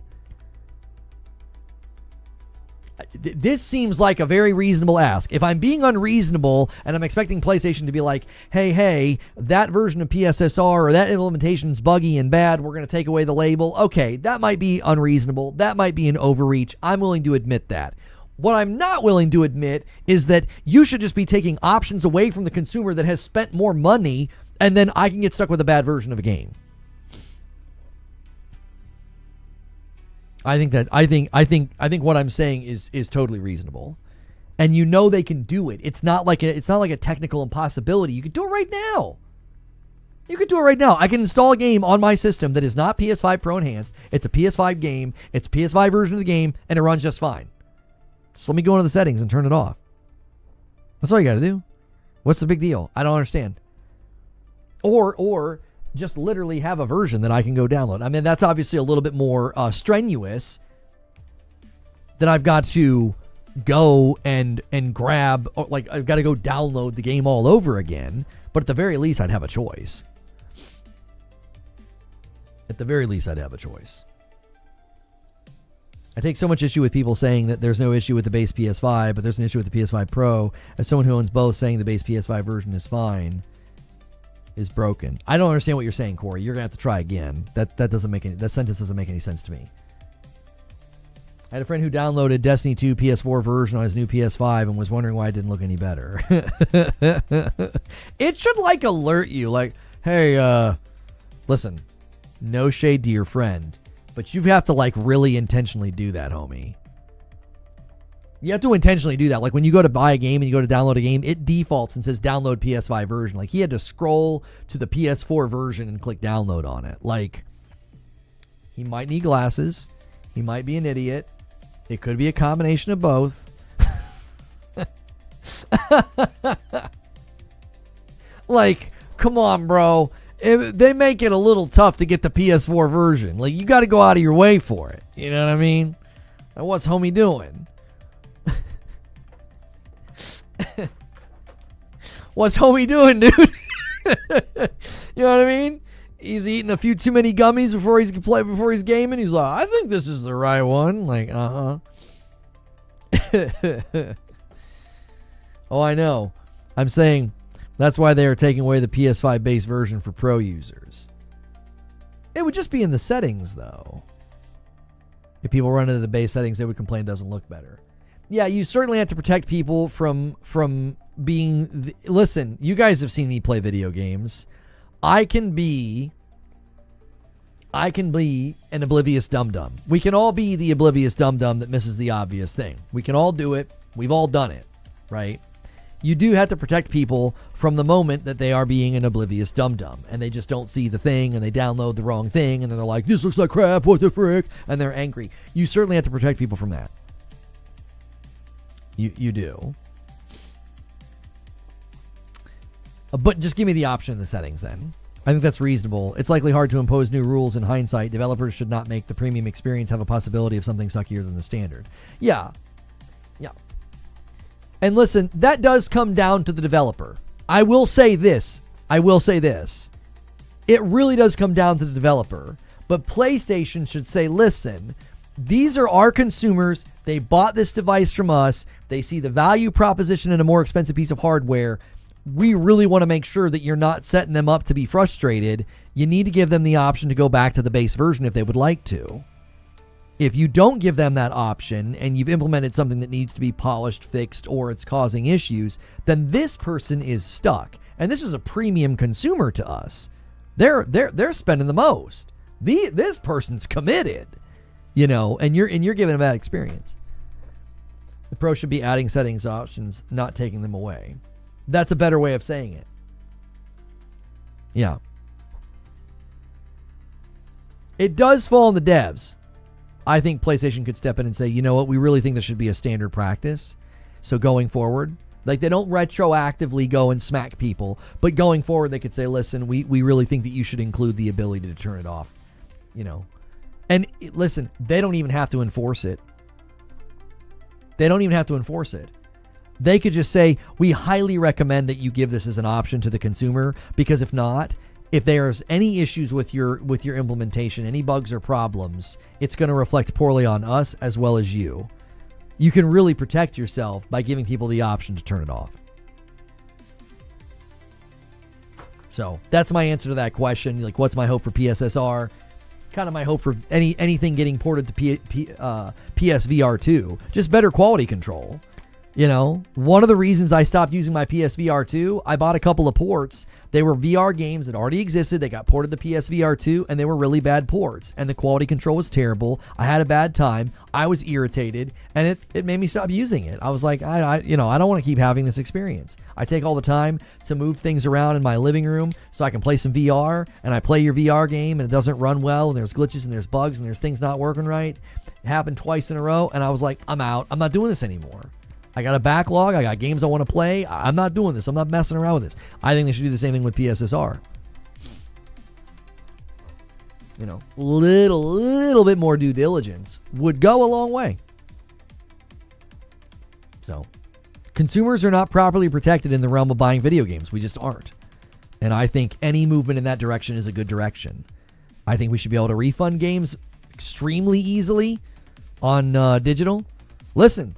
This seems like a very reasonable ask. If I'm being unreasonable and I'm expecting PlayStation to be like, hey, that version of PSSR or that implementation's buggy and bad, we're going to take away the label. Okay, that might be unreasonable. That might be an overreach. I'm willing to admit that. What I'm not willing to admit is that you should just be taking options away from the consumer that has spent more money, and then I can get stuck with a bad version of a game. I think what I'm saying is totally reasonable. And you know they can do it. It's not like a technical impossibility. You can do it right now. You can do it right now. I can install a game on my system that is not PS5 Pro Enhanced. It's a PS5 game. It's a PS5 version of the game, and it runs just fine. Just let me go into the settings and turn it off. That's all you got to do. What's the big deal? I don't understand. Or just literally have a version that I can go download. I mean, that's obviously a little bit more strenuous that I've got to go and grab, like I've got to go download the game all over again. But at the very least, I'd have a choice. At the very least, I'd have a choice. I take so much issue with people saying that there's no issue with the base PS5, but there's an issue with the PS5 Pro. As someone who owns both, saying the base PS5 version is fine is broken. I don't understand what you're saying, Corey. You're gonna have to try again. That sentence doesn't make any sense to me. I had a friend who downloaded Destiny 2 PS4 version on his new PS5 and was wondering why it didn't look any better. It should like alert you, like, hey, listen, no shade to your friend, but you have to like really intentionally do that, homie. You have to intentionally do that. Like when you go to buy a game and you go to download a game, it defaults and says download PS5 version. Like he had to scroll to the PS4 version and click download on it. Like he might need glasses. He might be an idiot. It could be a combination of both. Like, come on, bro. They make it a little tough to get the PS4 version. Like, you got to go out of your way for it. You know what I mean? Now, what's homie doing? What's homie doing, dude? You know what I mean? He's eating a few too many gummies before he's gaming. He's like, I think this is the right one. Like, Oh, I know. I'm saying that's why they are taking away the PS5 base version for pro users. It would just be in the settings, though. If people run into the base settings, they would complain it doesn't look better. Yeah, you certainly have to protect people from being... Listen, you guys have seen me play video games. I can be an oblivious dum-dum. We can all be the oblivious dum-dum that misses the obvious thing. We can all do it. We've all done it, right? You do have to protect people from the moment that they are being an oblivious dum-dum and they just don't see the thing and they download the wrong thing and then they're like, this looks like crap, what the frick? And they're angry. You certainly have to protect people from that. You do. But just give me the option in the settings then. I think that's reasonable. It's likely hard to impose new rules in hindsight. Developers should not make the premium experience have a possibility of something suckier than the standard. Yeah. And listen, that does come down to the developer. I will say this. It really does come down to the developer. But PlayStation should say, listen, these are our consumers. They bought this device from us. They see the value proposition in a more expensive piece of hardware. We really want to make sure that you're not setting them up to be frustrated. You need to give them the option to go back to the base version if they would like to. If you don't give them that option and you've implemented something that needs to be polished, fixed, or it's causing issues, then this person is stuck. And this is a premium consumer to us. They're spending the most. This person's committed, you know, and you're giving them that experience. The pro should be adding settings options, not taking them away. That's a better way of saying it. Yeah. It does fall on the devs. I think PlayStation could step in and say, you know what, we really think this should be a standard practice. So going forward, like they don't retroactively go and smack people, but going forward they could say, listen, we really think that you should include the ability to turn it off, you know. And listen, they don't even have to enforce it. They could just say, we highly recommend that you give this as an option to the consumer, because if not, if there's any issues with your implementation, any bugs or problems, it's going to reflect poorly on us as well as you. You can really protect yourself by giving people the option to turn it off. So that's my answer to that question. Like, what's my hope for PSSR? kind of my hope for anything getting ported to PSVR 2. Just better quality control. You know, one of the reasons I stopped using my PSVR 2, I bought a couple of ports. They were VR games that already existed. They got ported to PSVR 2, and they were really bad ports. And the quality control was terrible. I had a bad time. I was irritated, and it made me stop using it. I was like, I don't want to keep having this experience. I take all the time to move things around in my living room so I can play some VR, and I play your VR game, and it doesn't run well, and there's glitches, and there's bugs, and there's things not working right. It happened twice in a row, and I was like, I'm out. I'm not doing this anymore. I got a backlog. I got games I want to play. I'm not doing this. I'm not messing around with this. I think they should do the same thing with PSSR. You know, little bit more due diligence would go a long way. So, consumers are not properly protected in the realm of buying video games. We just aren't. And I think any movement in that direction is a good direction. I think we should be able to refund games extremely easily on digital. Listen,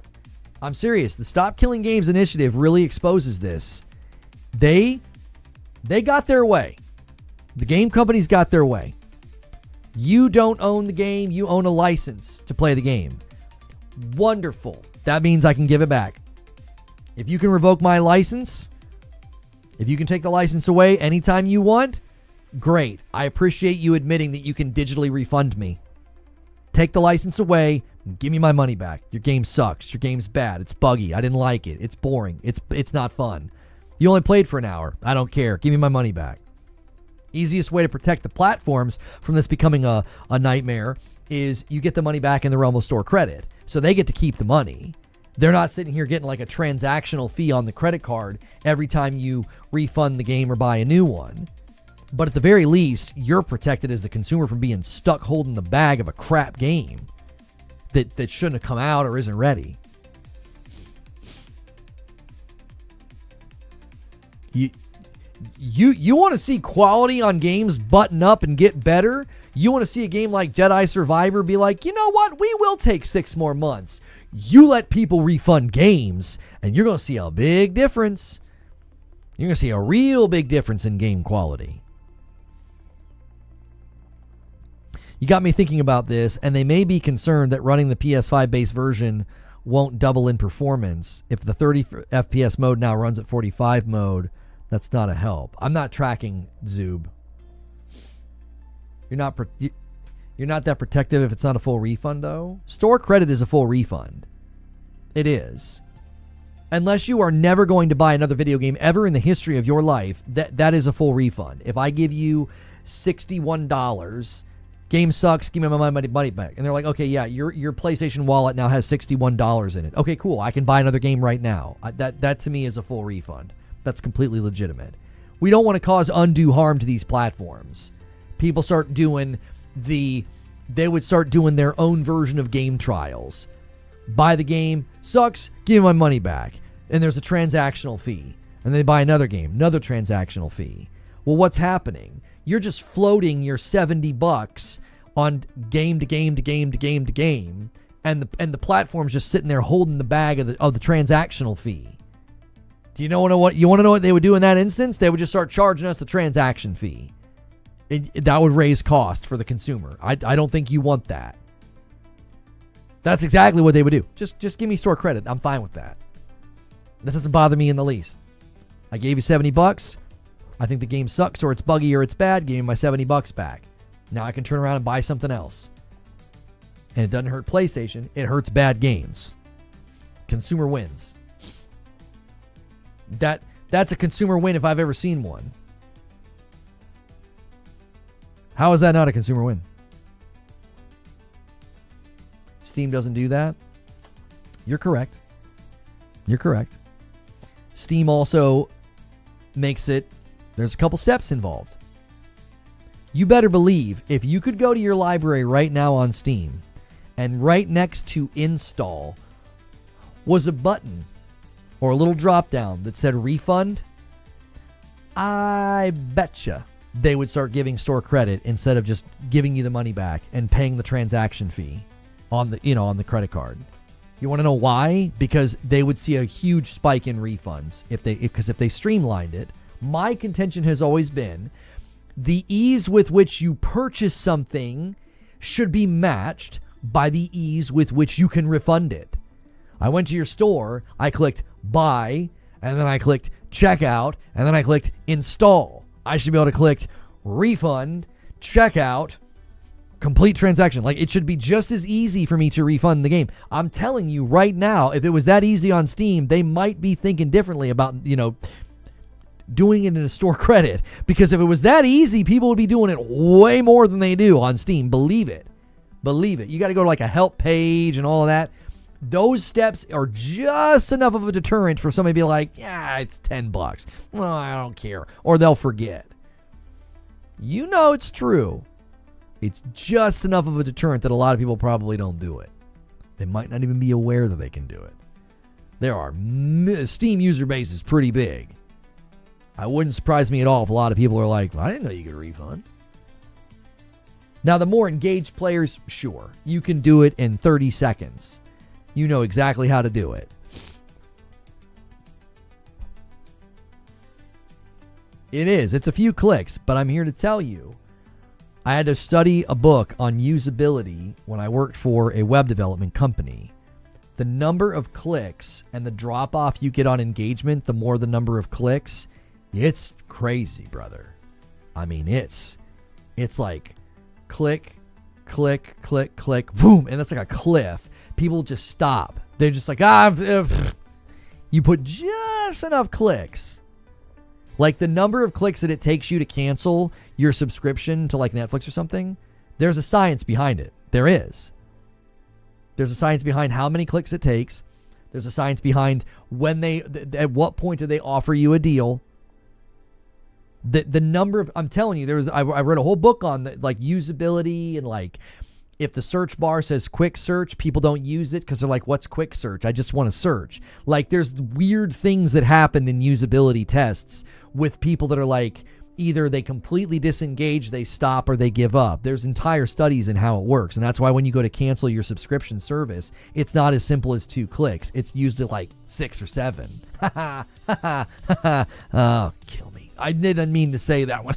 I'm serious. The Stop Killing Games initiative really exposes this. They got their way. The game companies got their way. You don't own the game. You own a license to play the game. Wonderful. That means I can give it back. If you can revoke my license, if you can take the license away anytime you want, great. I appreciate you admitting that you can digitally refund me. Take the license away. Give me my money back. Your game sucks. Your game's bad. It's buggy. I didn't like it. It's boring. It's not fun. You only played for an hour. I don't care. Give me my money back. Easiest way to protect the platforms from this becoming a nightmare is you get the money back in the realm of store credit. So they get to keep the money. They're not sitting here getting like a transactional fee on the credit card every time you refund the game or buy a new one. But at the very least, you're protected as the consumer from being stuck holding the bag of a crap game that shouldn't have come out or isn't ready. You want to see quality on games button up and get better? You want to see a game like Jedi Survivor be like, you know what? We will take 6 more months. You let people refund games, and you're going to see a big difference. You're going to see a real big difference in game quality. You got me thinking about this, and they may be concerned that running the PS5 base version won't double in performance. If the 30 FPS mode now runs at 45 mode, that's not a help. I'm not tracking Zoob. You're not that protective if it's not a full refund, though. Store credit is a full refund. It is. Unless you are never going to buy another video game ever in the history of your life, that is a full refund. If I give you $61, game sucks, give me my money back. And they're like, okay, yeah, your PlayStation wallet now has $61 in it. Okay, cool. I can buy another game right now. That to me is a full refund. That's completely legitimate. We don't want to cause undue harm to these platforms. People start doing they would start doing their own version of game trials. Buy the game, sucks, give me my money back. And there's a transactional fee. And they buy another game, another transactional fee. Well, what's happening? You're just floating your $70 on game to game to game to game to game, and the platform's just sitting there holding the bag of the transactional fee. Do you want to know what they would do in that instance? They would just start charging us the transaction fee. That would raise cost for the consumer. I don't think you want that. That's exactly what they would do. Just give me store credit. I'm fine with that. That doesn't bother me in the least. I gave you $70. I think the game sucks or it's buggy or it's bad. Give me my $70 back. Now I can turn around and buy something else. And it doesn't hurt PlayStation. It hurts bad games. Consumer wins. That's a consumer win if I've ever seen one. How is that not a consumer win? Steam doesn't do that? You're correct. You're correct. Steam also makes it, there's a couple steps involved. You better believe if you could go to your library right now on Steam and right next to install was a button or a little drop down that said refund, I betcha they would start giving store credit instead of just giving you the money back and paying the transaction fee on the credit card. You want to know why? Because they would see a huge spike in refunds if they streamlined it. My contention has always been the ease with which you purchase something should be matched by the ease with which you can refund it. I went to your store, I clicked buy, and then I clicked checkout, and then I clicked install. I should be able to click refund, checkout, complete transaction. Like, it should be just as easy for me to refund the game. I'm telling you right now, if it was that easy on Steam, they might be thinking differently about, doing it in a store credit. Because if it was that easy, people would be doing it way more than they do on Steam. Believe it. You got to go to like a help page and all of that. Those steps are just enough of a deterrent for somebody to be like, yeah, it's $10. Well, I don't care. Or they'll forget. It's true. It's just enough of a deterrent that a lot of people probably don't do it. They might not even be aware that they can do it. Steam user base is pretty big. I wouldn't surprise me at all if a lot of people are like, well, I didn't know you could refund. Now, the more engaged players, sure, you can do it in 30 seconds. You know exactly how to do it. It is. It's a few clicks, but I'm here to tell you, I had to study a book on usability when I worked for a web development company. The number of clicks and the drop-off you get on engagement, the more the number of clicks, it's crazy, brother. I mean, it's like click, click, click, click, boom, and that's like a cliff. People just stop. They're just like, you put just enough clicks. Like the number of clicks that it takes you to cancel your subscription to like Netflix or something, there's a science behind it. There is. There's a science behind how many clicks it takes. There's a science behind when at what point do they offer you a deal. The number of, I'm telling you, I read a whole book on like usability and like if the search bar says quick search, people don't use it because they're like, what's quick search? I just want to search. Like there's weird things that happen in usability tests with people that are like, either they completely disengage, they stop, or they give up. There's entire studies in how it works. And that's why when you go to cancel your subscription service, it's not as simple as 2 clicks. It's usually like 6 or 7. Oh, kill me. I didn't mean to say that one.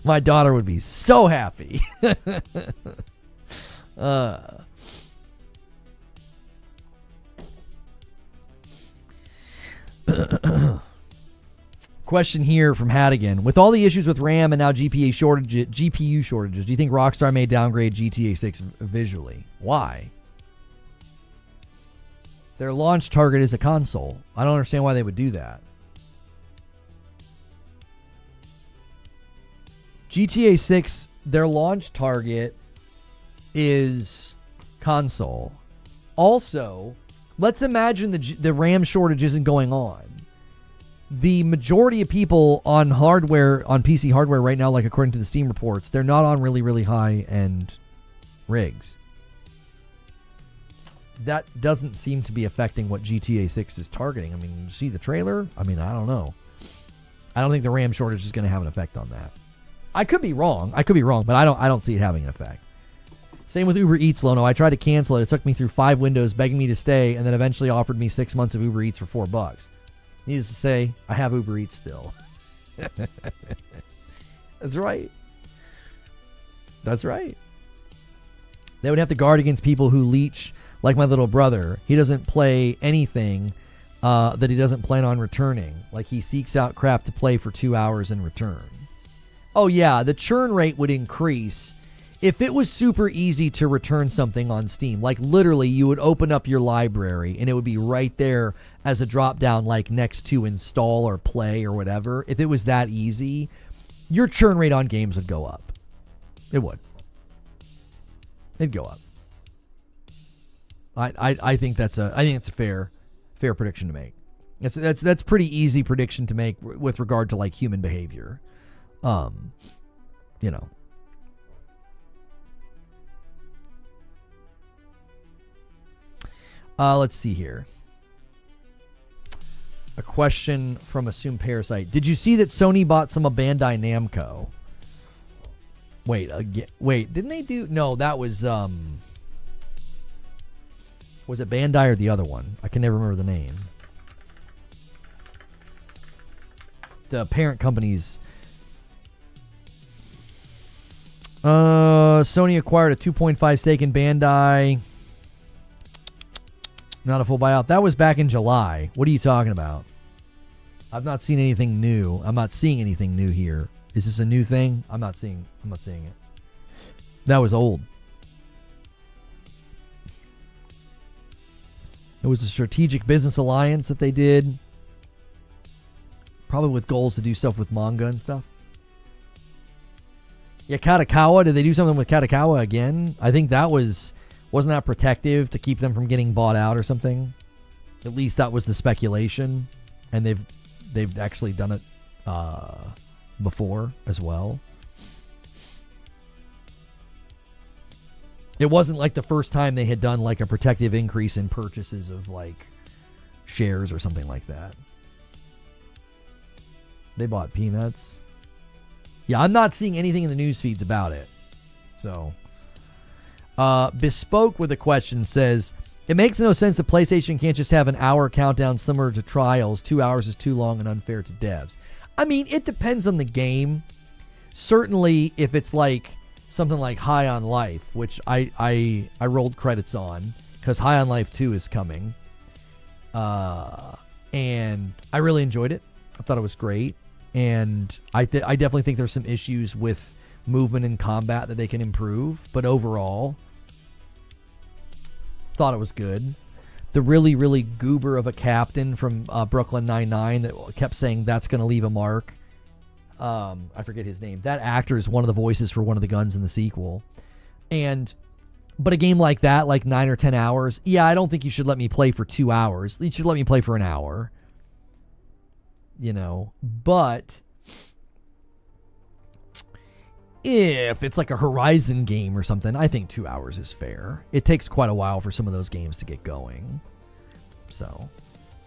My daughter would be so happy. Question here from Hadigan. With all the issues with RAM and now GPU shortages, do you think Rockstar may downgrade GTA 6 visually? Why? Their launch target is a console. I don't understand why they would do that. GTA 6, their launch target is console. Also, let's imagine the RAM shortage isn't going on. The majority of people on hardware, on PC hardware right now, like according to the Steam reports, they're not on really, really high-end rigs. That doesn't seem to be affecting what GTA 6 is targeting. I mean, see the trailer? I mean, I don't know. I don't think the RAM shortage is going to have an effect on that. I could be wrong, but I don't see it having an effect. Same with Uber Eats, Lono. I tried to cancel it. It took me through 5 windows begging me to stay, and then eventually offered me 6 months of Uber Eats for $4. Needless to say, I have Uber Eats still. That's right. That's right. They would have to guard against people who leech, like my little brother. He doesn't play anything that he doesn't plan on returning. Like he seeks out crap to play for 2 hours and return. Oh yeah, the churn rate would increase if it was super easy to return something on Steam. Like literally you would open up your library and it would be right there as a drop down, like next to install or play or whatever. If it was that easy, your churn rate on games would go up. It would. It'd go up. I think that's a fair prediction to make. That's pretty easy prediction to make with regard to like human behavior. You know. Let's see here. A question from Assume Parasite. Did you see that Sony bought some of Bandai Namco? Wait, didn't they do? No, that was it Bandai or the other one? I can never remember the name. The parent company's Sony acquired a 2.5 stake in Bandai. Not a full buyout. That was back in July. What are you talking about? I've not seen anything new. I'm not seeing anything new here. Is this a new thing? I'm not seeing it. That was old. It was a strategic business alliance that they did. Probably with goals to do stuff with manga and stuff. Yeah, Katakawa. Did they do something with Katakawa again? I think that wasn't that protective to keep them from getting bought out or something? At least that was the speculation. And they've actually done it before as well. It wasn't like the first time they had done like a protective increase in purchases of like shares or something like that. They bought Peanuts. Yeah, I'm not seeing anything in the news feeds about it. So, Bespoke with a question says, it makes no sense that PlayStation can't just have an hour countdown similar to Trials. 2 hours is too long and unfair to devs. I mean, it depends on the game. Certainly, if it's like something like High on Life, which I rolled credits on because High on Life 2 is coming. And I really enjoyed it. I thought it was great. And I definitely think there's some issues with movement and combat that they can improve. But overall, thought it was good. The really, really goober of a captain from Brooklyn Nine-Nine that kept saying that's going to leave a mark. I forget his name. That actor is one of the voices for one of the guns in the sequel. But a game like that, like 9 or 10 hours, yeah, I don't think you should let me play for 2 hours. You should let me play for an hour. You know, but if it's like a Horizon game or something, I think 2 hours is fair. It takes quite a while for some of those games to get going. So,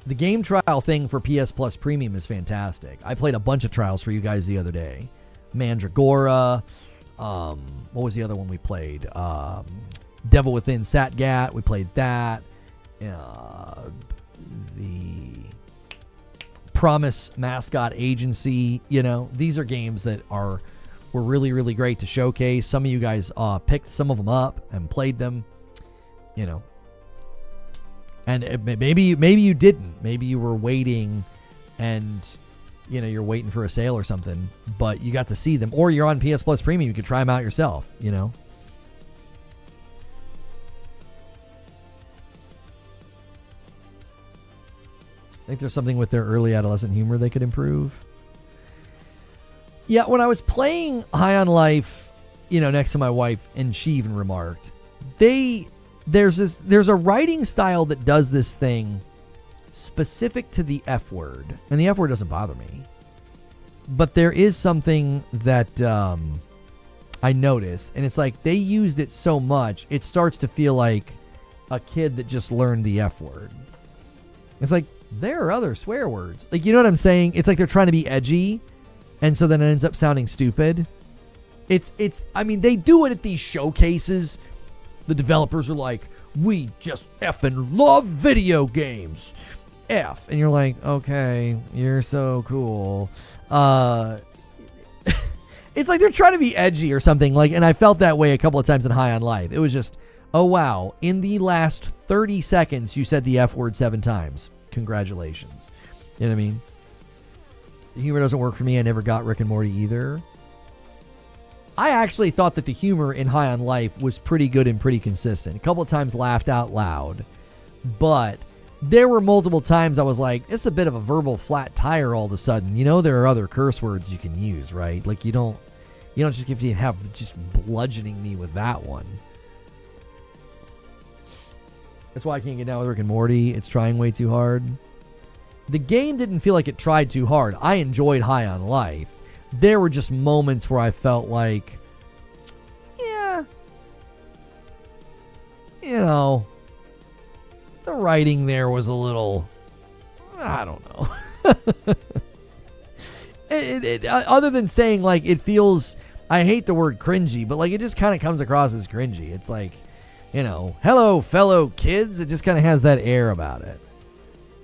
the game trial thing for PS Plus Premium is fantastic. I played a bunch of trials for you guys the other day. Mandragora. What was the other one we played? Devil Within Satgat. We played that. The Promise Mascot Agency. You know, these are games that were really, really great to showcase. Some of you guys picked some of them up and played them. You know. And maybe you didn't. Maybe you were waiting and, you know, you're waiting for a sale or something, but you got to see them. Or you're on PS Plus Premium. You could try them out yourself, you know. I think there's something with their early adolescent humor they could improve. Yeah, when I was playing High on Life, you know, next to my wife, and she even remarked, there's a writing style that does this thing specific to the F word. And the F word doesn't bother me. But there is something that I notice, and it's like they used it so much, it starts to feel like a kid that just learned the F word. It's like, there are other swear words. Like, you know what I'm saying? It's like they're trying to be edgy, and so then it ends up sounding stupid. I mean, they do it at these showcases. The developers are like, we just effing love video games. F. And you're like, okay, you're so cool. It's like they're trying to be edgy or something. Like, and I felt that way a couple of times in High on Life. It was just, oh wow, in the last 30 seconds, you said the F word 7 times. Congratulations. You know what I mean? The humor doesn't work for me. I never got Rick and Morty either. I actually thought that the humor in High on Life was pretty good and pretty consistent. A couple of times laughed out loud. But there were multiple times I was like, it's a bit of a verbal flat tire all of a sudden. You know, there are other curse words you can use, right? Like you don't just if you have just bludgeoning me with that one. That's why I can't get down with Rick and Morty. It's trying way too hard. The game didn't feel like it tried too hard. I enjoyed High on Life. There were just moments where I felt like, yeah, you know, the writing there was a little, I don't know. Other than saying, like, it feels, I hate the word cringy, but, like, it just kind of comes across as cringy. It's like, you know, hello, fellow kids. It just kind of has that air about it.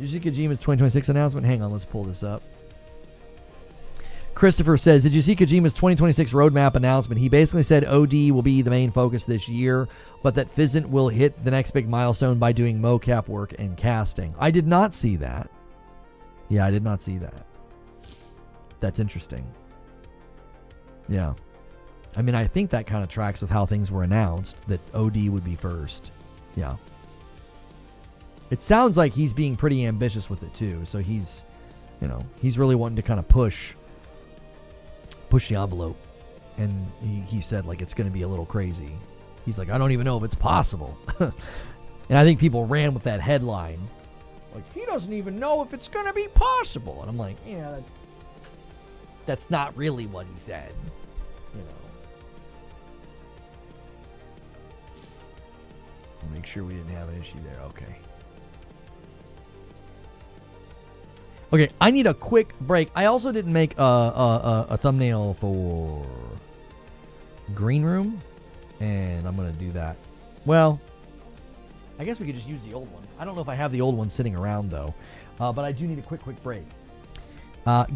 Yuji Kojima's 2026 announcement. Hang on, let's pull this up. Christopher says, did you see Kojima's 2026 roadmap announcement? He basically said OD will be the main focus this year, but that Fizzant will hit the next big milestone by doing mocap work and casting. I did not see that. Yeah, I did not see that. That's interesting. Yeah. I mean, I think that kind of tracks with how things were announced, that OD would be first. Yeah. It sounds like he's being pretty ambitious with it too. So he's, you know, he's really wanting to kind of push the envelope. And he said, like, it's going to be a little crazy. He's like, I don't even know if it's possible. And I think people ran with that headline. Like, he doesn't even know if it's going to be possible. And I'm like, yeah, that's not really what he said. You know. I'll make sure we didn't have an issue there. Okay. Okay, I need a quick break. I also didn't make a thumbnail for Green Room, and I'm going to do that. Well, I guess we could just use the old one. I don't know if I have the old one sitting around, though, but I do need a quick break.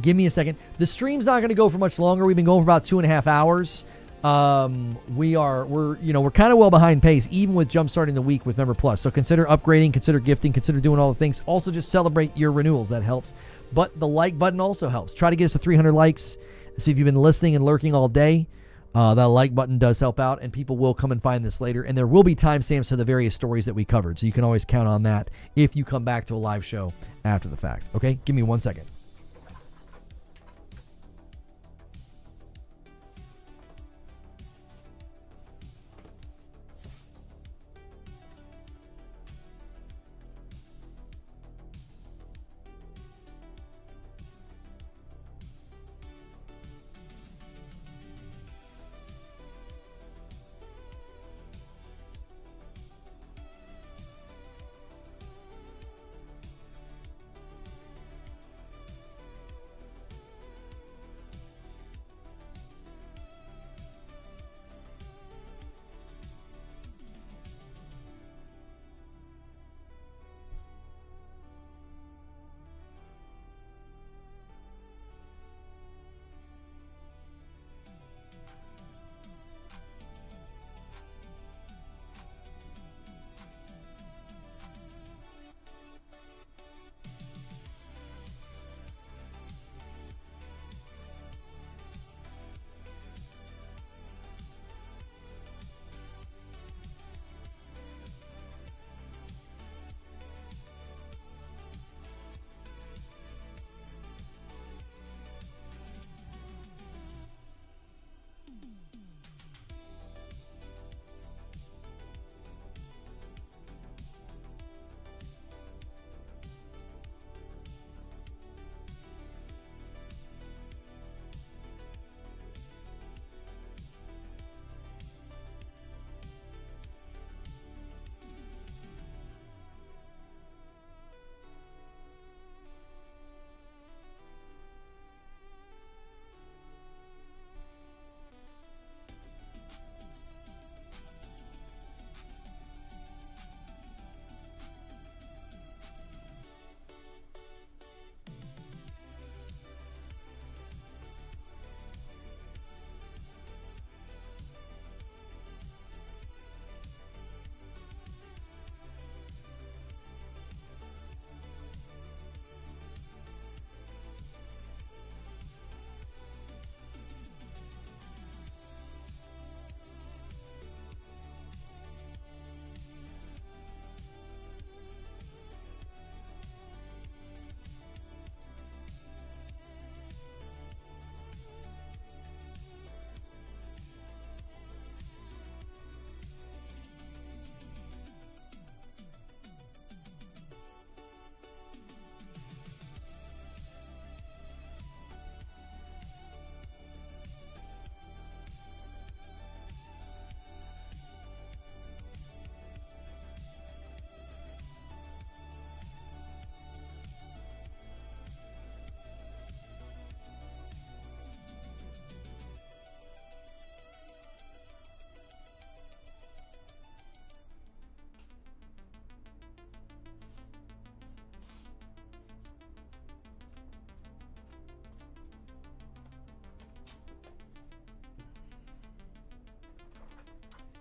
Give me a second. The stream's not going to go for much longer. We've been going for about 2.5 hours. We're kind of well behind pace, even with jumpstarting the week with Member Plus. So consider upgrading, consider gifting, consider doing all the things. Also, just celebrate your renewals. That helps. But the like button also helps. Try to get us to 300 likes. See if you've been listening and lurking all day. That like button does help out, and people will come and find this later. And there will be timestamps to the various stories that we covered. So you can always count on that if you come back to a live show after the fact. Okay? Give me 1 second.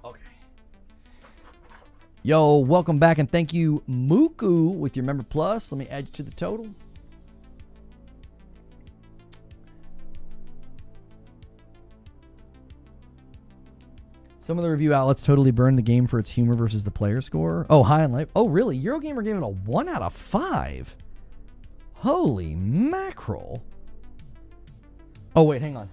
Okay. Yo, welcome back, and thank you, Muku, with your member plus. Let me add you to the total. Some of the review outlets totally burned the game for its humor versus the player score. Oh, high on life. Oh, really? Eurogamer gave it a 1 out of 5. Holy mackerel. Oh, wait, hang on.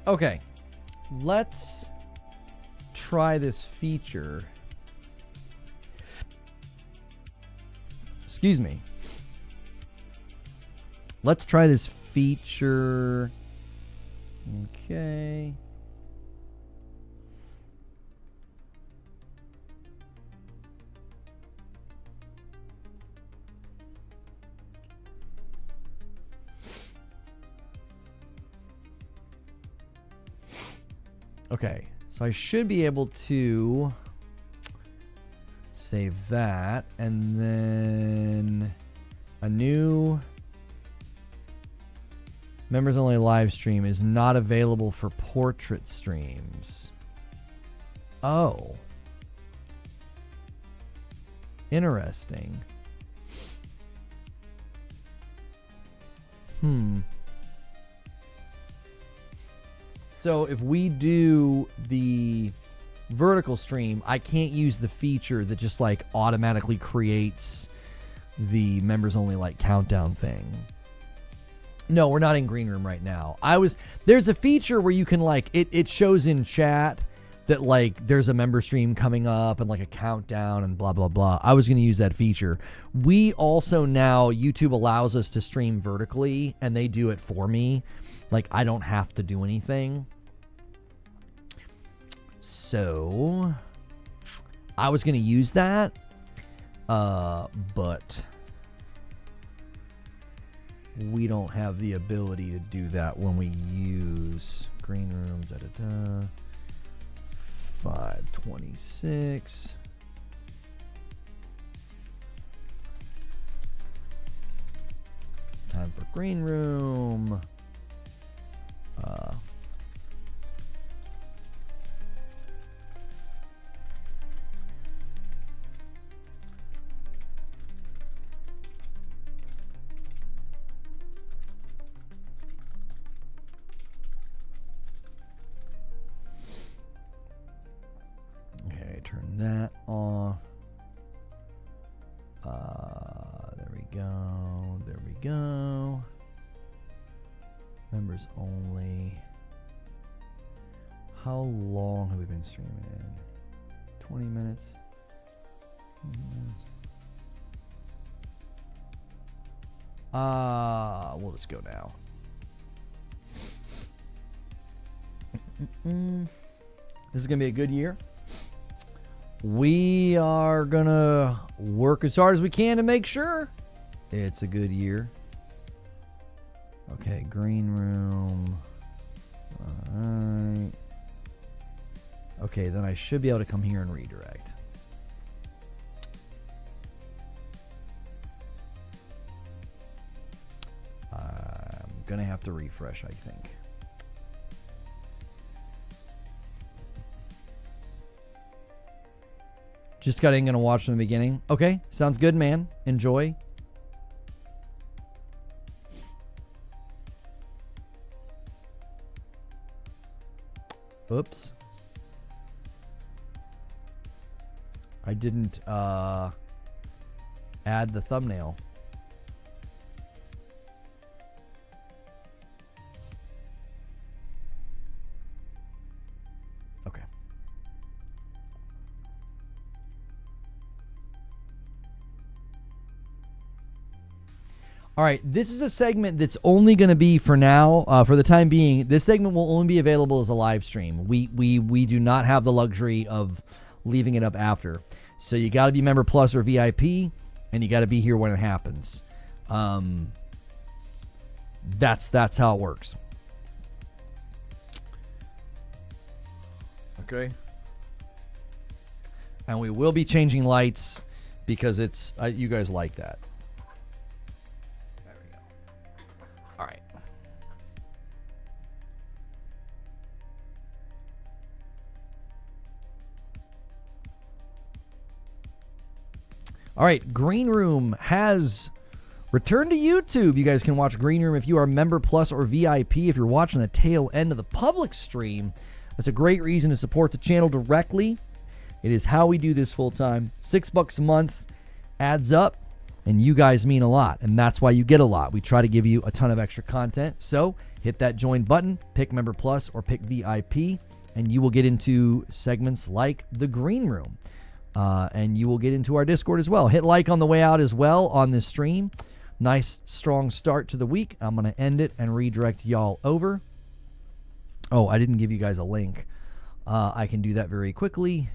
Okay, let's try this feature. Excuse me. Let's try this feature. Okay. Okay, so I should be able to save that, and then a new members only live stream is not available for portrait streams. Oh. Interesting. So if we do the vertical stream, I can't use the feature that just like automatically creates the members only like countdown thing. No, we're not in green room right now. There's a feature where you can like, it shows in chat that like there's a member stream coming up and like a countdown and blah blah blah. I was going to use that feature. We also now, YouTube allows us to stream vertically and they do it for me. Like I don't have to do anything. So I was going to use that, but we don't have the ability to do that when we use green room. 526. Time for green room. Okay, turn that off. There we go. There we go. Members only. How long have we been streaming in? 20 minutes? We'll just go now. This is going to be a good year. We are going to work as hard as we can to make sure it's a good year. Okay, green room. All right. Okay, then I should be able to come here and redirect. I'm going to have to refresh, I think. Just got in, going to watch from the beginning. Okay, sounds good, man. Enjoy. Oops. I didn't add the thumbnail. Okay. All right, this is a segment that's only going to be for now, for the time being. This segment will only be available as a live stream. We do not have the luxury of leaving it up after. So you got to be member plus or VIP, and you got to be here when it happens. That's how it works. Okay. And we will be changing lights because it's you guys like that. All right. All right, Green Room has returned to YouTube. You guys can watch Green Room if you are member plus or VIP. If you're watching the tail end of the public stream, that's a great reason to support the channel directly. It is how we do this full time. $6 a month adds up. And you guys mean a lot, and that's why you get a lot. We try to give you a ton of extra content. So hit that join button, pick Member Plus or pick VIP, and you will get into segments like the Green Room. And you will get into our Discord as well. Hit like on the way out as well on this stream. Nice, strong start to the week. I'm going to end it and redirect y'all over. Oh, I didn't give you guys a link. I can do that very quickly.